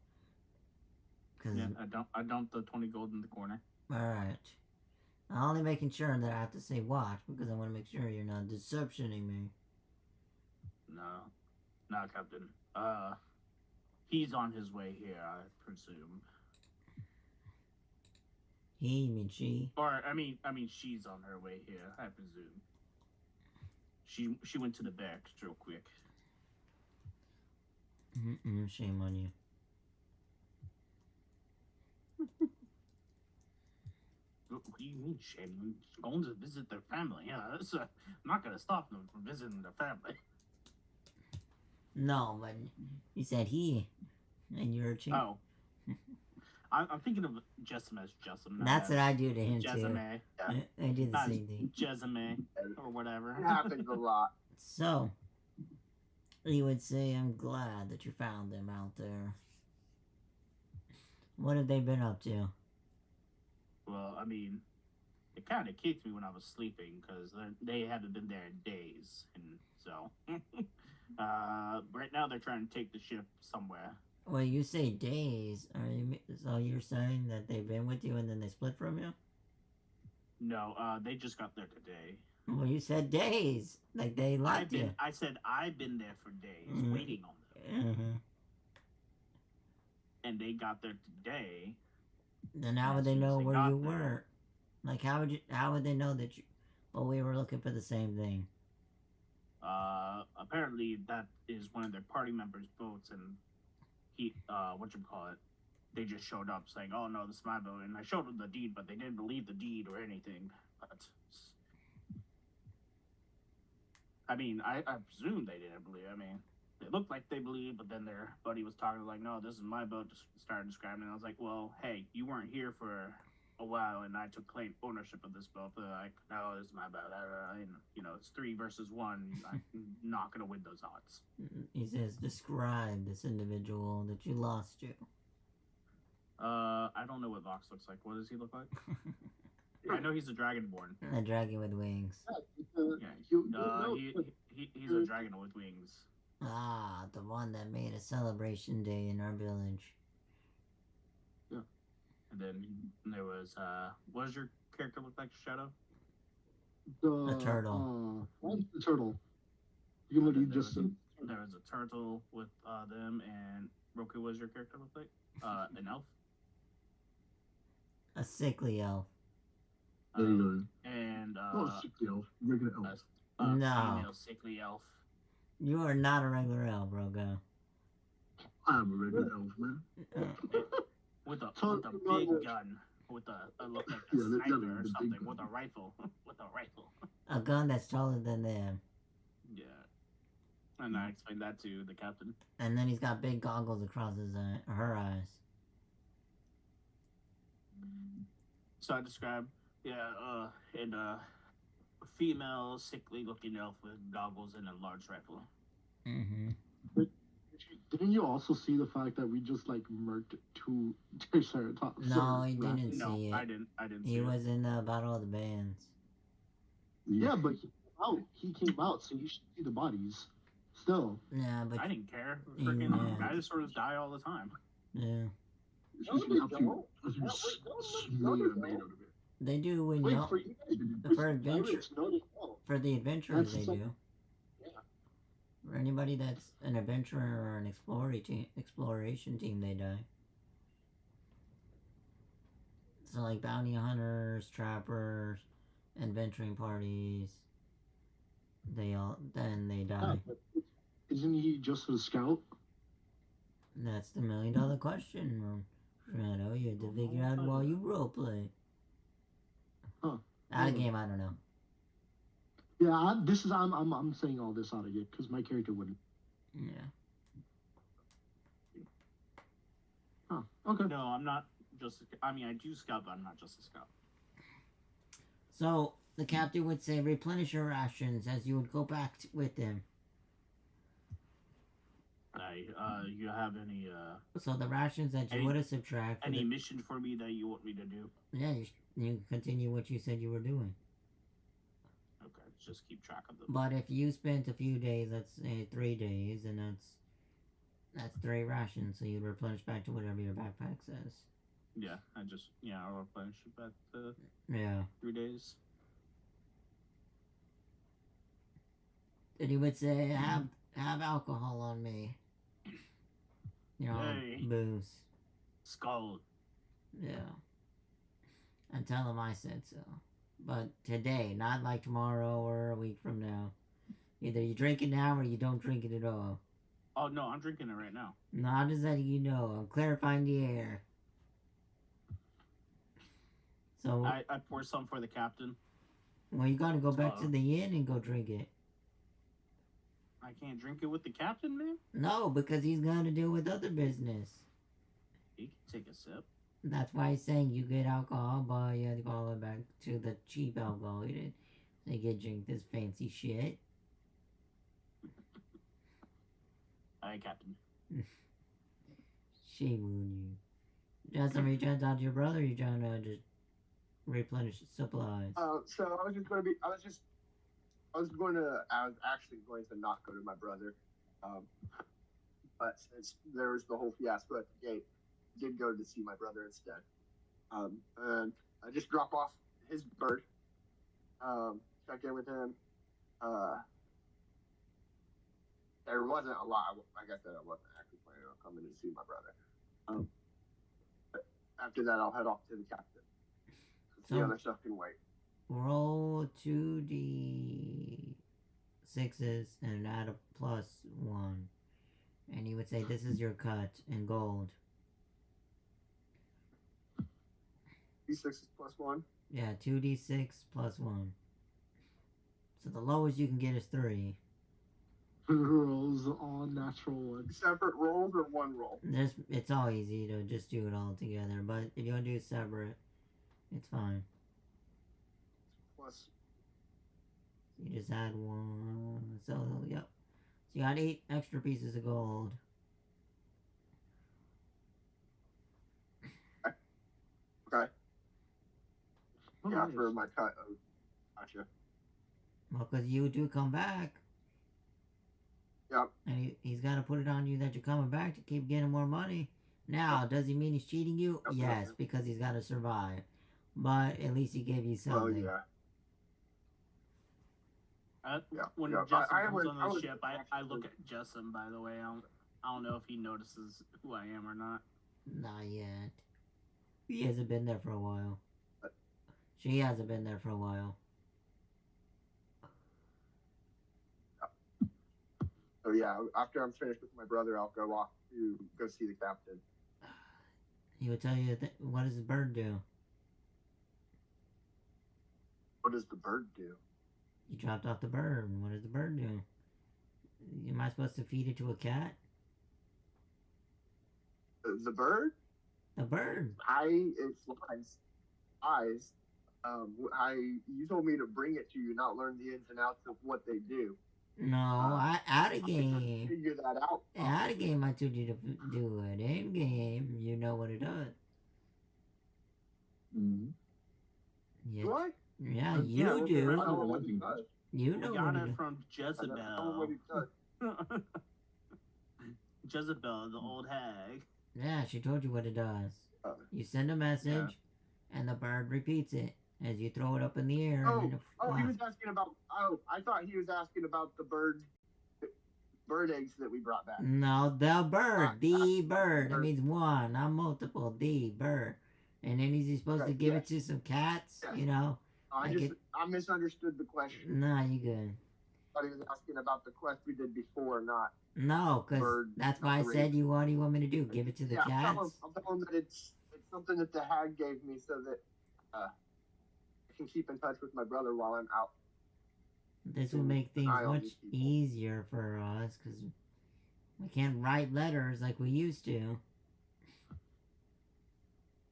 Yeah, I dumped the 20 gold in the corner. Alright. I'm only making sure that I have to say watch, because I want to make sure you're not deceptioning me. No, Captain. He's on his way here, I presume. He, you mean she? Or I mean, she's on her way here, I presume. She went to the barracks real quick. Shame on you. What do you mean, shame? Going to visit their family. Yeah, I'm not gonna stop them from visiting their family. No, but you said he, and you're a chick. Oh. I'm thinking of Jessamine as Jessamine. That's what I do to him too. Jessame. I do the same thing. Jessame, or whatever. It happens a lot. So, he would say, I'm glad that you found them out there. What have they been up to? Well, I mean, it kind of kicked me when I was sleeping because they haven't been there in days, and so right now they're trying to take the ship somewhere. Well, you say days. So you're saying that they've been with you and then they split from you? No, they just got there today. Well, you said days. Like they left you. I said I've been there for days, waiting on them, and they got there today. Then how would they know where you were? Like how would they know that you? Well, we were looking for the same thing. Apparently that is one of their party members' boats, and he, they just showed up saying, "Oh no, this is my boat," and I showed them the deed, but they didn't believe the deed or anything. But I mean, I presume they didn't believe. I mean, they looked like they believed, but then their buddy was talking like, "No, this is my boat." Just started describing it. I was like, "Well, hey, you weren't here for a while, and I took claim ownership of this belt. They're like, no, this is my belt. And, you know, it's 3 versus 1. I'm not gonna win those odds. He says, describe this individual that you lost to. I don't know what Vox looks like. What does he look like? I know he's a dragonborn. A dragon with wings. He's a dragon with wings. Ah, the one that made a celebration day in our village. Yeah. And then there was, what does your character look like, Shadow? The turtle. The turtle. You literally just said. There was a turtle with them, and Roku, what does your character look like? An elf? A sickly elf. There you go. And, Not a sickly elf, regular elf. No. Female sickly elf. You are not a regular elf, Brogo. I'm a regular elf, man. With a big gun. With a look like a sniper or something. With a rifle. With a rifle. A gun that's taller than them. Yeah. And I explained that to the captain. And then he's got big goggles across her eyes. So I described, and a female, sickly-looking elf with goggles and a large rifle. Mm-hmm. Didn't you also see the fact that we just like murked 2 Triceratops? No, he didn't No, see it. I didn't see He it. was in the Battle of the Bands. Yeah, but he came out, so you should see the bodies. Still. Yeah, but I didn't care. Freaking Yeah. dinosaurs die all the time. yeah, they do when Wait, y'all for you guys, for adventure for the adventurers they do. For anybody that's an adventurer or an exploration team, they die. So like bounty hunters, trappers, adventuring parties, they die. Isn't he just a scout? That's the $1 million question, Shadow. You have to figure out while you roleplay. Huh. Out of game, I don't know. Yeah, I'm saying all this out of it because my character wouldn't. Yeah. Huh. Okay. No, I'm not just. I mean, I do scout, but I'm not just a scout. So the captain would say, replenish your rations as you would go back with him. You have any So the rations that you would have subtracted. any mission for me that you want me to do? Yeah, you continue what you said you were doing. Okay, just keep track of them. But if you spent a few days, let's say 3 days, and that's 3 rations, so you replenish back to whatever your backpack says. Yeah, I'll replenish it back to Yeah. 3 days. And he would say, have alcohol on me. You know, Hey. booze. Skull. Yeah. And tell him I said so. But today, not like tomorrow or a week from now. Either you drink it now or you don't drink it at all. Oh no, I'm drinking it right now. No, I'm just letting you know. I'm clarifying the air. So, I pour some for the captain. well, you gotta go back to the inn and go drink it. I can't drink it with the captain, man. No, because he's gonna deal with other business. He can take a sip. That's why he's saying you get alcohol, but you have to call it back to the cheap alcohol. You didn't say get drink this fancy shit. Alright, captain. Shame on you. Justin, are you trying to talk to your brother or are you trying to just replenish supplies? So I was actually going to not go to my brother, but since there was the whole fiasco at the gate, I did go to see my brother instead. And I just drop off his bird, check in with him. There wasn't a lot. Like I said, I wasn't actually planning on coming to see my brother. But after that, I'll head off to the captain. The other stuff can wait. Roll 2d6s and add a +1. And he would say, this is your cut in gold. D6 is +1. Yeah, 2d6 +1. So the lowest you can get is 3. Rolls on natural ones. Separate rolls or one roll? It's all easy to just do it all together. But if you want to do it separate, It's fine. Plus, You just add one. So, yep. So you got 8 extra pieces of gold. okay. Yeah, Nice. for my cut. Oh, gotcha. Well, because you do come back. Yep. And he's got to put it on you that you're coming back to keep getting more money. Now, does he mean he's cheating you? Yep. Yes, because he's got to survive. But at least he gave you Well, something. yeah. Yeah, When yeah. Jessup I comes was- on I the was ship, I actually- look at Jessup, by the way. I don't know if he notices who I am or not. Not yet. He hasn't been there for a while. She hasn't been there for a while. So yeah, after I'm finished with my brother, I'll go off to go see the captain. He would tell you, what does the bird do? What does the bird do? You dropped off the bird. What does the bird do? Am I supposed to feed it to a cat? The bird? The bird. It flies. You told me to bring it to you, not learn the ins and outs of what they do. No, out of I game. figure that out. Out of game, I told you to do it. In game, you know what it does. Mm-hmm. Yeah, Do I? yeah, Yeah, you well, I do. don't know what he does. You We know got what it it does. from I don't know what Jezebel. he does. Jezebel, the old hag. Yeah, she told you what it does. You send a message, and the bird repeats it as you throw it up in the air. and then it Oh, he flies. was asking about. Oh, I thought he was asking about the bird eggs that we brought back. No, the bird. The bird. That bird. means one, not multiple. The bird. And then is he supposed to Right, give yes. it to some cats? Yes. You know? I misunderstood the question. Nah, you good. I thought he was asking about the quest we did before, not. No, because Bird that's why I operation. said what do you want me to do? Give it to the Yeah, cats? I'll tell him that it's something that the hag gave me so that I can keep in touch with my brother while I'm out. This will make things eye on much these people. easier for us because we can't write letters like we used to.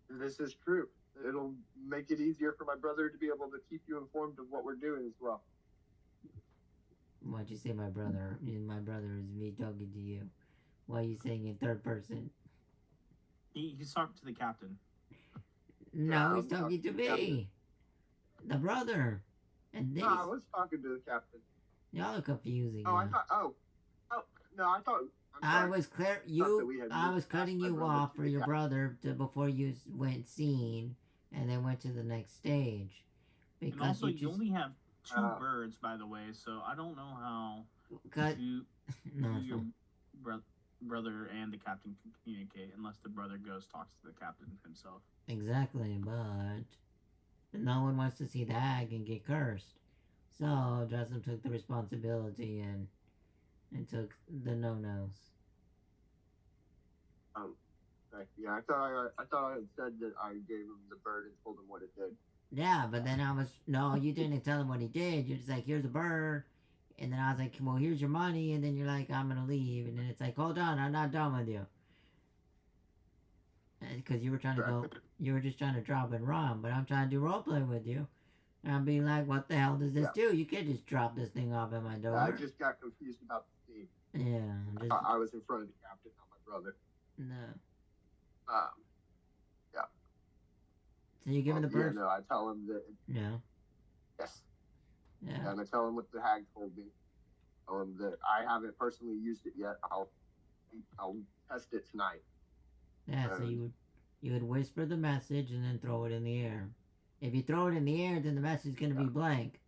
This is true. It'll make it easier for my brother to be able to keep you informed of what we're doing as well. Why'd you say my brother? My brother is me talking to you. Why are you saying in third person? He's talking to the captain. No, Yeah, he's I'm talking talking to to me. The brother. And this. No, I was talking to the captain. Y'all are confusing Oh, I me. thought. Oh, no, I thought. I'm I sorry. was clear. thought that we had I was moved cutting past my you brother off to for the your captain. brother before you went scene, and then went to the next stage. And Because also, you you just only have two Oh. birds, by the way, so I don't know how cut. you, No, you it's your fine. brother and the captain can communicate, unless the brother goes talks to the captain himself. Exactly, but no one wants to see the hag and get cursed. So Justin took the responsibility and took the no-nos. Okay, yeah, I thought I had said that I gave him the bird and told him what it did. Yeah, but then no, you didn't tell him what he did. You're just like, here's a bird. And then I was like, well, here's your money. And then you're like, I'm going to leave. And then it's like, hold on, I'm not done with you. Because you were trying to you were just trying to drop and run. But I'm trying to do roleplay with you. And I'm being like, what the hell does this do? You can't just drop this thing off at my door. I just got confused about the scene. Yeah, I'm just, I was in front of the captain, not my brother. no. Yeah. So you give him the bird? Yeah, no, I tell him that. Yeah. Yes. Yeah. And I tell him what the hag told me. Tell him that I haven't personally used it yet. I'll test it tonight. Yeah, so you would whisper the message and then throw it in the air. If you throw it in the air, then the message is going to be blank.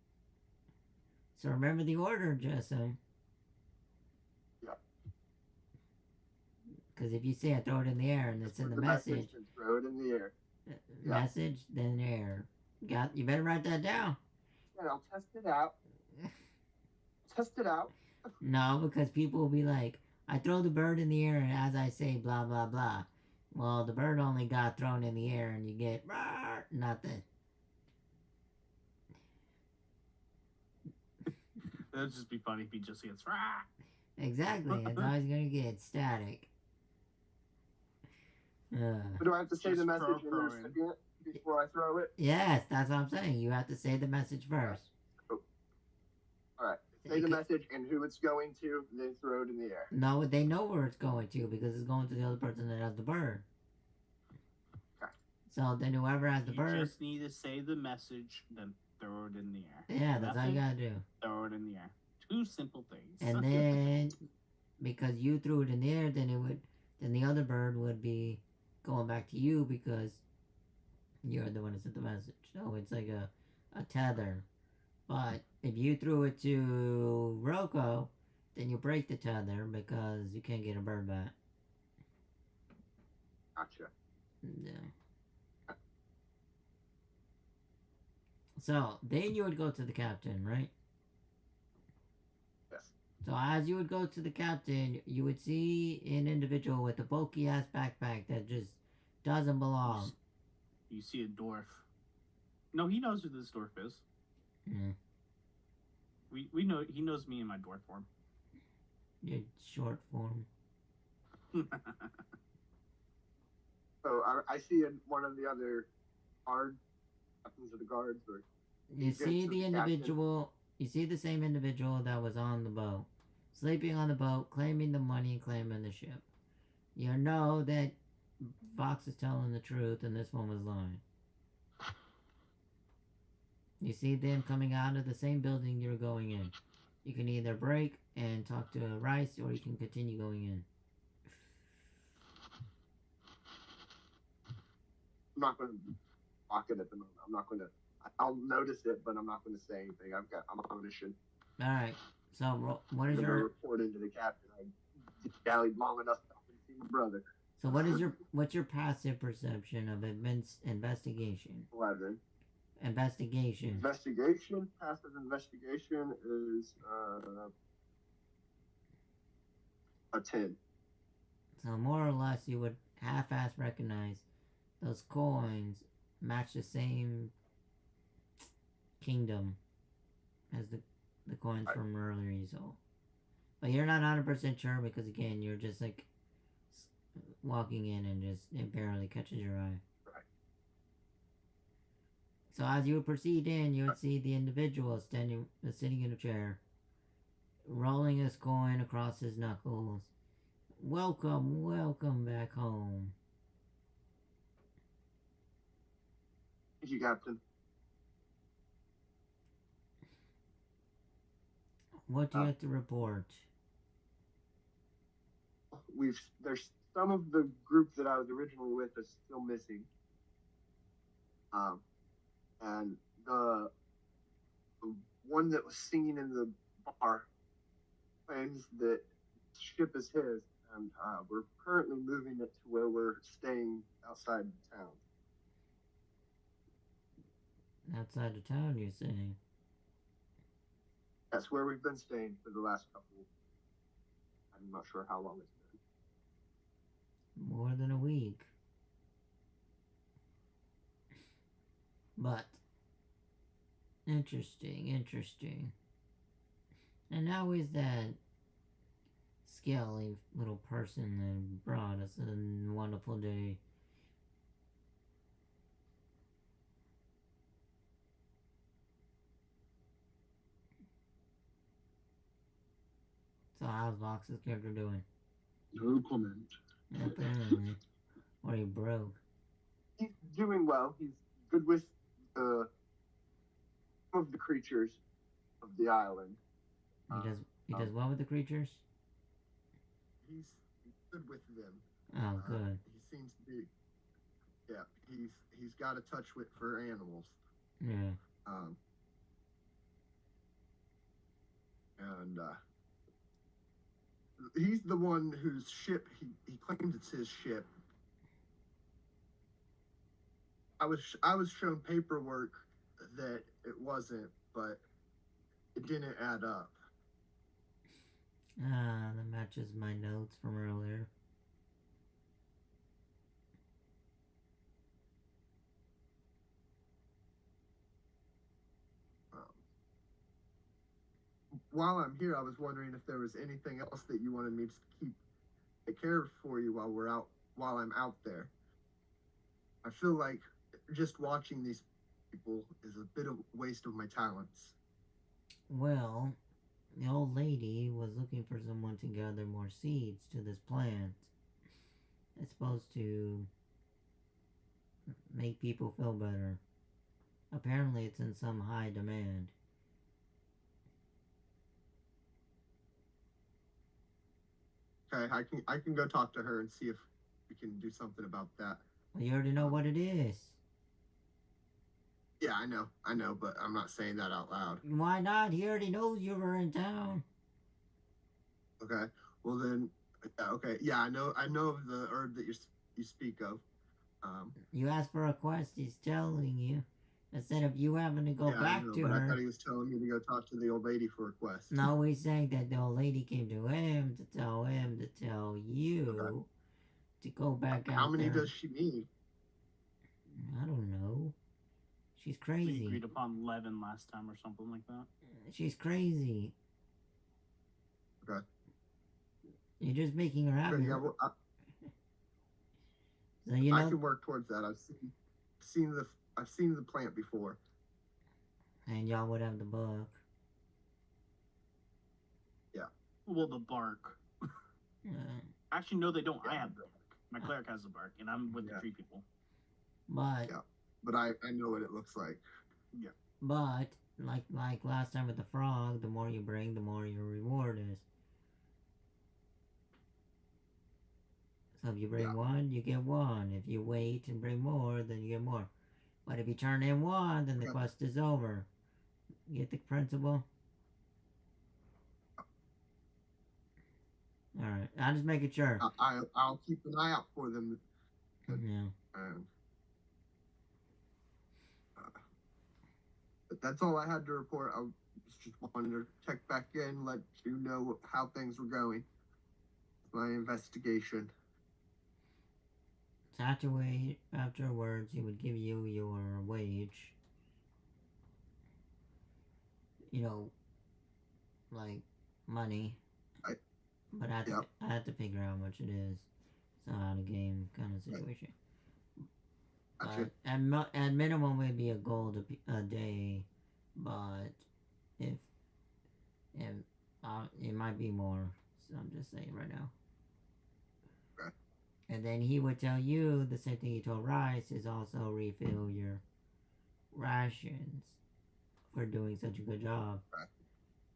So remember the order, Jessam. Yeah. Because if you say I throw it in the air and it's in the message, and throw it in the air. Yeah. message, then air. You better write that down. And I'll test it out. Test it out. No, because people will be like, I throw the bird in the air and as I say blah blah blah. Well, the bird only got thrown in the air and you get nothing. That'd just be funny if he just gets rah. Exactly. It's always going to get static. But do I have to say Just the message in the throwing. recipient? before I throw it? Yes, that's what I'm saying. You have to say the message first. All right. Say the message and who it's going to, then throw it in the air. No, they know where it's going to because it's going to the other person that has the bird. Okay. So then whoever has the bird. You just need to say the message, then throw it in the air. Yeah, that's all you gotta do. Throw it in the air. Two simple things. And then, because you threw it in the air, then the other bird would be going back to you because you're the one that sent the message. So it's like a tether. But if you threw it to Rocco, then you break the tether because you can't get a bird back. Gotcha. Yeah. So then you would go to the captain, right? Yes. So as you would go to the captain, you would see an individual with a bulky ass backpack that just doesn't belong. You see a dwarf. No, he knows who this dwarf is. Mm. We know he knows me in my dwarf form. Your short form. So I see one of the other captains of the guards, or You see the individual. You see the same individual that was on the boat, sleeping on the boat, claiming the money, claiming the ship. You know that Fox is telling the truth, and this one was lying. You see them coming out of the same building you're going in. You can either break and talk to Rice, or you can continue going in. I'm not going to block it at the moment. I'm not going to. I'll notice it, but I'm not going to say anything. I'm on a mission. All right. So what is I'm your report into the captain? I dallied long enough to see my brother. So what's your passive perception of investigation? 11. Investigation. Investigation. Passive investigation is a 10. So more or less, you would half-ass recognize those coins match the same kingdom as the coins from earlier you saw. But you're not 100% sure because again, you're just like walking in and just it barely catches your eye. Right. So as you would proceed in, you would see the individual sitting in a chair, rolling his coin across his knuckles. Welcome, welcome back home. Thank you, Captain. What do you have to report? There's some of the group that I was originally with is still missing. And the one that was singing in the bar claims that the ship is his, and we're currently moving it to where we're staying outside the town. Outside of town, you're saying? That's where we've been staying for the last couple. I'm not sure how long it's been. More than a week. But interesting. And how is that scaly little person that brought us a wonderful day? So how's Vox's character doing? No comment. Apparently. Or he broke. He's doing well. He's good with some of the creatures of the island. He does well with the creatures? He's good with them. Oh, good. He seems to be. Yeah, he's got a touch for animals. Yeah. And he's the one whose ship he claims it's his ship. I was shown paperwork that it wasn't, but it didn't add up. That matches my notes from earlier. While I'm here, I was wondering if there was anything else that you wanted me to take care of for you while I'm out there. I feel like just watching these people is a bit of a waste of my talents. Well, the old lady was looking for someone to gather more seeds to this plant. It's supposed to make people feel better. Apparently, it's in some high demand. Okay, I can go talk to her and see if we can do something about that. Well, you already know what it is. Yeah, I know, but I'm not saying that out loud. Why not? He already knows you were in town. Okay, well then, okay, yeah, I know of the herb that you speak of. You asked for a quest, he's telling you. Instead of you having to go yeah, back I know, to but her. I thought he was telling me to go talk to the old lady for a quest. No, he's saying that the old lady came to him to tell you Okay. to go back out How many there. does she need? I don't know. She's We crazy. agreed upon 11 last time or something like that. She's crazy. Okay. You're just making her happy. Okay, yeah, well, So you I know, can work towards that. I've seen the plant before. and y'all would have the book. Well, the bark. Actually, no, they don't. I have the bark. My cleric has the bark, and I'm with the Yeah. tree people. But Yeah. But I know what it looks like. but like last time with the frog, the more you bring, the more your reward is. So if you bring Yeah. one, you get one. If you wait and bring more, then you get more. But if you turn in one, then the Okay. quest is over. You get the principle? Alright, I'm just making sure. I'll keep an eye out for them. Yeah. But that's all I had to report. I just wanted to check back in, let you know how things were going. My investigation. So afterwards, he would give you your wage. You know, like money. But I had to figure out how much it is. It's not a game kind of situation. Gotcha. At minimum, it'd be a gold a day, but if it might be more. So I'm just saying right now. Okay. And then he would tell you the same thing he told Rice is also refill your rations for doing such a good job. Okay.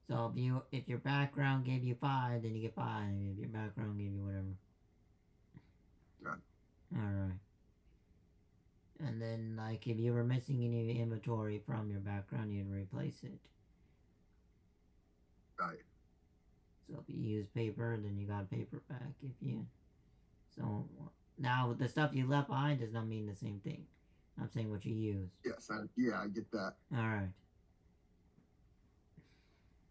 So if your background gave you 5, then you get 5. If your background gave you whatever. Right. Alright. And then, like, if you were missing any inventory from your background, you'd replace it. Right. So if you use paper, then you got paper back. If you... So, now, the stuff you left behind does not mean the same thing. I'm saying what you use. Yes, I get that. Alright.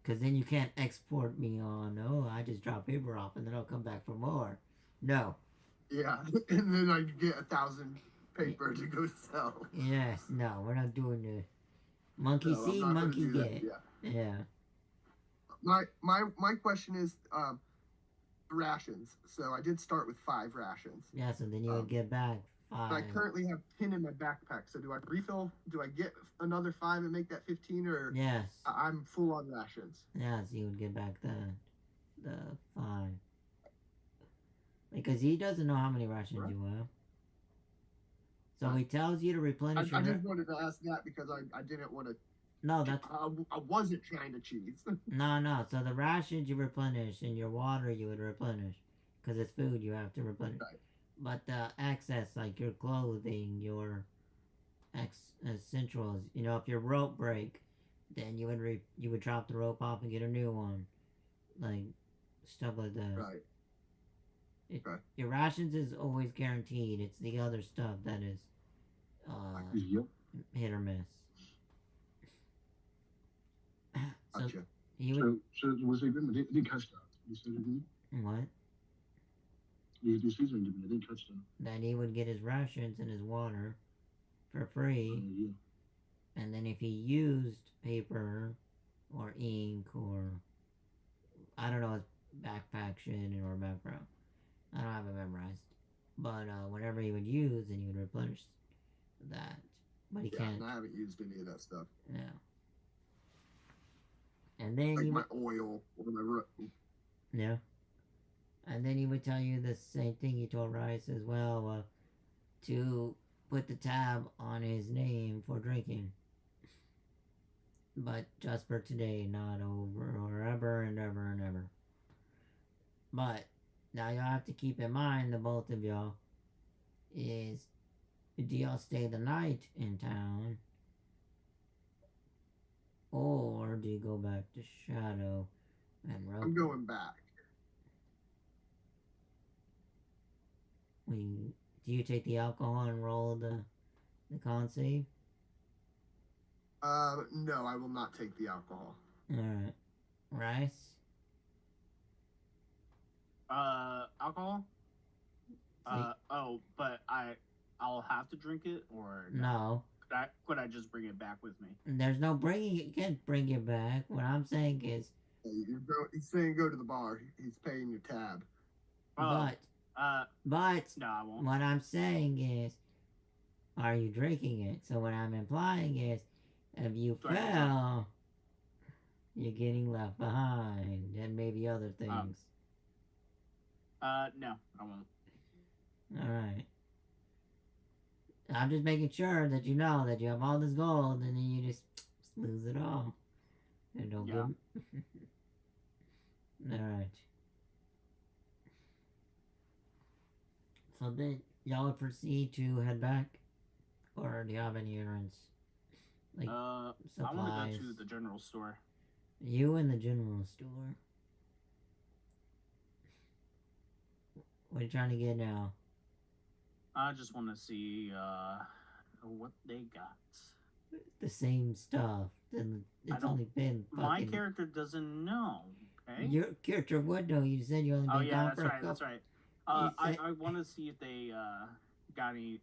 Because then you can't export me on, oh, I just drop paper off and then I'll come back for more. No. Yeah, and then I get 1,000 paper to go sell. Yes, no, we're not doing the monkey No, I'm see, not gonna monkey do that, get. Yeah. Yeah. My question is rations. So I did start with 5 rations. Yeah, so then you would get back 5. But I currently have 10 in my backpack. So do I refill? Do I get another 5 and make that 15, or Yes. I'm full on rations? Yes, you would get back the 5. Because he doesn't know how many rations Right. you have. So he tells you to replenish I your... just wanted to ask that because I didn't want to. No, that's... I wasn't trying to cheat. No. So the rations you replenish and your water you would replenish. Because it's food you have to replenish. Right. But the excess, like your clothing, your essentials, you know, if your rope break, then you would drop the rope off and get a new one. Like, stuff like that. Right. Right. Your rations is always guaranteed. It's the other stuff that is Yep. hit or miss. So Gotcha. he would... So was it Grimm? I didn't catch that. You said it, didn't you? What? You season Grimm. I didn't catch that. That he would get his rations and his water for free. Yeah. And then if he used paper or ink or... I don't know his backpack shit or background. I don't have it memorized. But whatever he would use, then he would replenish that, but he Yeah, can't. and I haven't used any of that stuff. Yeah. And then Like he my would, oil or my yeah. And then he would tell you the same thing he told Rice as well, to put the tab on his name for drinking. But just for today, not over or ever and ever and ever. But now y'all have to keep in mind, the both of y'all, is do y'all stay the night in town, or do you go back to Shadow and Roku? I'm going back. Do you take the alcohol and roll the con save? No, I will not take the alcohol. Alright. Rice? Alcohol? But I'll have to drink it, or No. Could I just bring it back with me? There's no bringing it. You can't bring it back. What I'm saying is... He's saying go to the bar. He's paying your tab. But no, I won't. what I'm saying is, are you drinking it? So what I'm implying is, if you fail, you're getting left behind, and maybe other things. No, I won't. Alright. I'm just making sure that you know that you have all this gold, and then you just lose it all. And don't Yeah. give... Alright. So then, y'all would proceed to head back? Or do you have any errands? Like, I supplies? want to go to the general store. You in the general store? What are you trying to get now? I just want to see what they got. The same stuff. Then it's only been My fucking... character doesn't know. Okay. Your character would know. You said you only been gone that's for a right. couple... That's right. I want to see if they got any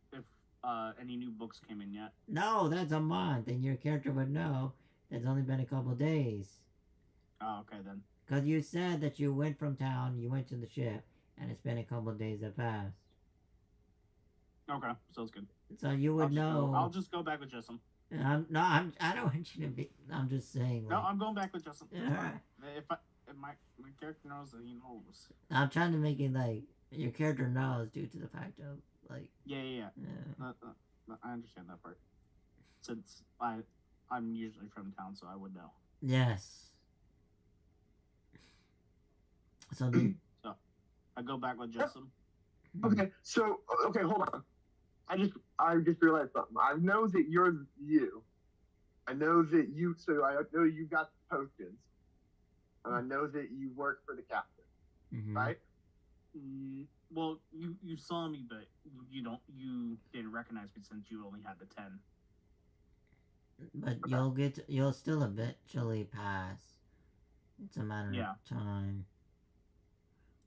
new books came in yet. No, that's a month, and your character would know. It's only been a couple days. Oh, okay then. Because you said that you went from town, you went to the ship, and it's been a couple days that passed. Okay, sounds good. So you would know. I'll just go back with Jessamine. I don't want you to be. I'm just saying. No, Like, I'm going back with Jessamine. Alright. If my character knows that he knows. I'm trying to make it like your character knows due to the fact of like. Yeah. I understand that part. Since I'm usually from town, so I would know. Yes. So then. I go back with Jessamine. Okay, so hold on. I just realized something. I know that you're you. I know that you. So I know you got the potions, and I know that you work for the captain, right? Well, you saw me, but you didn't recognize me since you only had the 10. But you'll still eventually pass. It's a matter of time.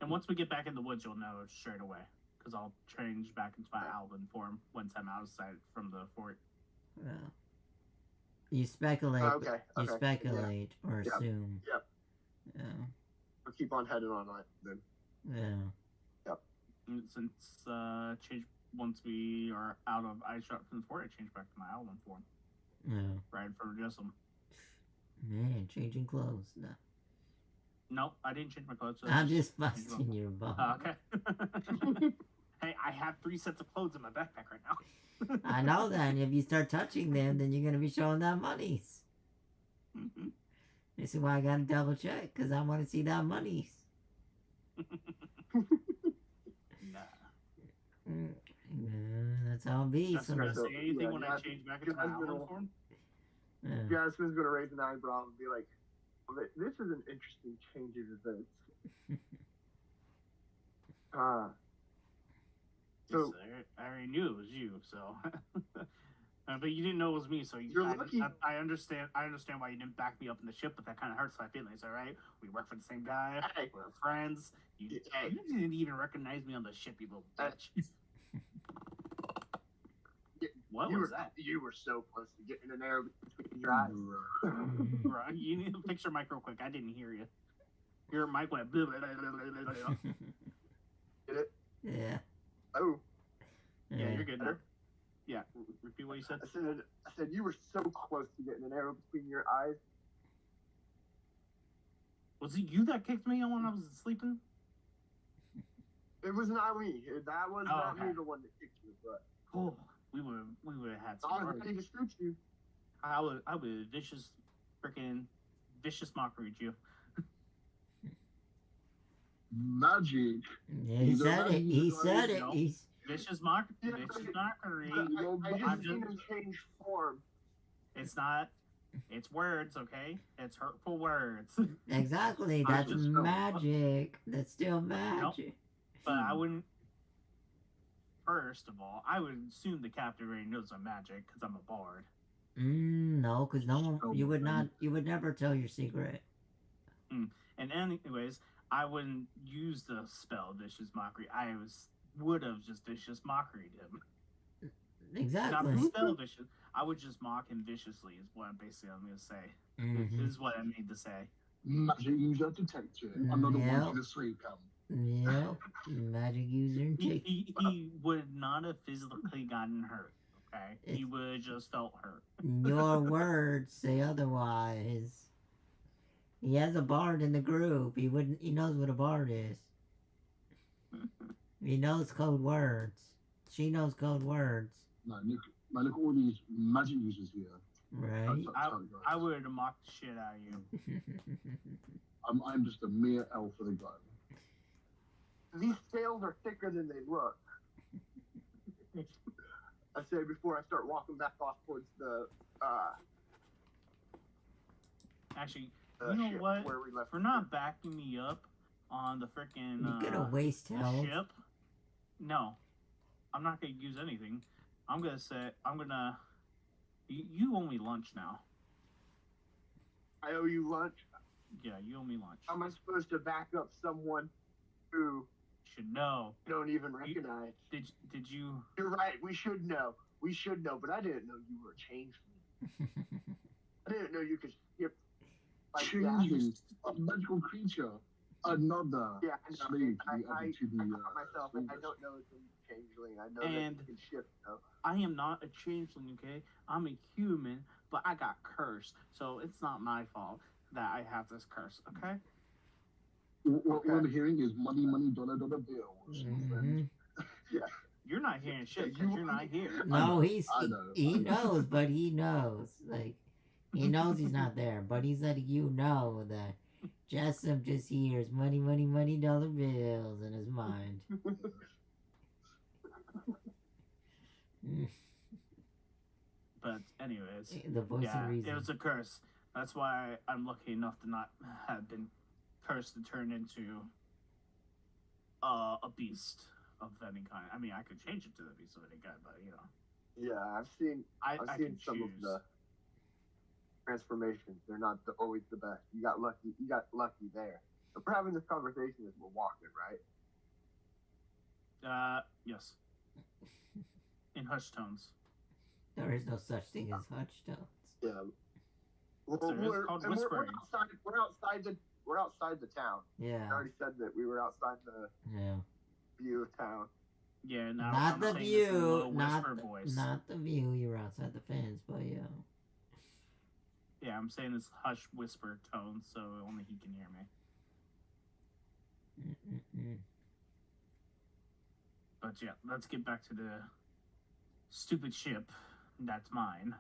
And once we get back in the woods, you'll know straight away. Because I'll change back into my Alvin form once I'm outside from the fort. Well, you speculate. Okay. You speculate or Yep. assume. Yep. Yeah. We'll keep on heading on it then. Yeah. And since once we are out of Eyeshot from the fort, I change back to my Alvin form. Yeah. Right in front of Jessamine. Man, changing clothes. No. Nope, I didn't change my clothes. So I'm just busting your balls. Okay. Hey, I have 3 sets of clothes in my backpack right now. I know that, and if you start touching them, then you're gonna be showing that monies. This is why I gotta double check, because I want to see that monies. That's how it be. Just gonna say anything when I change back into my Alvin form? Jasmine's gonna raise an eyebrow and be like, well, "This is an interesting change of events." So I already knew it was you, so. But you didn't know it was me, so You're lucky. I understand. I understand why you didn't back me up in the ship, but that kind of hurts my feelings. All right, we work for the same guy. Hey. We're friends. You didn't even recognize me on the ship, you little bitch. What was that? You were so close to getting an arrow between your eyes. Bro, you need to fix your mic real quick. I didn't hear you. Your mic went. Blah, blah, blah, blah, blah. Get it? Yeah. Oh. Yeah, you're good now. Yeah, repeat what you said. I said you were so close to getting an arrow between your eyes. Was it you that kicked me when I was sleeping? It was not me. That was not me, the one that kicked you. But we would have had I some. was ready to shoot you. I would vicious mockery at you. Magic. Yeah, he said it. He said it. No. He's Vicious mockery. Vicious mockery. I just seen him change form. It's not. It's words, okay? It's hurtful words. exactly. That's magic. That's still magic. But I wouldn't. First of all, I would assume the captain already knows I'm magic because I'm a bard. No, because no one. You would not. You would never tell your secret. And anyways, I wouldn't use the spell vicious mockery. Would have just vicious mockered him. Exactly. Not the spell vicious. I would just mock him viciously. Is what I'm going to say. This is what I need to say. Magic user detected. Another one to the sleep camp. Yep. Magic user. He would not have physically gotten hurt. Okay. He would have just felt hurt. Your words say otherwise. He has a bard in the group. He knows what a bard is. He knows code words. She knows code words. No, look at all these magic users here. Right. I would have mocked the shit out of you. I'm just a mere elf for the guy. These scales are thicker than they look. I say before I start walking back off towards the Actually, you know what? Where we left For not backing me up on the freaking You're gonna waste health. ship. No, I'm not gonna use anything. I'm gonna. You owe me lunch now. I owe you lunch. Yeah, you owe me lunch. How am I supposed to back up someone who Should know. don't even recognize? Did you? You're right. We should know. We should know. But I didn't know you were a changeling. I didn't know you could skip like Changing that. a magical creature. Another Yeah, I know. slave I added to the caught myself. I service. don't know it's a changeling. I know And- that you can shift though. I am not a changeling, okay? I'm a human, but I got cursed, so it's not my fault that I have this curse, okay? What I'm hearing is money, dollar bills. You're not hearing shit because you're not here. No, I know. he knows, but he knows. Like, he knows he's not there, but he's letting you know that Jessup just hears money, dollar bills in his mind. But anyways, The voice of reason. it was a curse. That's why I'm lucky enough to not have been cursed to turn into a beast of any kind. I mean, I could change it to the beast of any kind, but you know, Yeah, I've seen I seen can some choose. of the transformations. They're not always the best. You got lucky. You got lucky there. But we're having this conversation as we're walking, right? Yes. In hushed tones. There is no such thing as hushed tones. Yeah. Well, So it's called whispering. We're outside the town. Yeah. I already said that we were outside the Yeah. view of town. Yeah, now Not I'm the saying this in a view. low Not whisper voice. not the view. You're outside the fence, but yeah. Yeah, I'm saying this hush whisper tone, so only he can hear me. Mm-mm-mm. But yeah, let's get back to the stupid ship. That's mine,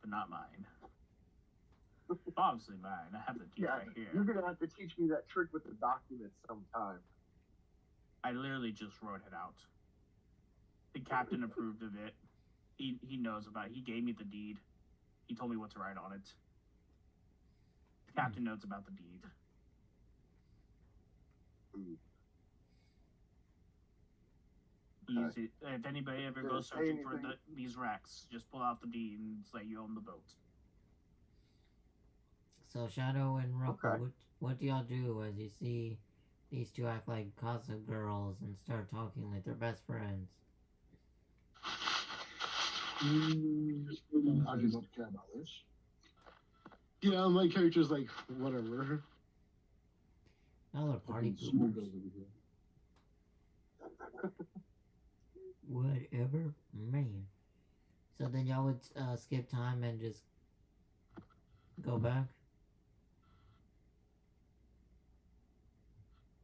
but not mine. Obviously mine. I have the deed Yeah, right you're here. gonna have to teach me that trick with the documents sometime. I literally just wrote it out. The captain approved of it. He knows about it. He gave me the deed. He told me what to write on it. The captain knows about the deed. Use it. If anybody ever Did it goes say searching for anything? these wrecks, just pull out the deed and say you own the boat. So Shadow and Ruffle, Okay. what do y'all do as you see these two act like gossip girls and start talking like they're best friends? I do not care about this. Yeah, my character's like, whatever. Y'all are party Small poopers. girls over here. Whatever, man. So then y'all would skip time and just go back?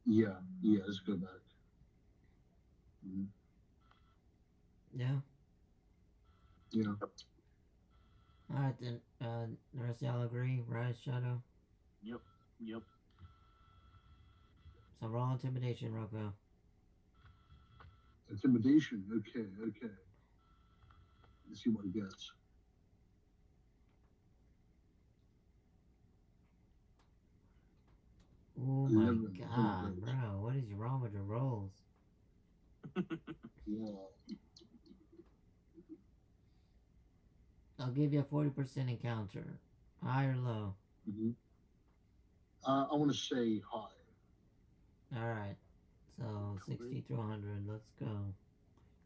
Yeah, let's go back. Mhm. Yeah. Yeah. Alright then, the rest of y'all agree, right, Shadow? Yep. So roll intimidation, Rocco. Intimidation. Okay. Let's see what he gets. Oh my 11. god, bro, what is wrong with your rolls? Yeah. I'll give you a 40% encounter. High or low? Mm-hmm. I want to say high. Alright. So 60 to 100, let's go.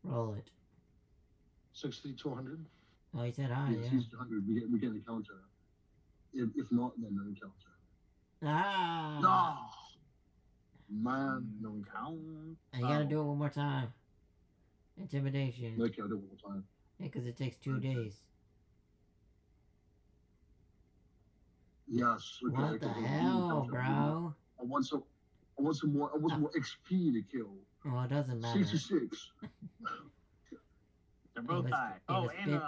Roll it. 60 to 100. Oh, he said high, Yeah, yeah. 60 to 100. We get an encounter. If not, then no encounter. Ah! No! Man, no encounter. Count. And you gotta do it one more time. Intimidation. Okay, I'll do it one more time. Yeah, because it takes 2 days. Yes. Okay, What the okay, hell, encounter. bro? I want some more XP to kill. Well, it doesn't matter. 66. They're both high.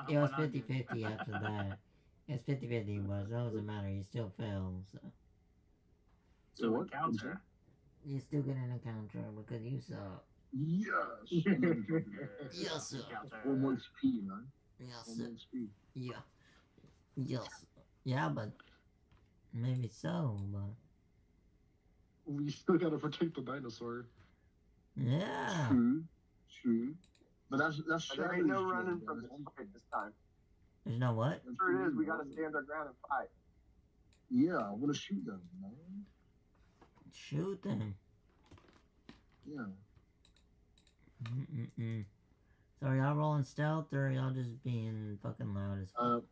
It was 50-50 after that. It's 50-50 was. It doesn't matter. You still fail. So What? encounter. You still get an encounter because you suck. Yes. Yes, sir. Encounter. One more XP, man. Yes, One sir. more XP. Yeah. Yes. Yeah, but maybe so, but We still gotta protect the dinosaur. yeah. True. But that's There ain't no Shadow's running job, from man. this fight this time. There's no what? That's Sure it is. cool, We gotta man. stand our ground and fight. Yeah, I want to shoot them, man. Shoot them. Yeah. Mm-mm-mm. So are y'all rolling stealth or are y'all just being fucking loud as fuck?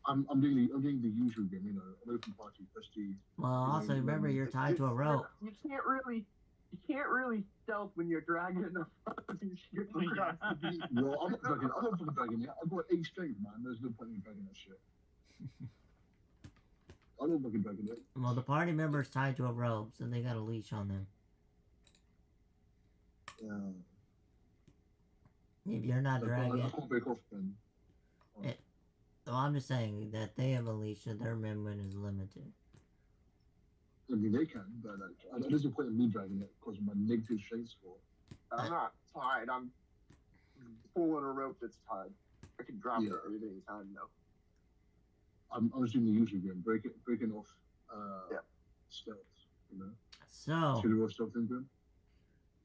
I'm doing the usual game, you know, an open party, prestige. Well, also remember you're tied to a rope. You can't really stealth when you're dragging a fucking ship across the beach. Well, I'm not fucking dragging it. I've got 8 strength, man. There's no point in dragging that shit. I'm not fucking dragging it. Well, the party member's tied to a rope, so they got a leash on them. If you're not I dragging, can't break off then. well, I'm just saying that they have a leash, so their movement is limited. I mean, they can, but there's no point in me dragging it because of my negative strength score. I'm not tied. I'm pulling a rope that's tied. I can drop it at any time though. I'm just doing the usual game, breaking off stealth, you know? So, Should we roll stealth in, Grim?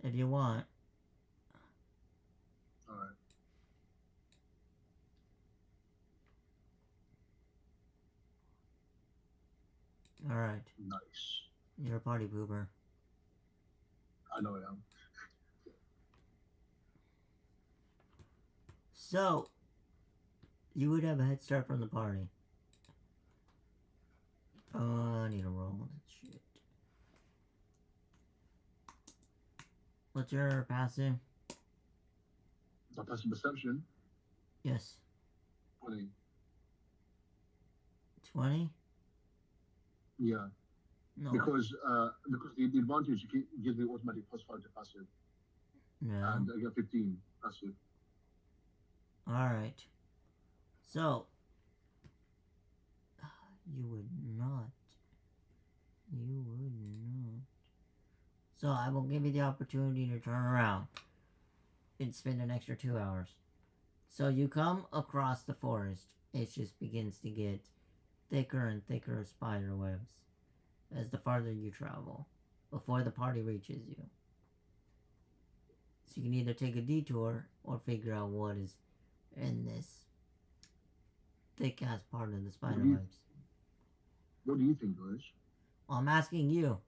if you want, Alright. alright, Nice. you're a party pooper. I know I am. So, you would have a head start from the party. Oh, I need to roll that shit. What's your passive? My passive perception, Yes. 20. 20? Yeah. No. Because the advantage gives me automatic +5 to passive. No. And I get 15 passive. Alright. So, you would not. You would not. So, I will give you the opportunity to turn around and spend an extra 2 hours. So, you come across the forest. It just begins to get thicker and thicker spider webs as the farther you travel before the party reaches you. So, you can either take a detour or figure out what is in this thick ass part of the spider webs. What do you think, guys? Well, I'm asking you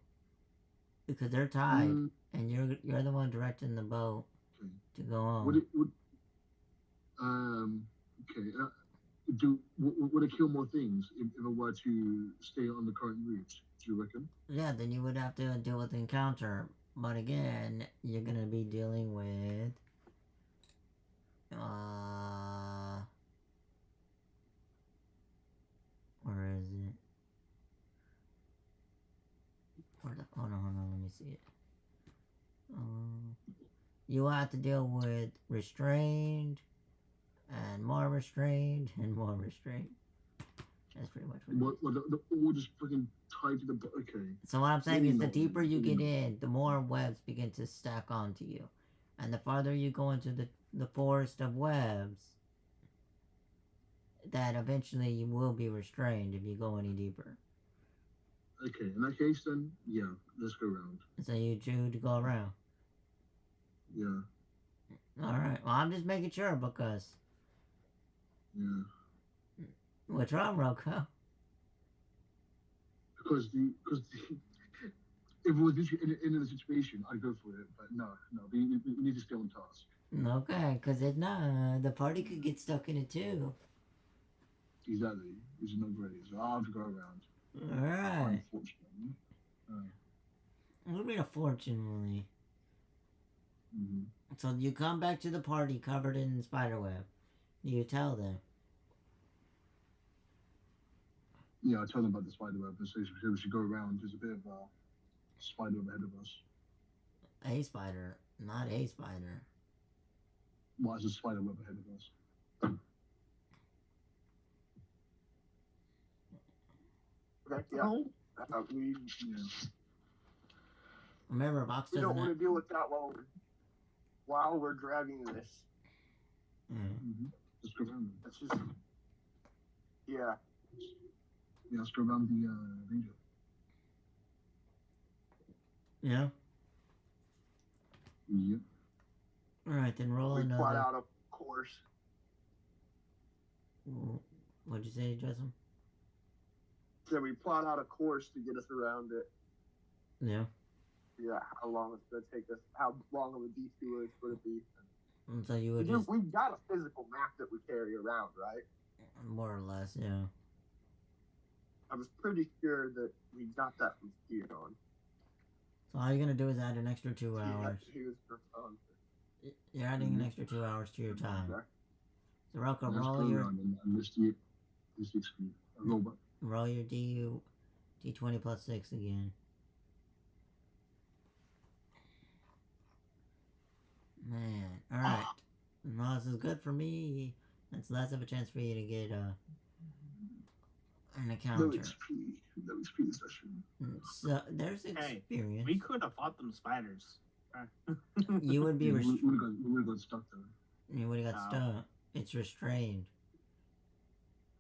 because they're tied, and you're the one directing the boat to go on. Okay. Would it kill more things if I were to stay on the current route? Do you reckon? Yeah, then you would have to deal with the encounter, but again, you're gonna be dealing with Hold on, let me see it. You will have to deal with restrained, and more restrained, and more restrained. That's pretty much what it is. The all just freaking tied to the. Okay. So what I'm saying is the deeper you get in, the more webs begin to stack onto you. And the farther you go into the forest of webs, that eventually you will be restrained if you go any deeper. Okay, in that case then, yeah, let's go around. So you choose to go around? Yeah. Alright, well I'm just making sure because... Yeah. What's wrong, Rocco? Because if it was in a situation, I'd go for it. But no, we need to stay on task. Okay, because if not, the party could get stuck in it too. Exactly. It's no great. So I'll have to go around. Alright. Unfortunately. What do you mean, unfortunately? Mm-hmm. So you come back to the party covered in spiderweb. You tell them. Yeah, I tell them about the spider web and say we should go around. There's a bit of a spider web ahead of us. A spider, not a spider. Why is a spider web ahead of us? Okay, yeah. Remember, Box We doesn't don't want to deal with that while we're dragging this. Mm-hmm. Let's go around. That's just, yeah. Yeah, let's go around the radio. Yeah? Yep. Alright, then roll We another. plot out a course. What'd you say, Jessamine? So we plot out a course to get us around it. Yeah. Yeah, how long it's going to take us, how long of a detour it's going to be. And so you would just... We've got a physical map that we carry around, right? More or less, yeah. I was pretty sure that we got that from Theon. So all you're gonna do is add an extra 2 hours. He was profound. You're adding an extra 2 hours to your time. Okay. So Rocco, Let's roll go your... around and investigate this experience. Roll your D20 plus 6 again. Man, alright. No, this is good for me. It's less of a chance for you to get an encounter. No XP session. So there's experience. We could have fought them spiders. You would be we would have got stuck there. You would have got stuck. It's restrained.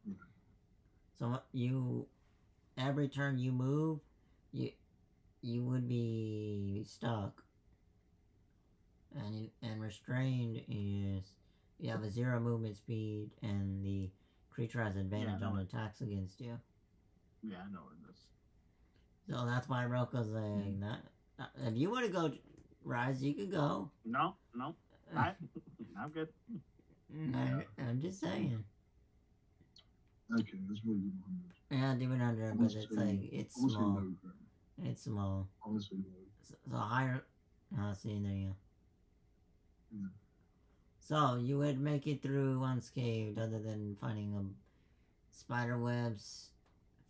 Yeah. So every turn you move, you would be stuck. And restrained is you have a 0 movement speed and the creature has advantage on attacks against you. Yeah, I know what it is. So that's why Rocco's saying that. If you want to go, Rise, you can go. No. I'm good. I'm just saying. Okay, that's really good. Yeah, Demon Hunter, but it's like, it's small. It's small. Honestly, no. So higher. See, there you go. Yeah. So, you would make it through unscathed other than finding spider webs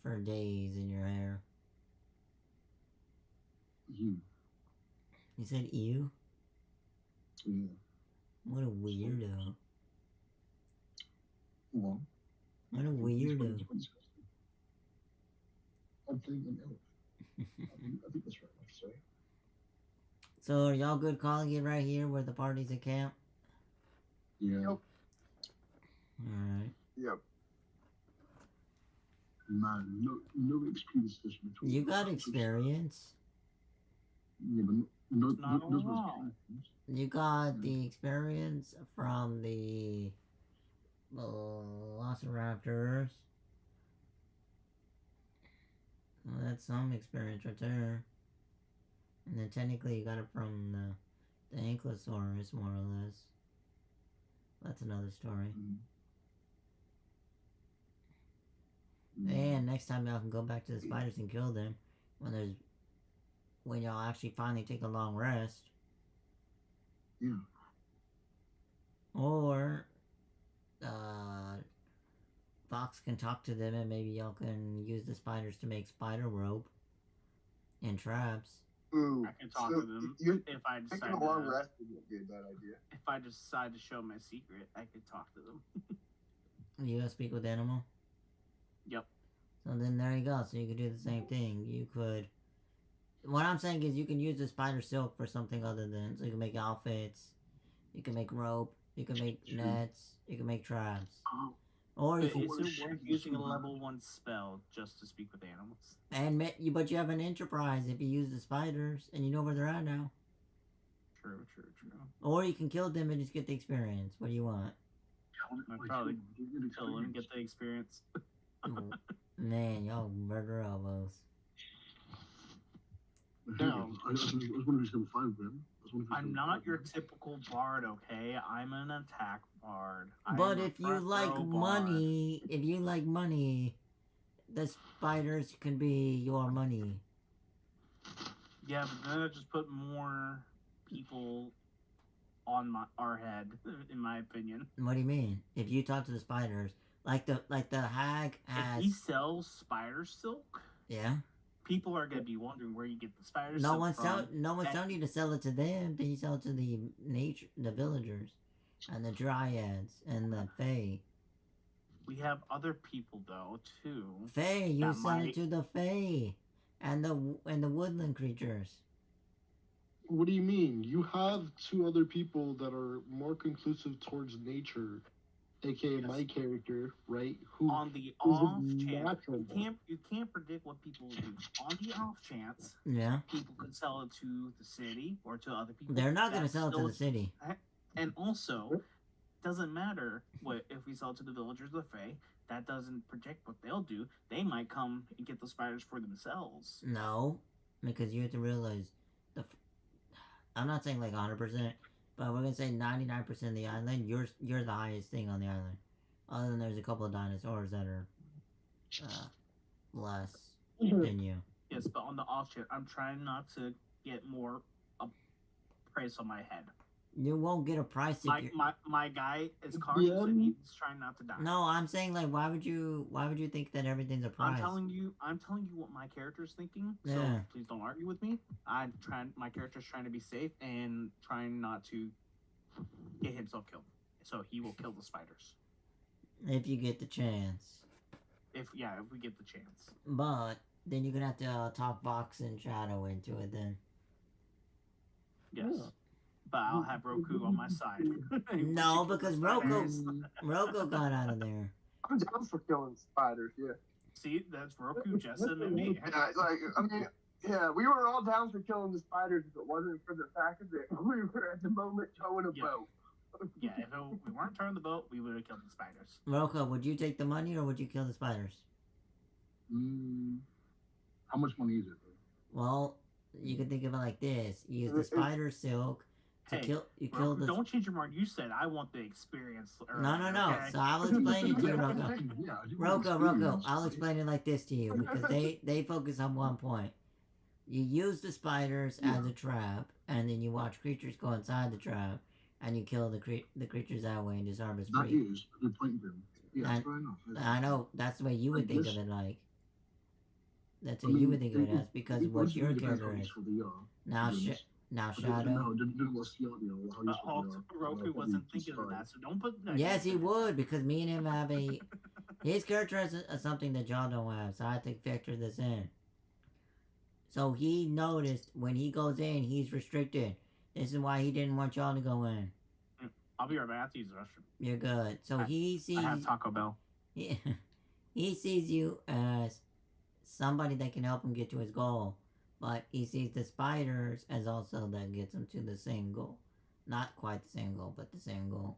for days in your hair. You said ew? Yeah. What a weirdo. Well, what a weirdo. I'm thinking an elf. I think that's right, I have to say. So, are y'all good calling it right here where the party's at camp? Yeah. Yep. Alright. Yep. Man, no XP this mission. You got experience. Yeah, but no experience. You got the experience from the Velociraptors. Well, that's some experience right there. And then technically you got it from the Ankylosaurus, more or less. That's another story. And next time y'all can go back to the spiders and kill them when y'all actually finally take a long rest. Yeah. Or Fox can talk to them and maybe y'all can use the spiders to make spider rope. and traps. Ooh, I can talk so to them You're if I decide taking a long to. rest wouldn't be a bad idea. If I decide to show my secret, I could talk to them. You gotta speak with animal. Yep. So then there you go. So you could do the same thing. You could. What I'm saying is you can use the spider silk for something other than. So you can make outfits. You can make rope. You can make nets. You can make traps. Or Is you it can. worth using a level 1 spell just to speak with animals? But you have an enterprise if you use the spiders and you know where they're at now. True. Or you can kill them and just get the experience. What do you want? I'd probably kill them and get the experience. Man, y'all murder elbows. No. I was wondering if he's going to find them. I'm not your typical bard, okay? I'm an attack bard. But if you like money, the spiders can be your money. Yeah, but then I just put more people on our head, in my opinion. What do you mean? If you talk to the spiders, like the hag has. If he sells spider silk, Yeah. people are gonna be wondering where you get the spider No silk one's from. telling you to sell it to them. Then you sell it to the villagers, and the dryads and the fae. We have other people though too. Fae, you that sell might- it to the fae, and the woodland creatures. What do you mean? You have two other people that are more conclusive towards nature, aka my character, right? Who On the who's a off chance, natural you can't predict what people will do. On the off chance, Yeah. people could sell it to the city or to other people. They're not gonna That's sell it to still- the city. And also, doesn't matter what if we sell it to the villagers of the Fae. That doesn't predict what they'll do. They might come and get the spiders for themselves. No, because you have to realize I'm not saying like 100%, but we're gonna say 99% of the island. You're the highest thing on the island. Other than there's a couple of dinosaurs that are less than you. Yes, but on the off chance, I'm trying not to get more price on my head. You won't get a price if you. My guy is cautious and he's trying not to die. No, I'm saying like why would you think that everything's a price? I'm telling you what my character's thinking. So Yeah. please don't argue with me. My character's trying to be safe and trying not to get himself killed. So he will kill the spiders. If you get the chance. If we get the chance. But then you're gonna have to talk Box and Shadow into it then. Yes. But I'll have Roku on my side. No, because Roko got out of there. I'm down for killing spiders. Yeah. See, that's Roku, Jessup, and me. Yeah, we were all down for killing the spiders if it wasn't for the fact that we were at the moment towing a boat. Yeah, if we weren't towing the boat, we would have killed the spiders. Roko, would you take the money or would you kill the spiders? How much money is it? Well, you can think of it like this: you use the spider silk to kill the. Don't change your mind. You said I want the experience. No. Okay? So I'll explain it to you, Roko. Yeah, Roko, I'll explain it like this to you because they focus on one point. You use the spiders as a trap, and then you watch creatures go inside the trap, and you kill the creatures that way and disarm its That free. is a good point, Grimm. Yeah, fair enough. I know that's the way you would think of it, like. That's what you would think of it as because what your character is. Now Shadow. Roku wasn't thinking of that, so don't put that. Yes, he would because me and him have a. His character has something that y'all don't have, so I have to factor this in. So he noticed when he goes in, he's restricted. This is why he didn't want y'all to go in. I'll be right back. I have to use the restroom. You're good. So he sees. I have Taco Bell. He sees you as somebody that can help him get to his goal, but he sees the spiders as also that gets him to the same goal. Not quite the same goal, but the same goal.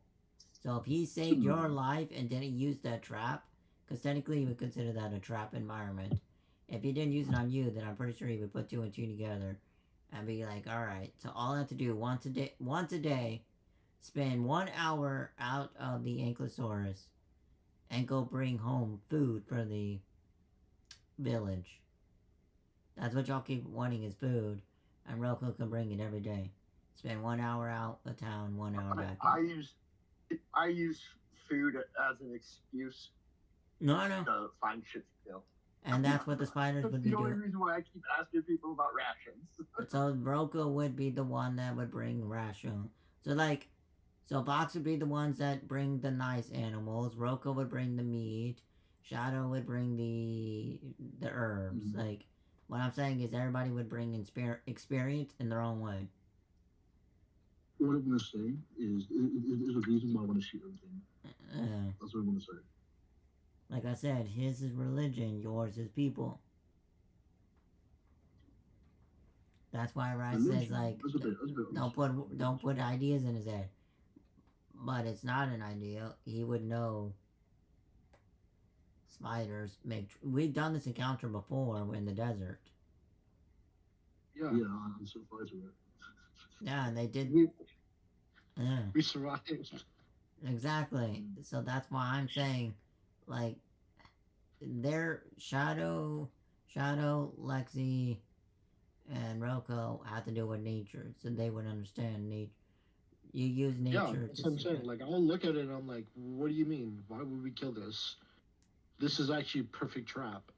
So if he saved your life and didn't use that trap, because technically you would consider that a trap environment. If he didn't use it on you, then I'm pretty sure he would put 2 and 2 together and be like, alright, so all I have to do once a day, spend 1 hour out of the Ankylosaurus and go bring home food for the village. That's what y'all keep wanting is food, and Roko can bring it every day. Spend 1 hour out of town, 1 hour back. I use food as an excuse No. to find shit to kill. And that's what the spiders That's would be the only doing. reason why I keep asking people about rations. So Roko would be the one that would bring ration. So Box would be the ones that bring the nice animals. Roko would bring the meat. Shadow would bring the herbs. Like, what I'm saying is everybody would bring experience in their own way. What I'm going to say is a reason why I want to shoot everything. That's what I'm going to say. Like I said, his is religion, yours is people. That's why Rice says, like, don't put ideas in his head. But it's not an idea. He would know spiders make... We've done this encounter before in the desert. Yeah, I'm surprised with it. Yeah, and they did... We survived. Exactly. So that's why I'm saying, like, their Shadow, Lexi, and Roko have to do with nature, so they would understand nature. You use nature. Yeah, that's what I'm saying. Like, I'll look at it and I'm like, what do you mean? Why would we kill this? This is actually a perfect trap.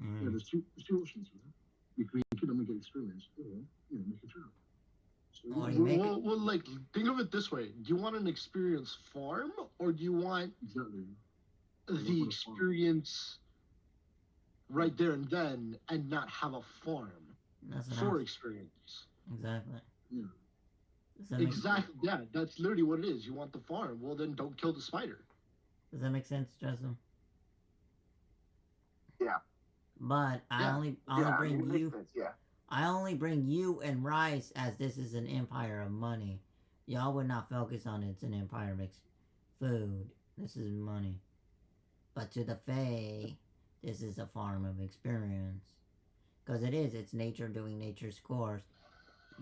Yeah, there's two options for that. You can kill them and get experience, or make a trap. So, well, like, think of it this way: do you want an experience farm, or do you want the experience right there and then, and not have a farm for experience? Exactly. Yeah. Exactly. Yeah, that's literally what it is. You want the farm. Well, then don't kill the spider. Does that make sense, Justin? Yeah. But I only bring you. Sense, yeah. I only bring you and Rice as this is an empire of money. Y'all would not focus on it's an empire of food. This is money. But to the Fae, this is a farm of experience. Because it's nature doing nature's course.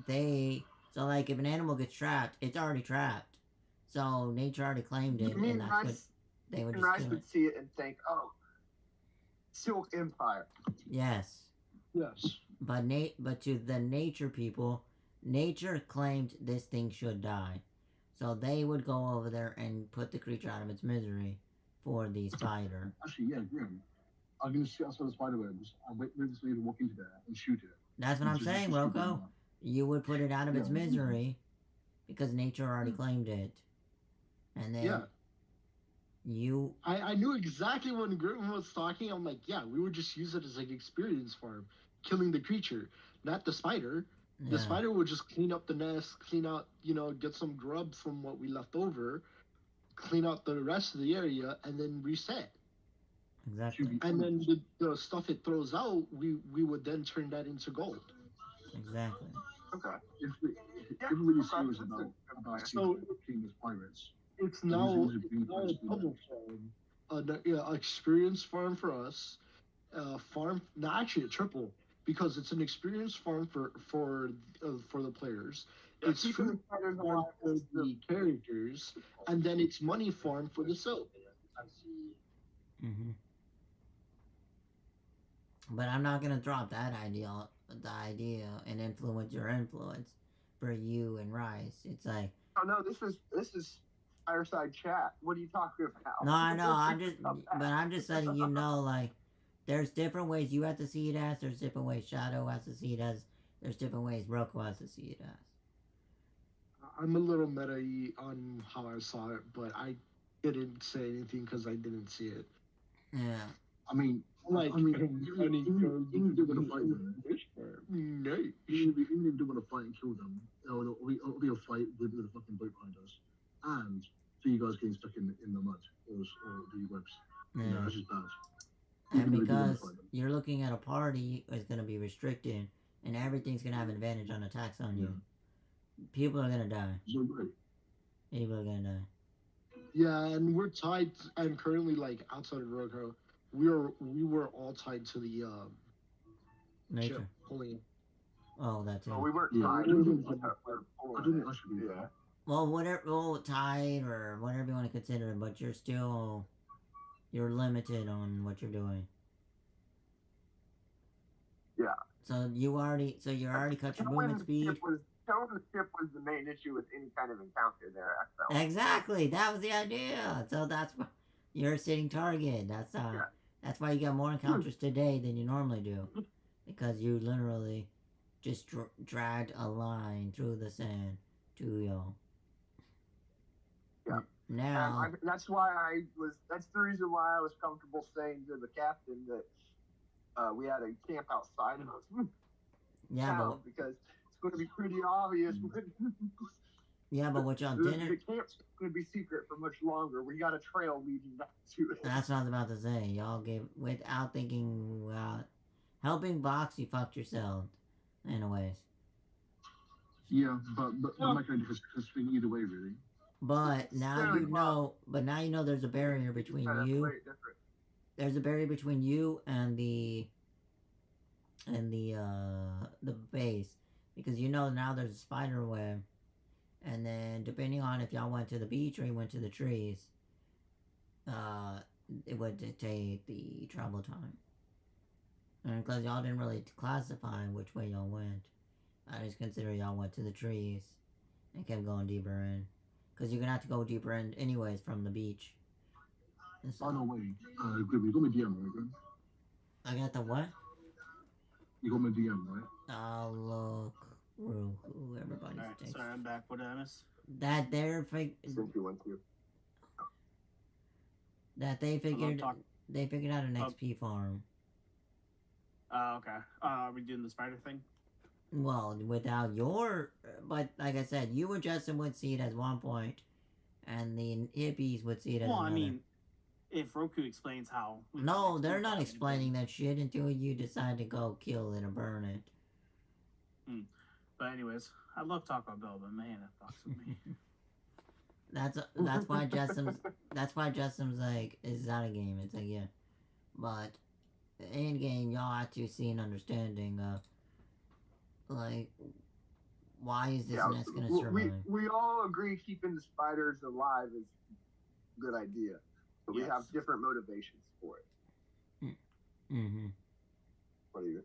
So like if an animal gets trapped, it's already trapped. So nature already claimed it, and that's what they would just Rice kill would it. see it and think, oh, Silk Empire. Yes. Yes. But to the nature people, nature claimed this thing should die. So they would go over there and put the creature out of its misery for the spider. Actually, yeah, Grimm. I'm going to sit outside the spider webs and wait for this lady to walk into there and shoot it. That's what I'm saying, Roko. You would put it out of its misery because nature already claimed it. And then I knew exactly when Grimm was talking. I'm like, yeah, we would just use it as like experience farm, killing the creature, not the spider. Yeah. The spider would just clean up the nest, clean out, get some grub from what we left over, clean out the rest of the area, and then reset. Exactly. And then the stuff it throws out, we would then turn that into gold. Exactly. Okay. Everybody's serious about killing these pirates. It's now a double farm, an experience farm for us, farm. No, actually a triple because it's an experience farm for the players. It's food farm for the characters, and then it's money farm for the soap. Mm-hmm. But I'm not gonna drop the idea and influence your influence for you and Rice. It's like, oh no, this is fireside chat. What are you talking about? no, I know. I'm just letting you know, like, there's different ways you have to see it as. There's different ways Shadow has to see it as. There's different ways Roko has to see it as. I'm a little meta-y on how I saw it, but I didn't say anything because I didn't see it. Yeah. I mean, even if they want to fight them, no. even if they want to fight and kill them, it'll be a fight with a fucking boat behind us, and so you guys getting stuck in the mud or the webs. Yeah. That's just bad. And because you're looking at a party that's going to be restricted, and everything's going to have an advantage on attacks on you. People are going to die. People are going to die. Yeah, and we're tied, and currently, like, outside of Roko, we were all tied to the nature. Ship pulling. Oh, that's it. Oh, we weren't tied. Yeah. Well, tied or whatever you want to consider it, but you're limited on what you're doing. Yeah. So you already cut your movement speed. Towing the ship was the main issue with any kind of encounter there, I felt. Exactly, that was the idea. So that's you're a sitting target. That's why you got more encounters today than you normally do. Because you literally just dragged a line through the sand to y'all. Yeah. Now... that's the reason why I was comfortable saying to the captain that we had a camp outside of town, because it's going to be pretty obvious. Yeah, but what y'all didn't... The camp's going to be secret for much longer. We got a trail leading back to it. That's what I was about to say. Y'all gave... Without thinking about... Helping Box, you fucked yourself. In a ways. Yeah, but I'm not going to swing either way, really. But now you know... But now you know there's a barrier between you... There's a barrier between you and the base, because you know now there's a spider web, and then depending on if y'all went to the beach or you went to the trees, it would dictate the travel time. And because y'all didn't really classify which way y'all went, I just consider y'all went to the trees and kept going deeper in, because you're gonna have to go deeper in anyways from the beach. So, no way. Grimm, you got my DM, right, Grimm? I got the what? You got my DM, right? I'll look through everybody's text. Sorry, I'm back. What did I miss? That they figured out an XP farm. Okay. Are we doing the spider thing? Well, without your... But, like I said, you and Justin would see it as one point, and the hippies would see it as another. I mean, if Roku explains how... No, they're not explaining that shit until you decide to go kill it or burn it. But anyways, I love Taco Bell, but man, it fucks with me. That's why Justin's like, it's not a game. It's like, yeah. But, in game, y'all have to see an understanding of, like, why is this nest gonna survive? We all agree keeping the spiders alive is a good idea. But we have different motivations for it. Mm-hmm. What do you?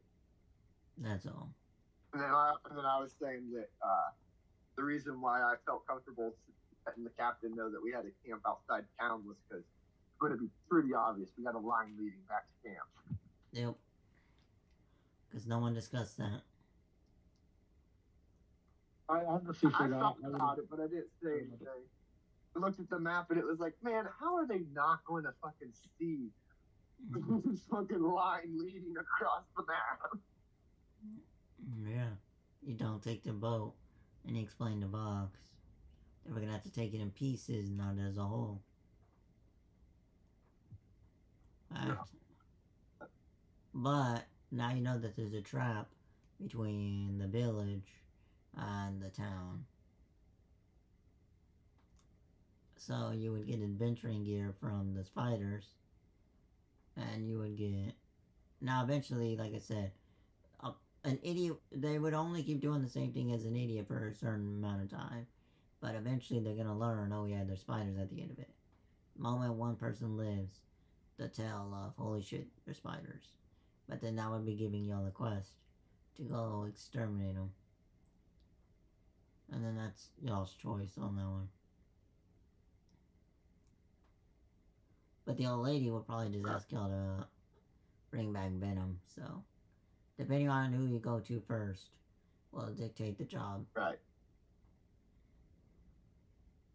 That's all. And then I was saying that the reason why I felt comfortable letting the captain know that we had a camp outside town was because it's going to be pretty obvious. We got a line leading back to camp. Yep. Because no one discussed that. I honestly forgot. I thought about it, but I didn't say anything. I looked at the map and it was like, man, how are they not going to fucking see this fucking line leading across the map? Yeah. You don't take the boat and you explain the box. Then we're gonna have to take it in pieces, not as a whole. Right? But now you know that there's a trap between the village and the town. So you would get adventuring gear from the spiders, and you would get... Now eventually, like I said, an idiot... They would only keep doing the same thing as an idiot for a certain amount of time, but eventually they're gonna learn, oh yeah, there's spiders at the end of it. The moment one person lives, the tale of, holy shit, there's spiders. But then that would be giving y'all a quest to go exterminate them. And then that's y'all's choice on that one. But the old lady will probably just ask y'all to bring back Venom, so... Depending on who you go to first will dictate the job. Right.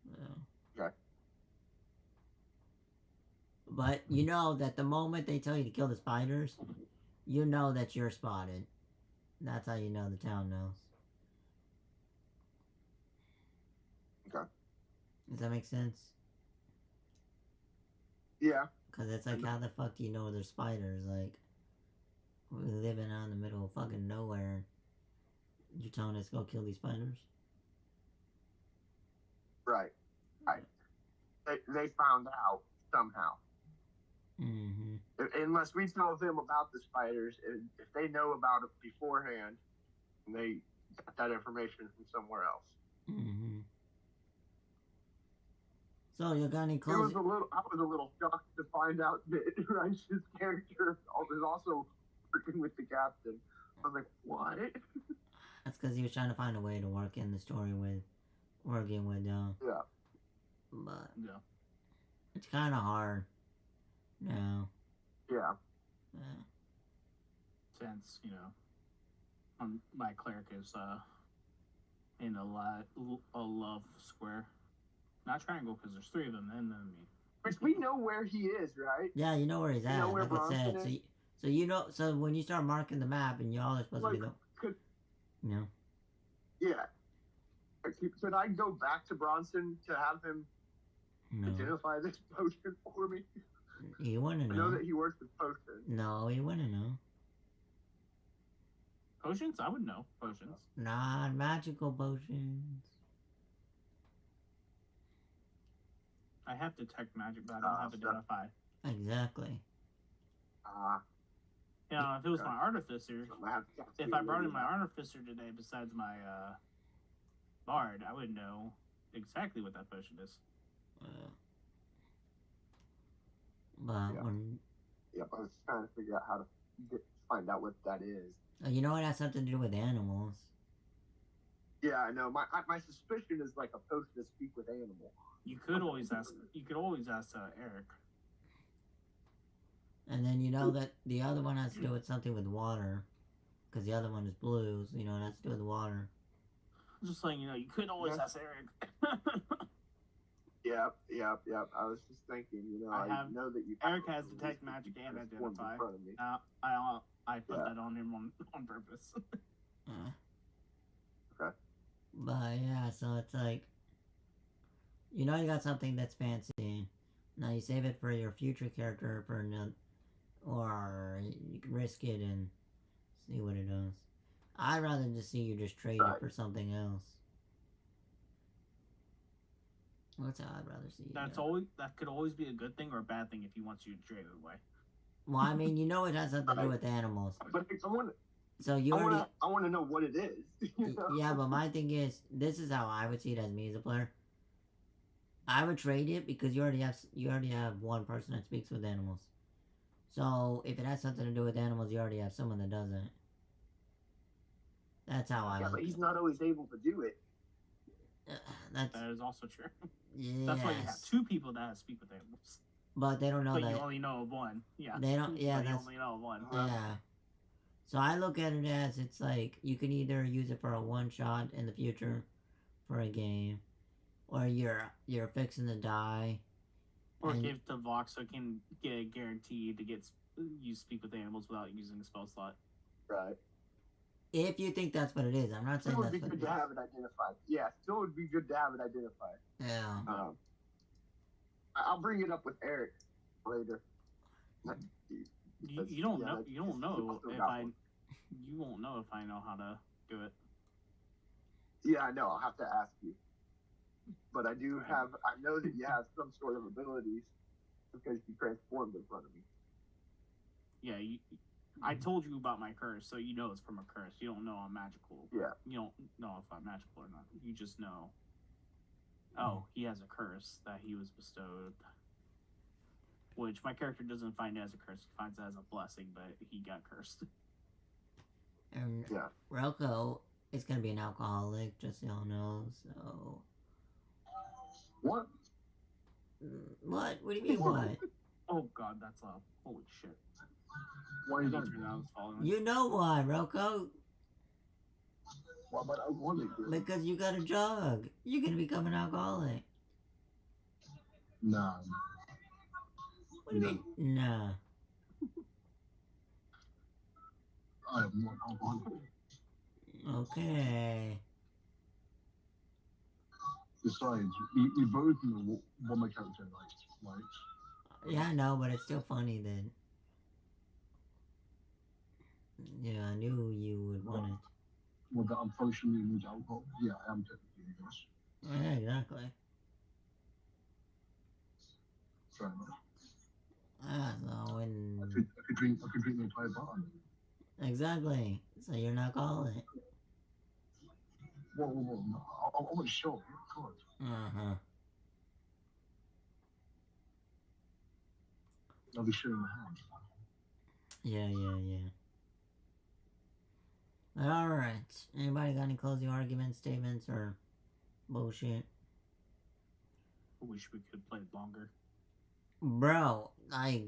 So. Okay. But you know that the moment they tell you to kill the spiders, you know that you're spotted. That's how you know the town knows. Okay. Does that make sense? Yeah. Because it's like, how the fuck do you know there's spiders? Like, we're living out in the middle of fucking nowhere. You're telling us to go kill these spiders? Right. Right. They found out somehow. Mm-hmm. Unless we tell them about the spiders, if they know about it beforehand, they got that information from somewhere else. Mm-hmm. So you got any close? I was a little shocked to find out that Rice's character was also working with the captain. I was like, what? That's because he was trying to find a way to work in the story with working with yeah. But yeah, it's kind of hard. No. Yeah. Since, you know, my cleric is in a love square. Not triangle, because there's 3 of them, and then me. Which we know where he is, right? Yeah, you know where he's You at. know where Like I said, Bronson is? so you know. So when you start marking the map, and y'all are supposed to be the, you know. Yeah. Could I go back to Bronson to have him identify this potion for me? You wouldn't know. I know that he works with potions. No, you wouldn't know. Potions? I would know potions. Not magical potions. I have detect magic, but I don't have identify. Exactly. You know, if it was my artificer, if I brought in my artificer today besides my bard, I would know exactly what that potion is. But Yeah. when Yep, I was trying to figure out how to find out what that is. you know, it has something to do with animals. Yeah, I know. My suspicion is like a potion to speak with animals. You could always ask. You could always ask Eric. And then you know that the other one has to do with something with water, because the other one is blue. So you know it has to do with water. Just letting you know, you could always ask Eric. Yep. I was just thinking, you know, I know that you. Eric has detect magic and identify. I put that on him on purpose. Okay. But yeah, so it's like, you know, you got something that's fancy. Now you save it for your future character for another, or you can risk it and see what it does. I'd rather just see you just trade it for something else. That's how I'd rather see it. That could always be a good thing or a bad thing if he wants you to trade it away. Well, I mean, you know, it has something to do with animals. But So you already. I want to know what it is. You know? Yeah, but my thing is, this is how I would see it as me as a player. I would trade it because you already have one person that speaks with animals. So if it has something to do with animals, you already have someone that doesn't. That's how I. Yeah, but he's not always able to do it. That is also true. Yes. That's why you have 2 people that speak with animals. But they don't know but that. you only know of one. Yeah. They don't. Yeah, but that's. You only know of one. Yeah. So I look at it as it's like you can either use it for a one shot in the future, for a game, or you're fixing to die. Or give it to Vox so it can get guaranteed to you speak with animals without using a spell slot. Right. If you think that's what it is, I'm not saying Still would that's be what good it to is. have it identified. Yeah, still would be good to have it identified. Yeah. I'll bring it up with Eric later. You don't know. You don't know if I. You won't know if I know how to do it. Yeah, I know. I'll have to ask you. But I do have. I know that you have some sort of abilities because you transformed in front of me. Yeah, I told you about my curse, so you know it's from a curse. You don't know I'm magical. Yeah. You don't know if I'm magical or not. You just know. Oh, he has a curse that he was bestowed. Which my character doesn't find as a curse. He finds it as a blessing, but he got cursed. And yeah. Relko is gonna be an alcoholic, just so y'all know. So. What? What? What do you mean what? Oh God, that's loud. Holy shit. Why is that? You know why, Relko? Why am I alcoholic? Because you got a drug. You're gonna become an alcoholic. Nah. What do you mean? Nah. I am not alcoholic. Okay. Besides, we both know what my character likes, right? Yeah, I know, but it's still funny that. Yeah, I knew you would want it. Well, that I'm functionally with alcohol. Yeah, I am technically, yes. Yeah, exactly. Fair enough. Ah, so when. I could drink the entire bar. Exactly. So you're an alcoholic. Whoa. No, I want to show. God. Uh-huh. I'll be showing my hand. Yeah. Alright. Anybody got any closing arguments, statements, or bullshit? I wish we could play longer. Bro, like,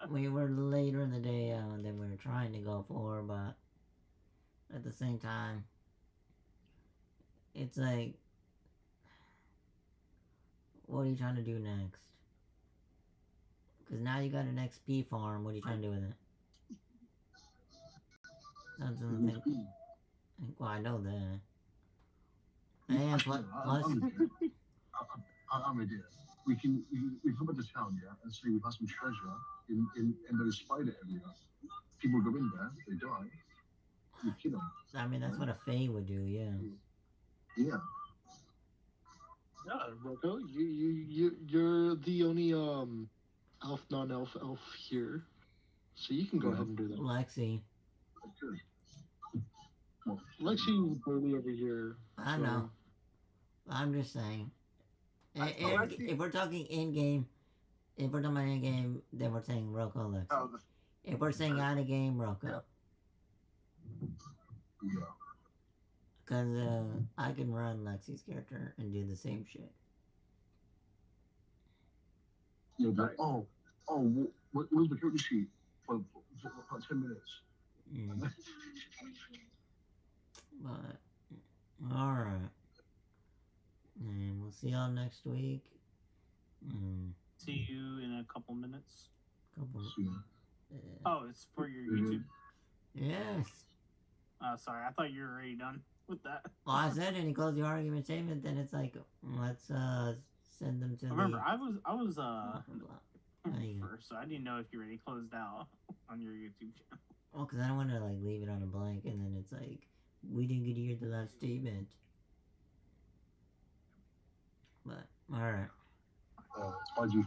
we were later in the day than we were trying to go for, but at the same time, it's like, what are you trying to do next? Because now you got an XP farm, what are you trying to do with it? That's the thing. Well, I know that. And plus, I'm with you. We come into town, yeah, and say we've got some treasure in those spider areas. People go in there, they die. You kill them. I mean, that's what a Fae would do, yeah. Yeah. Yeah, Rocco, you're the only elf, non-elf elf here, so you can go ahead and do that. Lexi. Good. Well, Lexi barely ever here. I know. I'm just saying. If we're talking in-game, if we're talking about in-game, then we're saying Rocco, Lexi. Oh, If we're saying out-of-game, Rocco. Yeah. Because I can run Lexi's character and do the same shit. Yeah, but, where's the character sheet? For 10 minutes. Mm. But, alright. And we'll see y'all next week. See you in a couple minutes. Yeah. Oh, it's for your YouTube. Yes. Sorry, I thought you were already done with that. Well, I said any closing argument statement, then it's like, let's send them to Remember, the... I was you go. first, so I didn't know if you already closed out on your YouTube channel. Well, because I don't want to like leave it on a blank, and then it's like, we didn't get to hear the last statement. But, alright. Why'd you